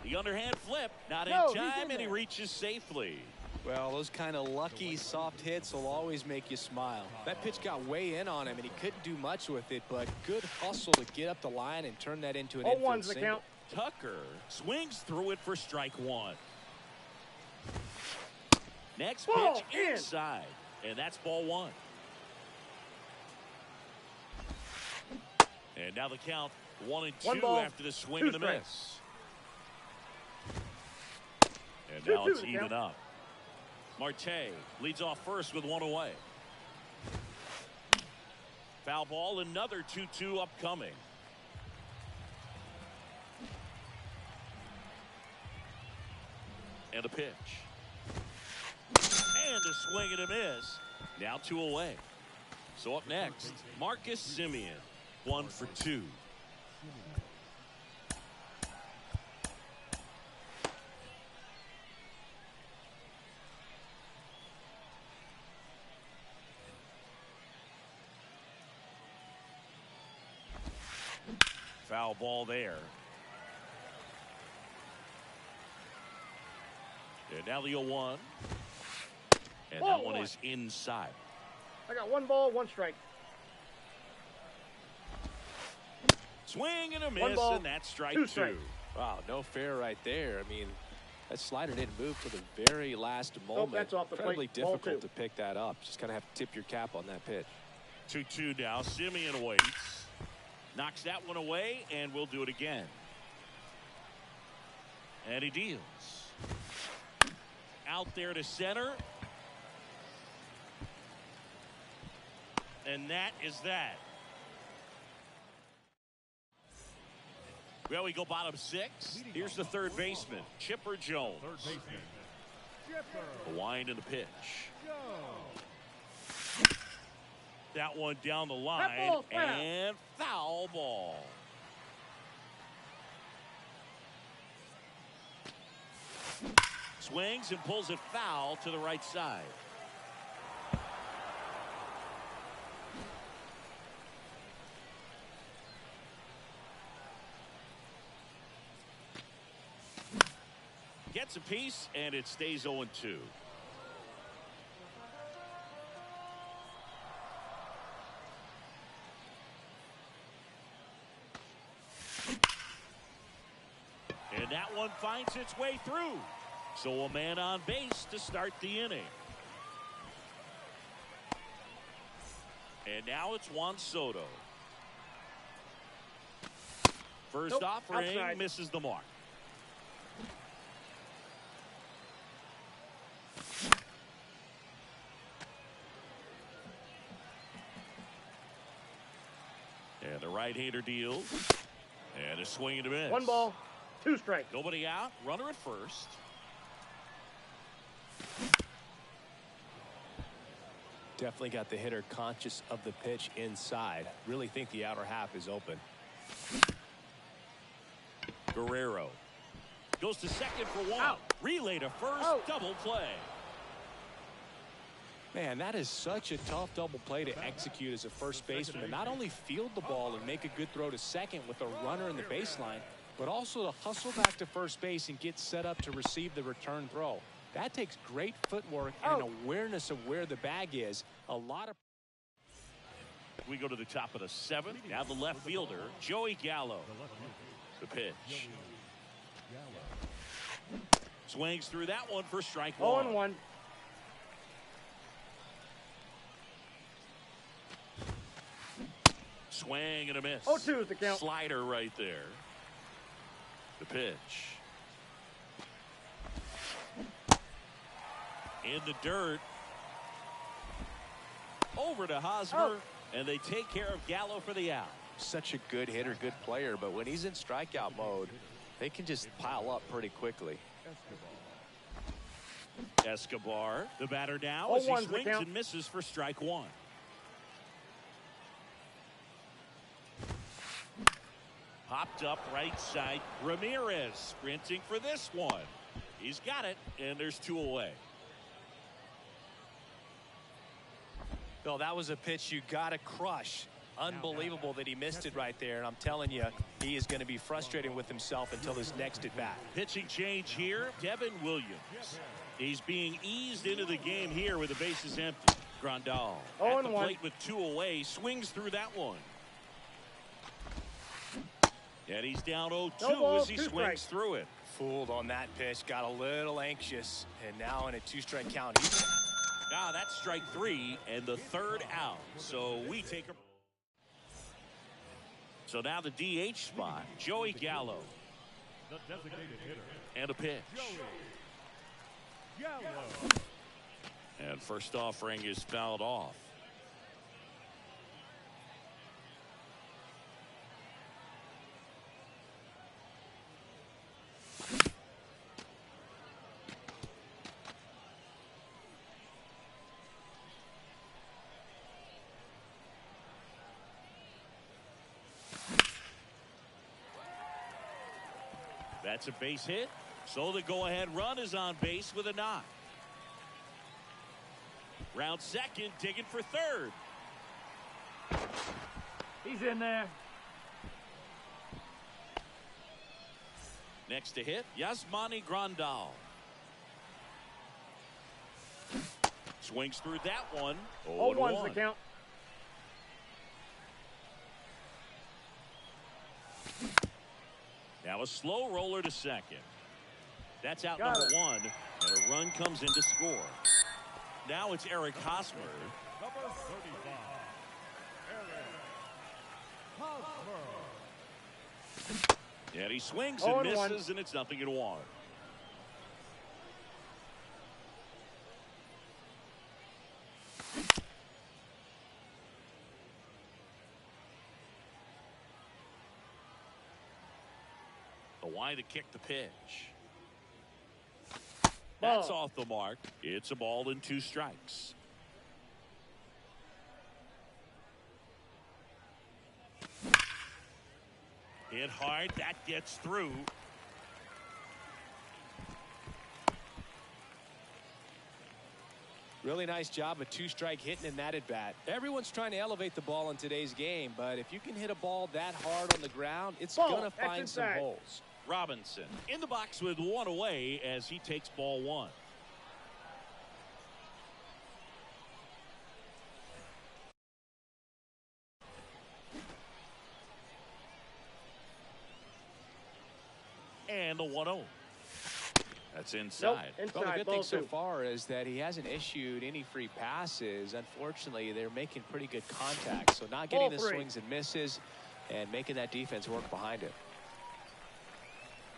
The underhand flip, not in time, and he reaches safely. Well, those kind of lucky soft hits will always make you smile. That pitch got way in on him, and he couldn't do much with it, but good hustle to get up the line and turn that into an infield the single. count. Tucker swings through it for strike 1. Next pitch inside, and that's ball 1. And now the count 1-2 after the swing and the miss. And now it's even up. Marte leads off first with 1 away. Foul ball, another 2-2 upcoming. And a pitch. And a swing and a miss. Now 2 away. So up next, Marcus Semien, 1 for 2. Foul ball there. And now the 0-1. And that one is inside. I got 1 ball, 1 strike. Swing and a miss, and that's strike 2. Wow, no fair right there. I mean, that slider didn't move to the very last moment. That's off the Incredibly plate. difficult to pick that up. Just kind of have to tip your cap on that pitch. 2-2 now. Semien waits. Knocks that one away, and we'll do it again. And he deals. Out there to center. And that is that. Well, we go bottom 6. Here's the third baseman, Chipper Jones. The wind and the pitch. That one down the line, and foul ball. Swings and pulls it foul to the right side. Gets a piece, and it stays 0-2. And that one finds its way through. So a man on base to start the inning. And now it's Juan Soto. First offering outside. misses the mark. And the right-hander deals. And a swing and a miss. 1 ball, 2 strikes. Nobody out. Runner at first. Definitely got the hitter conscious of the pitch inside. Really think the outer half is open. Guerrero goes to second for 1. Out. Relay to first. Out. Double play. Man, that is such a tough double play to execute as a first baseman. To not only field the ball and make a good throw to second with a runner in the baseline, but also to hustle back to first base and get set up to receive the return throw. That takes great footwork and awareness of where the bag is. A lot of. We go to the top of the 7th. Now the left fielder, Joey Gallo. The pitch. Swings through that one for strike 1. 0-1. Swing and a miss. 0-2 is the count. Slider right there. The pitch. In the dirt. Over to Hosmer. And they take care of Gallo for the out. Such a good hitter, good player, but when he's in strikeout mode, they can just pile up pretty quickly. Escobar, the batter now, as he 0-1's the swings count. and misses for strike 1. Popped up right side. Ramirez sprinting for this one. He's got it, and there's 2 away. Bill, that was a pitch you got to crush. Unbelievable that he missed it right there, and I'm telling you, he is going to be frustrated with himself until his next at bat. Pitching change here, Devin Williams. He's being eased into the game here with the bases empty. Grandal at the 0-1. plate with 2 away, swings through that one. And he's down 0-2 No ball, as he 2 swings strikes. through it. Fooled on that pitch, got a little anxious, and now in a 2-strike count. Now that's strike 3 and the 3rd out. So we take a. So now the DH spot, Joey Gallo. The designated hitter, And a pitch. Gallo. And first offering is fouled off. That's a base hit. So the go-ahead run is on base with a knock. Round second, digging for third. He's in there. Next to hit, Yasmani Grandal. Swings through that one. 0-1's the count. Now a slow roller to second. That's out Got number it. 1. And a run comes in to score. Now it's Eric Hosmer. Number 35, Eric Hosmer. And he swings and 0-1. misses, and it's 0-1. The wide to kick the pitch. That's Ball. off the mark. It's a ball and 2 strikes. Hit hard. That gets through. Really nice job of 2-strike hitting in that at bat. Everyone's trying to elevate the ball in today's game, but if you can hit a ball that hard on the ground, it's Ball. going to That's find some inside. holes. Robinson in the box with 1 away as he takes ball 1. And the 1-0. That's inside. Nope, Well, the inside. good Ball thing so 2. far is that he hasn't issued any free passes. Unfortunately, they're making pretty good contact, so not getting Ball the 3. swings and misses and making that defense work behind it.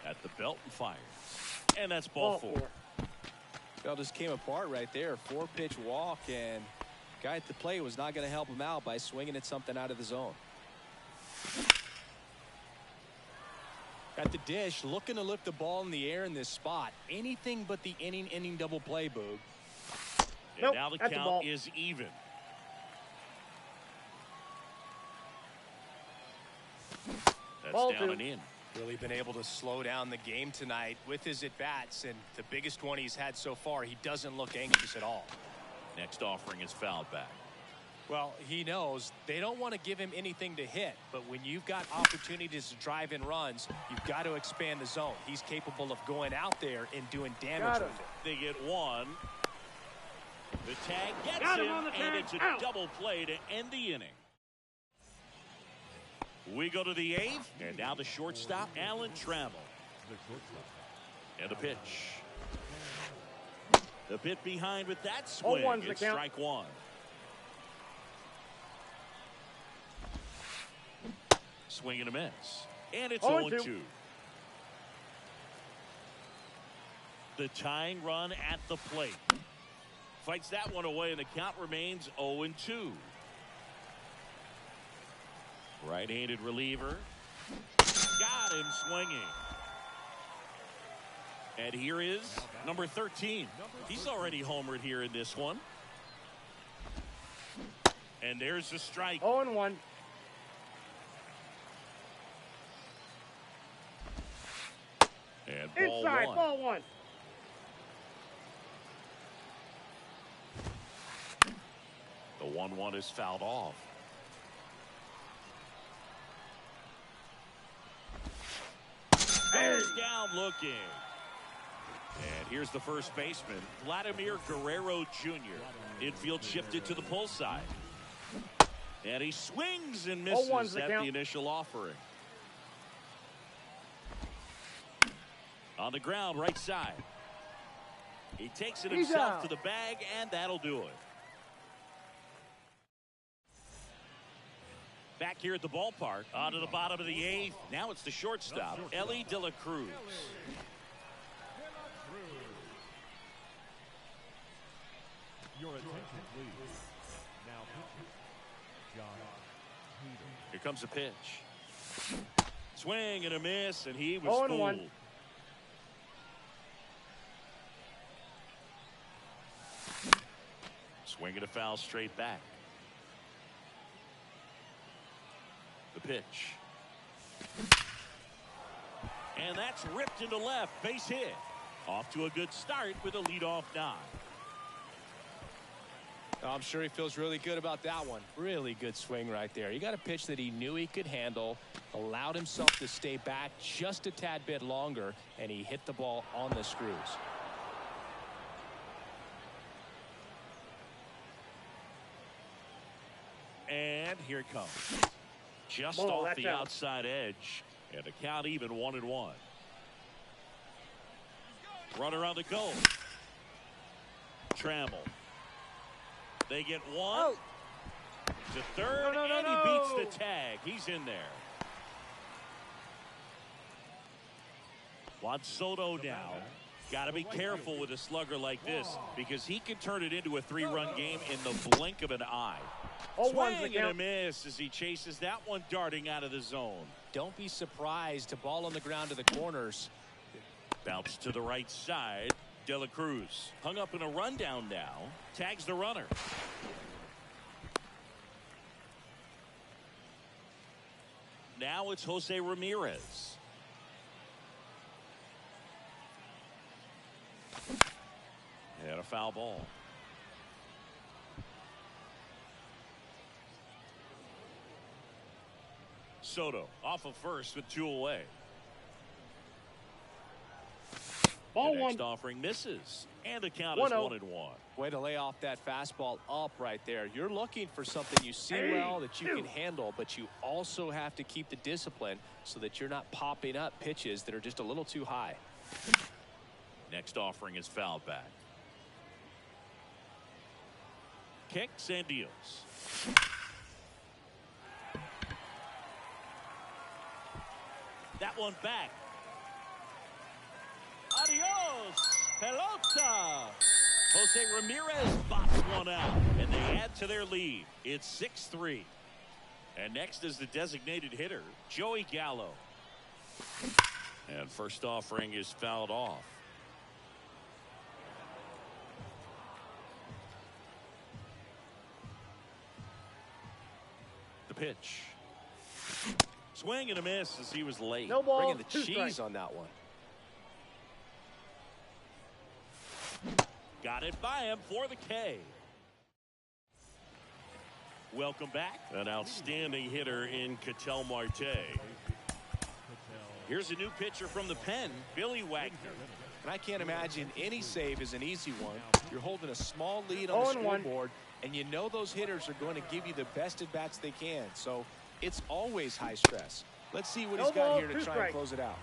At the belt and fires. And that's ball 4. Well, just came apart right there. 4-pitch walk, and guy at the plate was not going to help him out by swinging at something out of the zone. At the dish, looking to lift the ball in the air in this spot. Anything but the inning double play, Boog. And Nope, now the that's a ball. count is even. That's Ball down 2. and in. Really been able to slow down the game tonight with his at-bats, and the biggest one he's had so far, he doesn't look anxious at all. Next offering is fouled back. Well, he knows they don't want to give him anything to hit, but when you've got opportunities to drive in runs, you've got to expand the zone. He's capable of going out there and doing damage with it. They get 1. The tag gets Got him him, on the and tag. it's a Out. double play to end the inning. We go to the 8th, and now the shortstop, Alan Trammell. And the pitch. The bit behind with that swing. 0-1's the It's count. strike 1. Swing and a miss. And it's 0-2. 0-2. The tying run at the plate. Fights that one away, and the count remains 0-2. Right-handed reliever. Got him swinging. And here is number 13. He's already homered here in this one. And there's the strike. 0-1. And ball Inside. 1. Ball 1. The 1-1 is fouled off. Bears down looking. And here's the first baseman, Vladimir Guerrero Jr. Infield shifted to the pull side. And he swings and misses 0-1's the at count. the initial offering. On the ground, right side. He takes it He's himself out. to the bag, and that'll do it. Back here at the ballpark, on to the bottom of the 8th. Now it's the shortstop, Ellie De La Cruz. Your attention, please. Now pitching. John Hader. Here comes a pitch. Swing and a miss, and he was 0-1. fooled. Swing and a foul straight back. The pitch. And that's ripped into left. Base hit. Off to a good start with a leadoff nod. I'm sure he feels really good about that one. Really good swing right there. He got a pitch that he knew he could handle, allowed himself to stay back just a tad bit longer, and he hit the ball on the screws. And here it comes. Just Ball, off that's the out. outside edge. And the count even 1-1. Runner on the go. Trammell. They get 1 Oh. to third, No, and he no. beats the tag. He's in there. Juan Soto now. Got to be careful with a slugger like this because he can turn it into a 3-run game in the blink of an eye. 0-1's the Swing and a count. miss as he chases that one darting out of the zone. Don't be surprised to ball on the ground to the corners. Bounce to the right side. De La Cruz hung up in a rundown now. Tags the runner. Now it's Jose Ramirez. And a foul ball. Soto off of first with 2 away. Ball The 1. next offering misses. And the count is 1-0. 1-1. Way to lay off that fastball up right there. You're looking for something you see well that you can handle, but you also have to keep the discipline so that you're not popping up pitches that are just a little too high. Next offering is foul back. Kicks and deals. That one back. Adios. Pelota. Jose Ramirez bots one out, and they add to their lead. It's 6-3. And next is the designated hitter, Joey Gallo. And first offering is fouled off. The pitch. Swing and a miss as he was late. No ball. Bringing the cheese on that one. Got it by him for the K. Welcome back. An outstanding hitter in Ketel Marte. Here's a new pitcher from the pen, Billy Wagner. And I can't imagine any save is an easy one. You're holding a small lead on the scoreboard, and you know those hitters are going to give you the best at bats they can. So it's always high stress. Let's see what he's got here to try and close it out.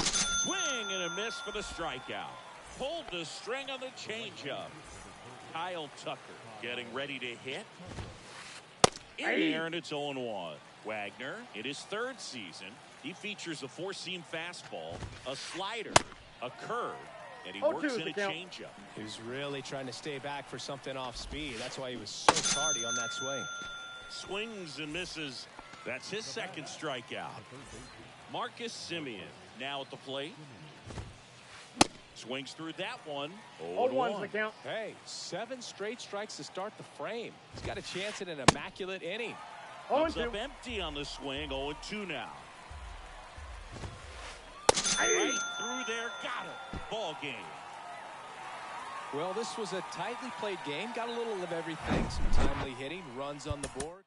Swing and a miss for the strikeout. Pulled the string on the changeup. Kyle Tucker getting ready to hit. In there, and it's 0-1. Wagner, in his third season, he features a four-seam fastball, a slider, a curve, and he works in a changeup. He's really trying to stay back for something off speed. That's why he was so tardy on that swing. Swings and misses. That's his second strikeout. Marcus Semien now at the plate. Swings through that one. 0-1's the count. Hey, 7 straight strikes to start the frame. He's got a chance at an immaculate inning. Comes up empty on the swing. 0-2 now. Right through there. Got it. Ball game. Well, this was a tightly played game. Got a little of everything. Some timely hitting, runs on the board.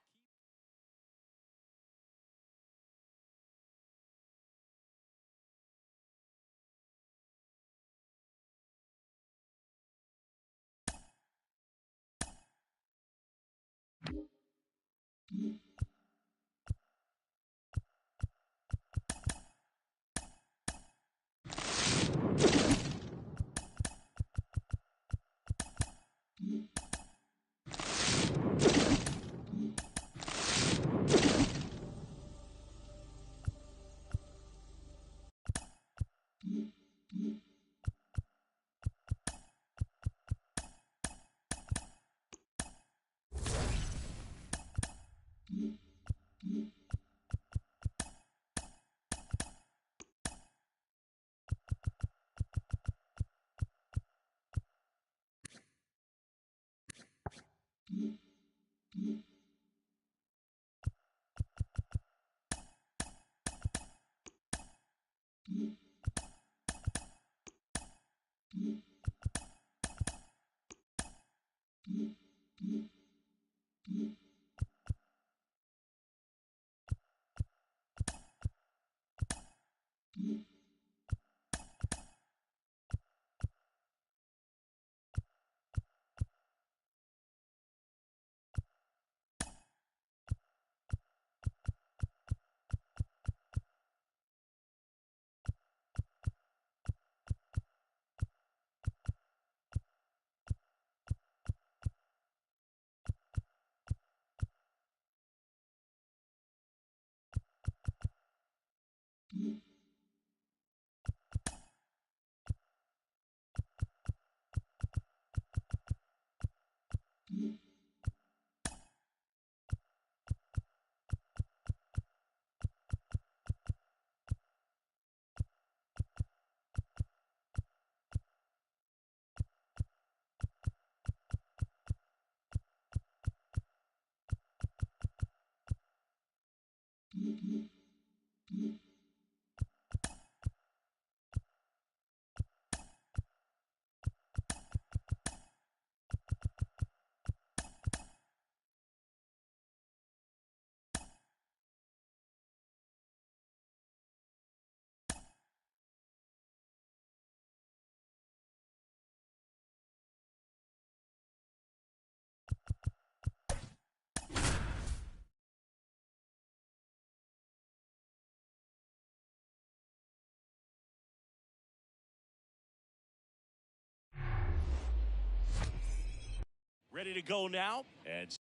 Ready to go now. And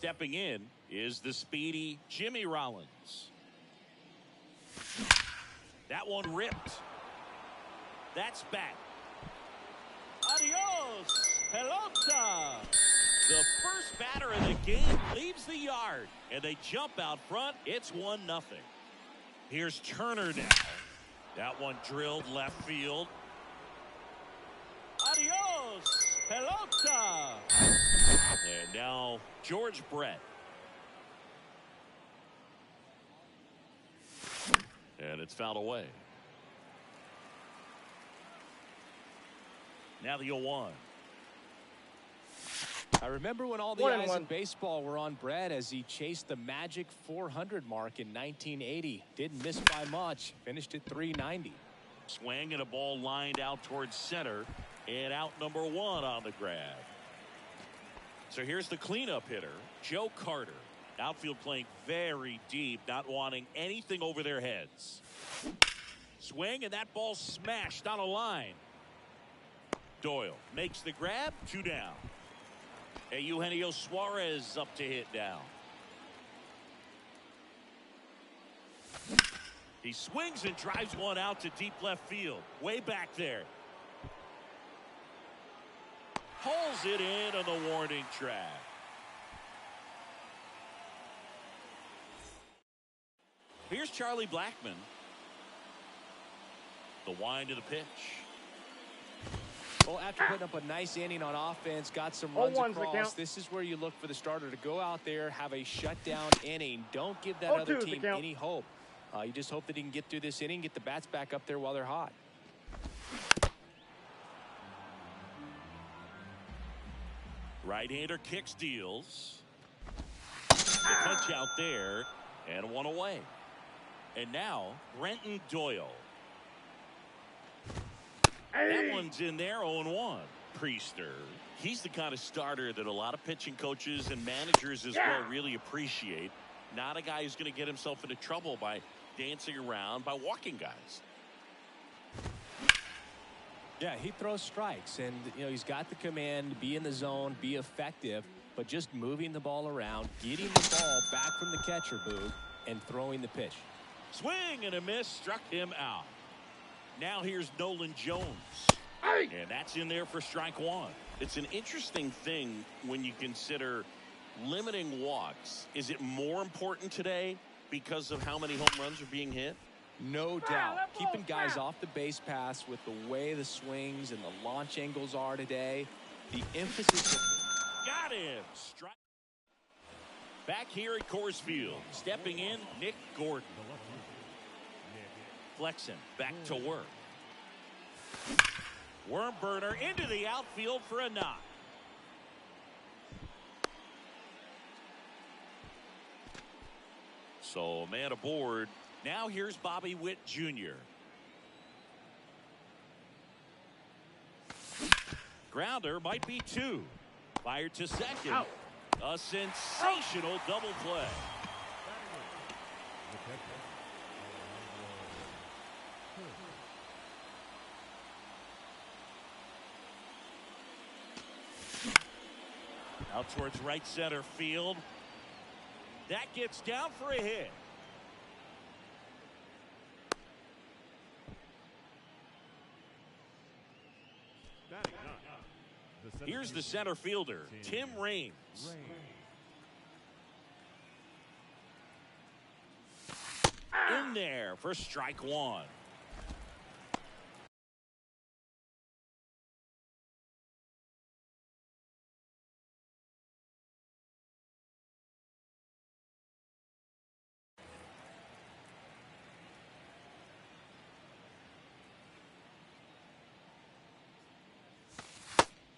Stepping in is the speedy Jimmy Rollins. That one ripped. That's back. Adios, pelota. The first batter of the game leaves the yard, and they jump out front. It's 1-0. Here's Turner now. That one drilled left field. Adios, pelota. And now George Brett. And it's fouled away. Now the 0-1. I remember when all the eyes in baseball were on Brett as he chased the magic 400 mark in 1980. Didn't miss by much. Finished at 390. Swing and a ball lined out towards center. And out number 1 on the grab. So here's the cleanup hitter, Joe Carter. Outfield playing very deep, not wanting anything over their heads. Swing, and that ball smashed on a line. Doyle makes the grab, 2 down. And Eugenio Suarez up to hit now. He swings and drives one out to deep left field. Way back there. Pulls it in on the warning track. Here's Charlie Blackmon. The wind of the pitch. Well, after putting up a nice inning on offense, got some runs across, this is where you look for the starter to go out there, have a shutdown inning. Don't give that other team any hope. You just hope that he can get through this inning, get the bats back up there while they're hot. Right-hander kicks, deals. The punch out there, and one away. And now, Brenton Doyle. That one's in there, 0-1. Priester. He's the kind of starter that a lot of pitching coaches and managers as well really appreciate. Not a guy who's going to get himself into trouble by dancing around, by walking guys. Yeah, he throws strikes, and he's got the command, be in the zone, be effective, but just moving the ball around, getting the ball back from the catcher booth, and throwing the pitch. Swing and a miss, struck him out. Now here's Nolan Jones. And that's in there for strike 1. It's an interesting thing when you consider limiting walks. Is it more important today because of how many home runs are being hit? No doubt. Keeping guys off the base paths with the way the swings and the launch angles are today. The emphasis. Got him. Strike. Back here at Coors Field. Stepping in, Nick Gordon. Flexen back to work. Worm burner into the outfield for a knock. So man aboard. Now here's Bobby Witt Jr. Grounder might be 2. Fired to second. Out. A sensational double play. Out towards right center field. That gets down for a hit. Here's the center fielder, Tim Raines. In there for strike 1.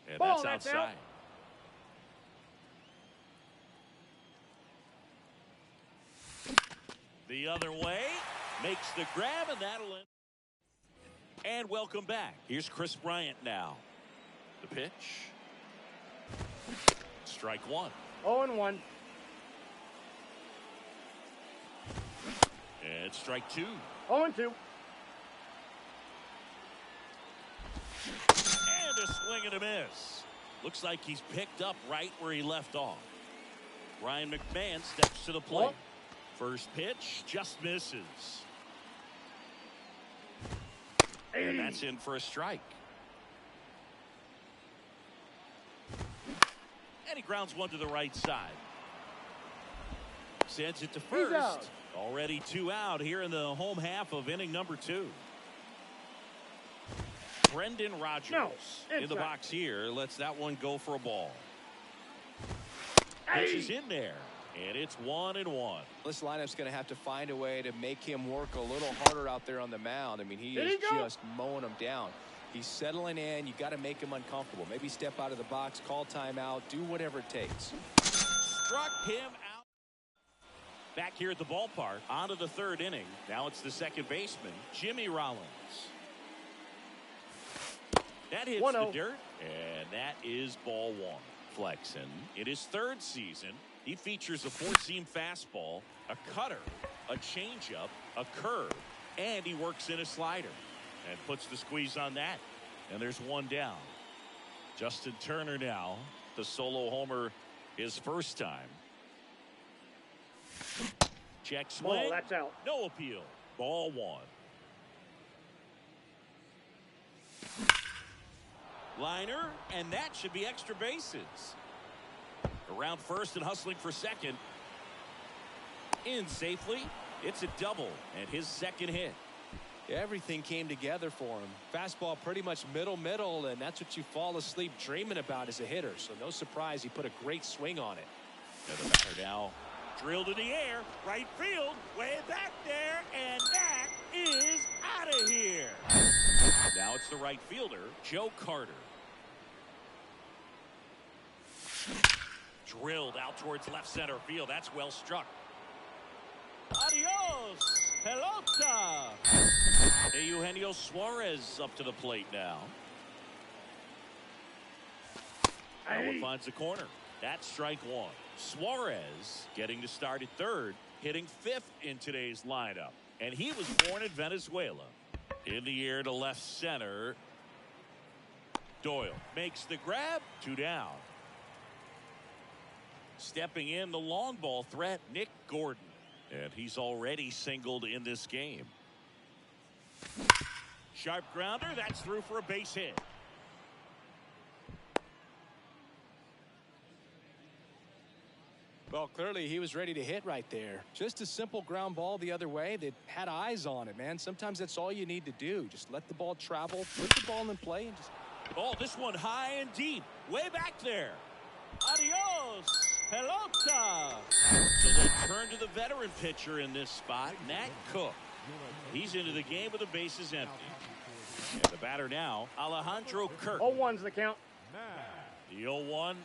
And that's outside. The other way, makes the grab, and that'll end. And welcome back. Here's Chris Bryant now. The pitch. Strike 1. 0-1. And strike 2. 0-2. And a swing and a miss. Looks like he's picked up right where he left off. Ryan McMahon steps to the plate. First pitch just misses. And that's in for a strike. And he grounds one to the right side. Sends it to first. Already 2 out here in the home half of inning number 2. Brendan Rodgers in the box here. Lets that one go for a ball. Pitch is in there. And it's 1-1. This lineup's going to have to find a way to make him work a little harder out there on the mound. I mean, he is just mowing them down. He's settling in. You got to make him uncomfortable. Maybe step out of the box, call timeout, do whatever it takes. Struck him out. Back here at the ballpark, on to the 3rd inning. Now it's the second baseman, Jimmy Rollins. That hits the dirt, and that is ball 1. Flexen in his 3rd season. He features a 4-seam fastball, a cutter, a changeup, a curve, and he works in a slider and puts the squeeze on that. And there's 1 down. Justin Turner now, the solo homer his first time. Check swing. That's out. No appeal. Ball 1. Liner, and that should be extra bases. Around first and hustling for second. In safely. It's a double and his 2nd hit. Everything came together for him. Fastball pretty much middle, and that's what you fall asleep dreaming about as a hitter. So no surprise he put a great swing on it. And the batter now drilled in the air. Right field. Way back there. And that is out of here. Now it's the right fielder, Joe Carter. Drilled out towards left center field. That's well struck. Adios, pelota. Eugenio Suarez up to the plate now. That one finds the corner. That's strike 1. Suarez getting to start at 3rd, hitting 5th in today's lineup. And he was born in Venezuela. In the air to left center. Doyle makes the grab. 2 down. Stepping in the long ball threat, Nick Gordon. And he's already singled in this game. Sharp grounder. That's through for a base hit. Well, clearly he was ready to hit right there. Just a simple ground ball the other way that had eyes on it, man. Sometimes that's all you need to do. Just let the ball travel, put the ball in play, and just... Oh, this one high and deep. Way back there. Adios, pelota. So they turn to the veteran pitcher in this spot, Nat Cook. He's into the game with the bases empty. And the batter now, Alejandro Kirk. 0-1's the count. The 0-1.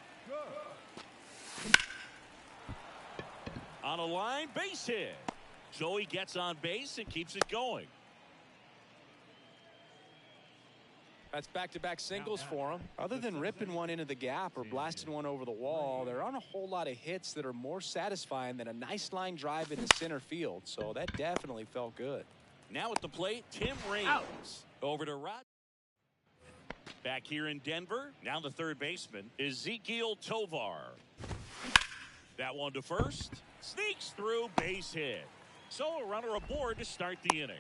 On a line, base hit. So he gets on base and keeps it going. That's back-to-back singles for him. Other than ripping one into the gap or blasting one over the wall, there aren't a whole lot of hits that are more satisfying than a nice line drive into center field. So that definitely felt good. Now at the plate, Tim Raines. Over to Rod. Back here in Denver, now the 3rd baseman, Ezekiel Tovar. That one to first. Sneaks through, base hit. So a runner aboard to start the inning.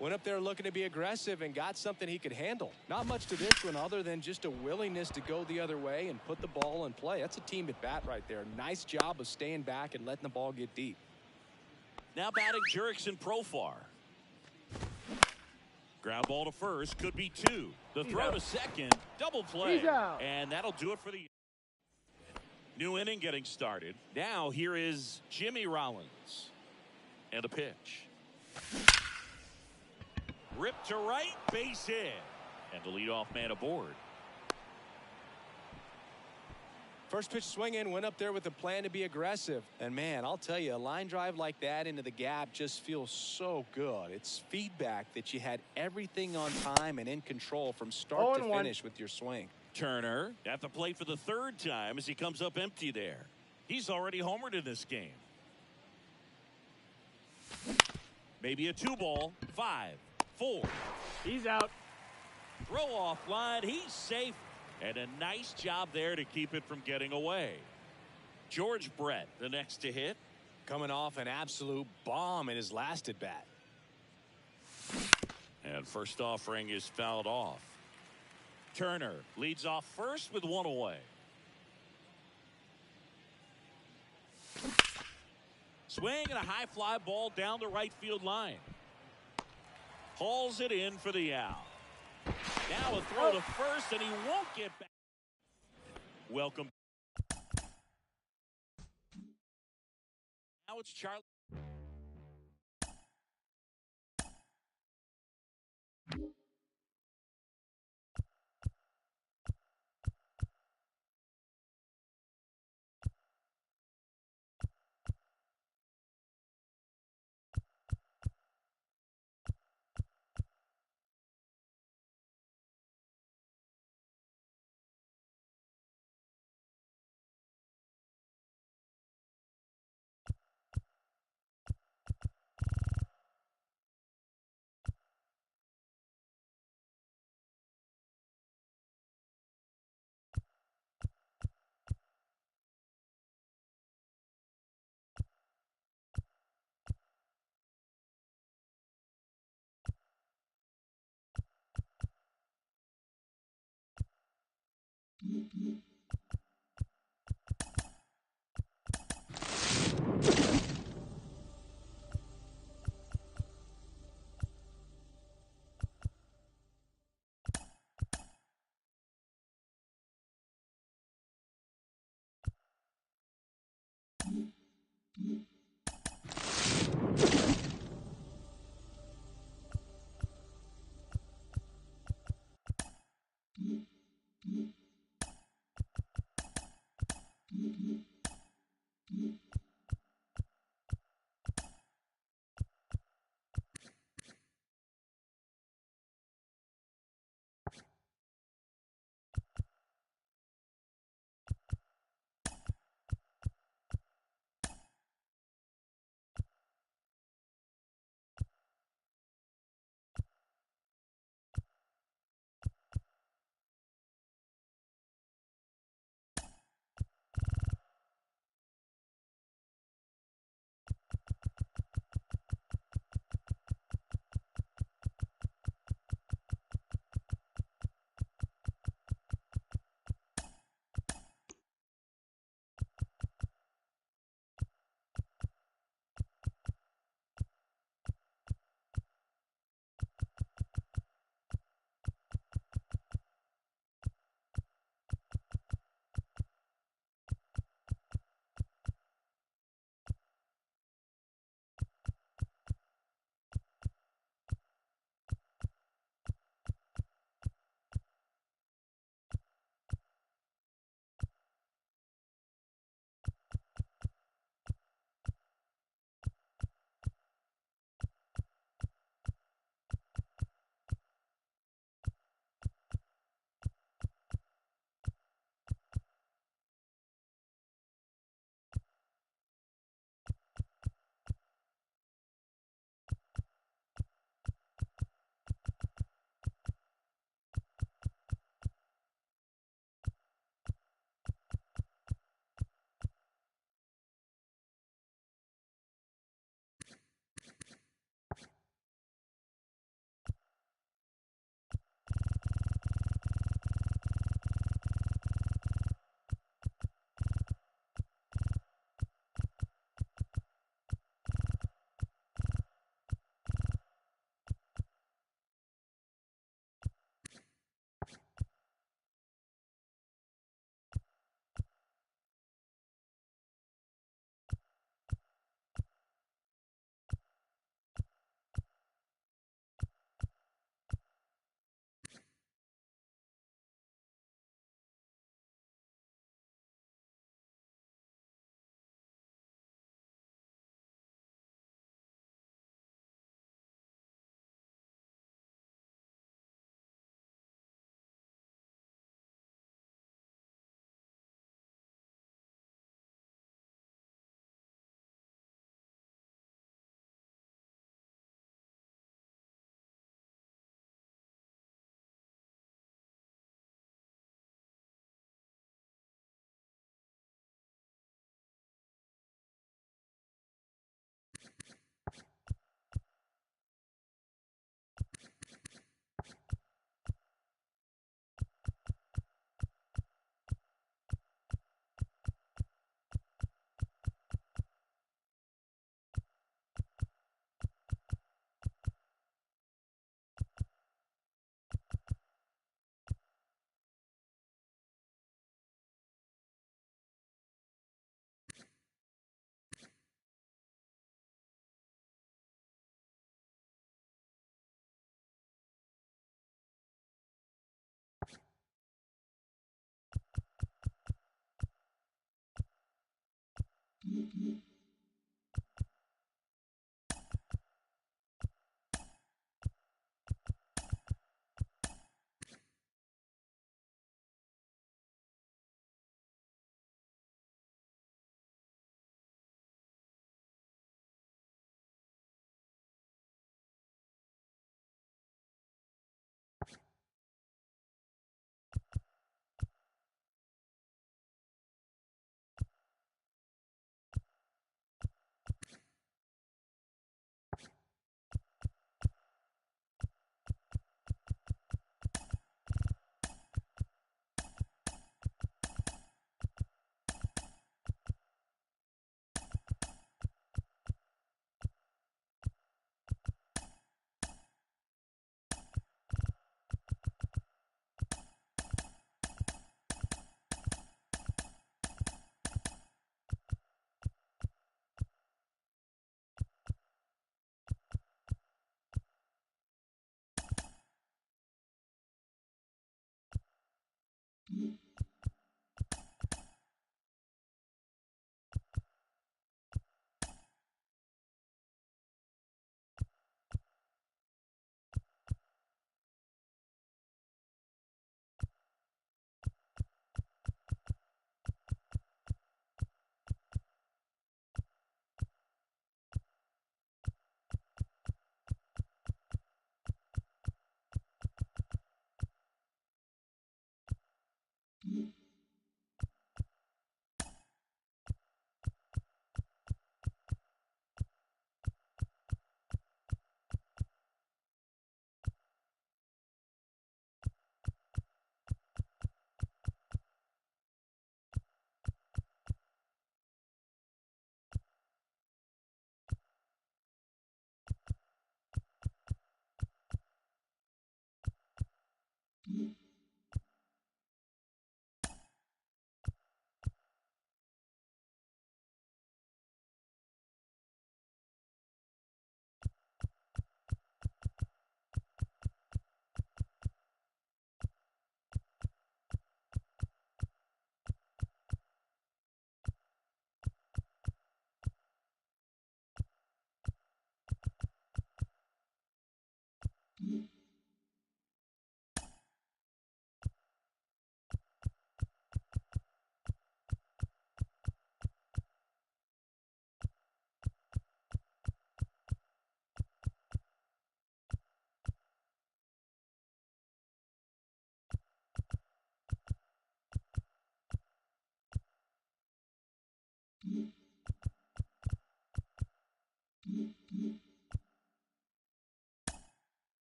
Went up there looking to be aggressive and got something he could handle. Not much to this one other than just a willingness to go the other way and put the ball in play. That's a team at bat right there. Nice job of staying back and letting the ball get deep. Now batting Jurickson Profar. Ground ball to first, could be 2. The throw to second, double play. And that'll do it for the new inning getting started. Now here is Jimmy Rollins. And a pitch. Ripped to right, base hit. And the leadoff man aboard. First pitch swinging, went up there with a plan to be aggressive. And man, I'll tell you, a line drive like that into the gap just feels so good. It's feedback that you had everything on time and in control from start to finish with your swing. Turner at the plate for the 3rd time as he comes up empty there. He's already homered in this game. Maybe a 2-ball. 5, 4. He's out. Throw off line. He's safe. And a nice job there to keep it from getting away. George Brett, the next to hit. Coming off an absolute bomb in his last at bat. And first offering is fouled off. Turner leads off first with one away. Swing and a high fly ball down the right field line. Hauls it in for the out. Now a throw to first, and he won't get back. Welcome. Now it's Charlie.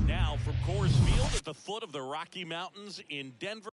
Now from Coors Field at the foot of the Rocky Mountains in Denver.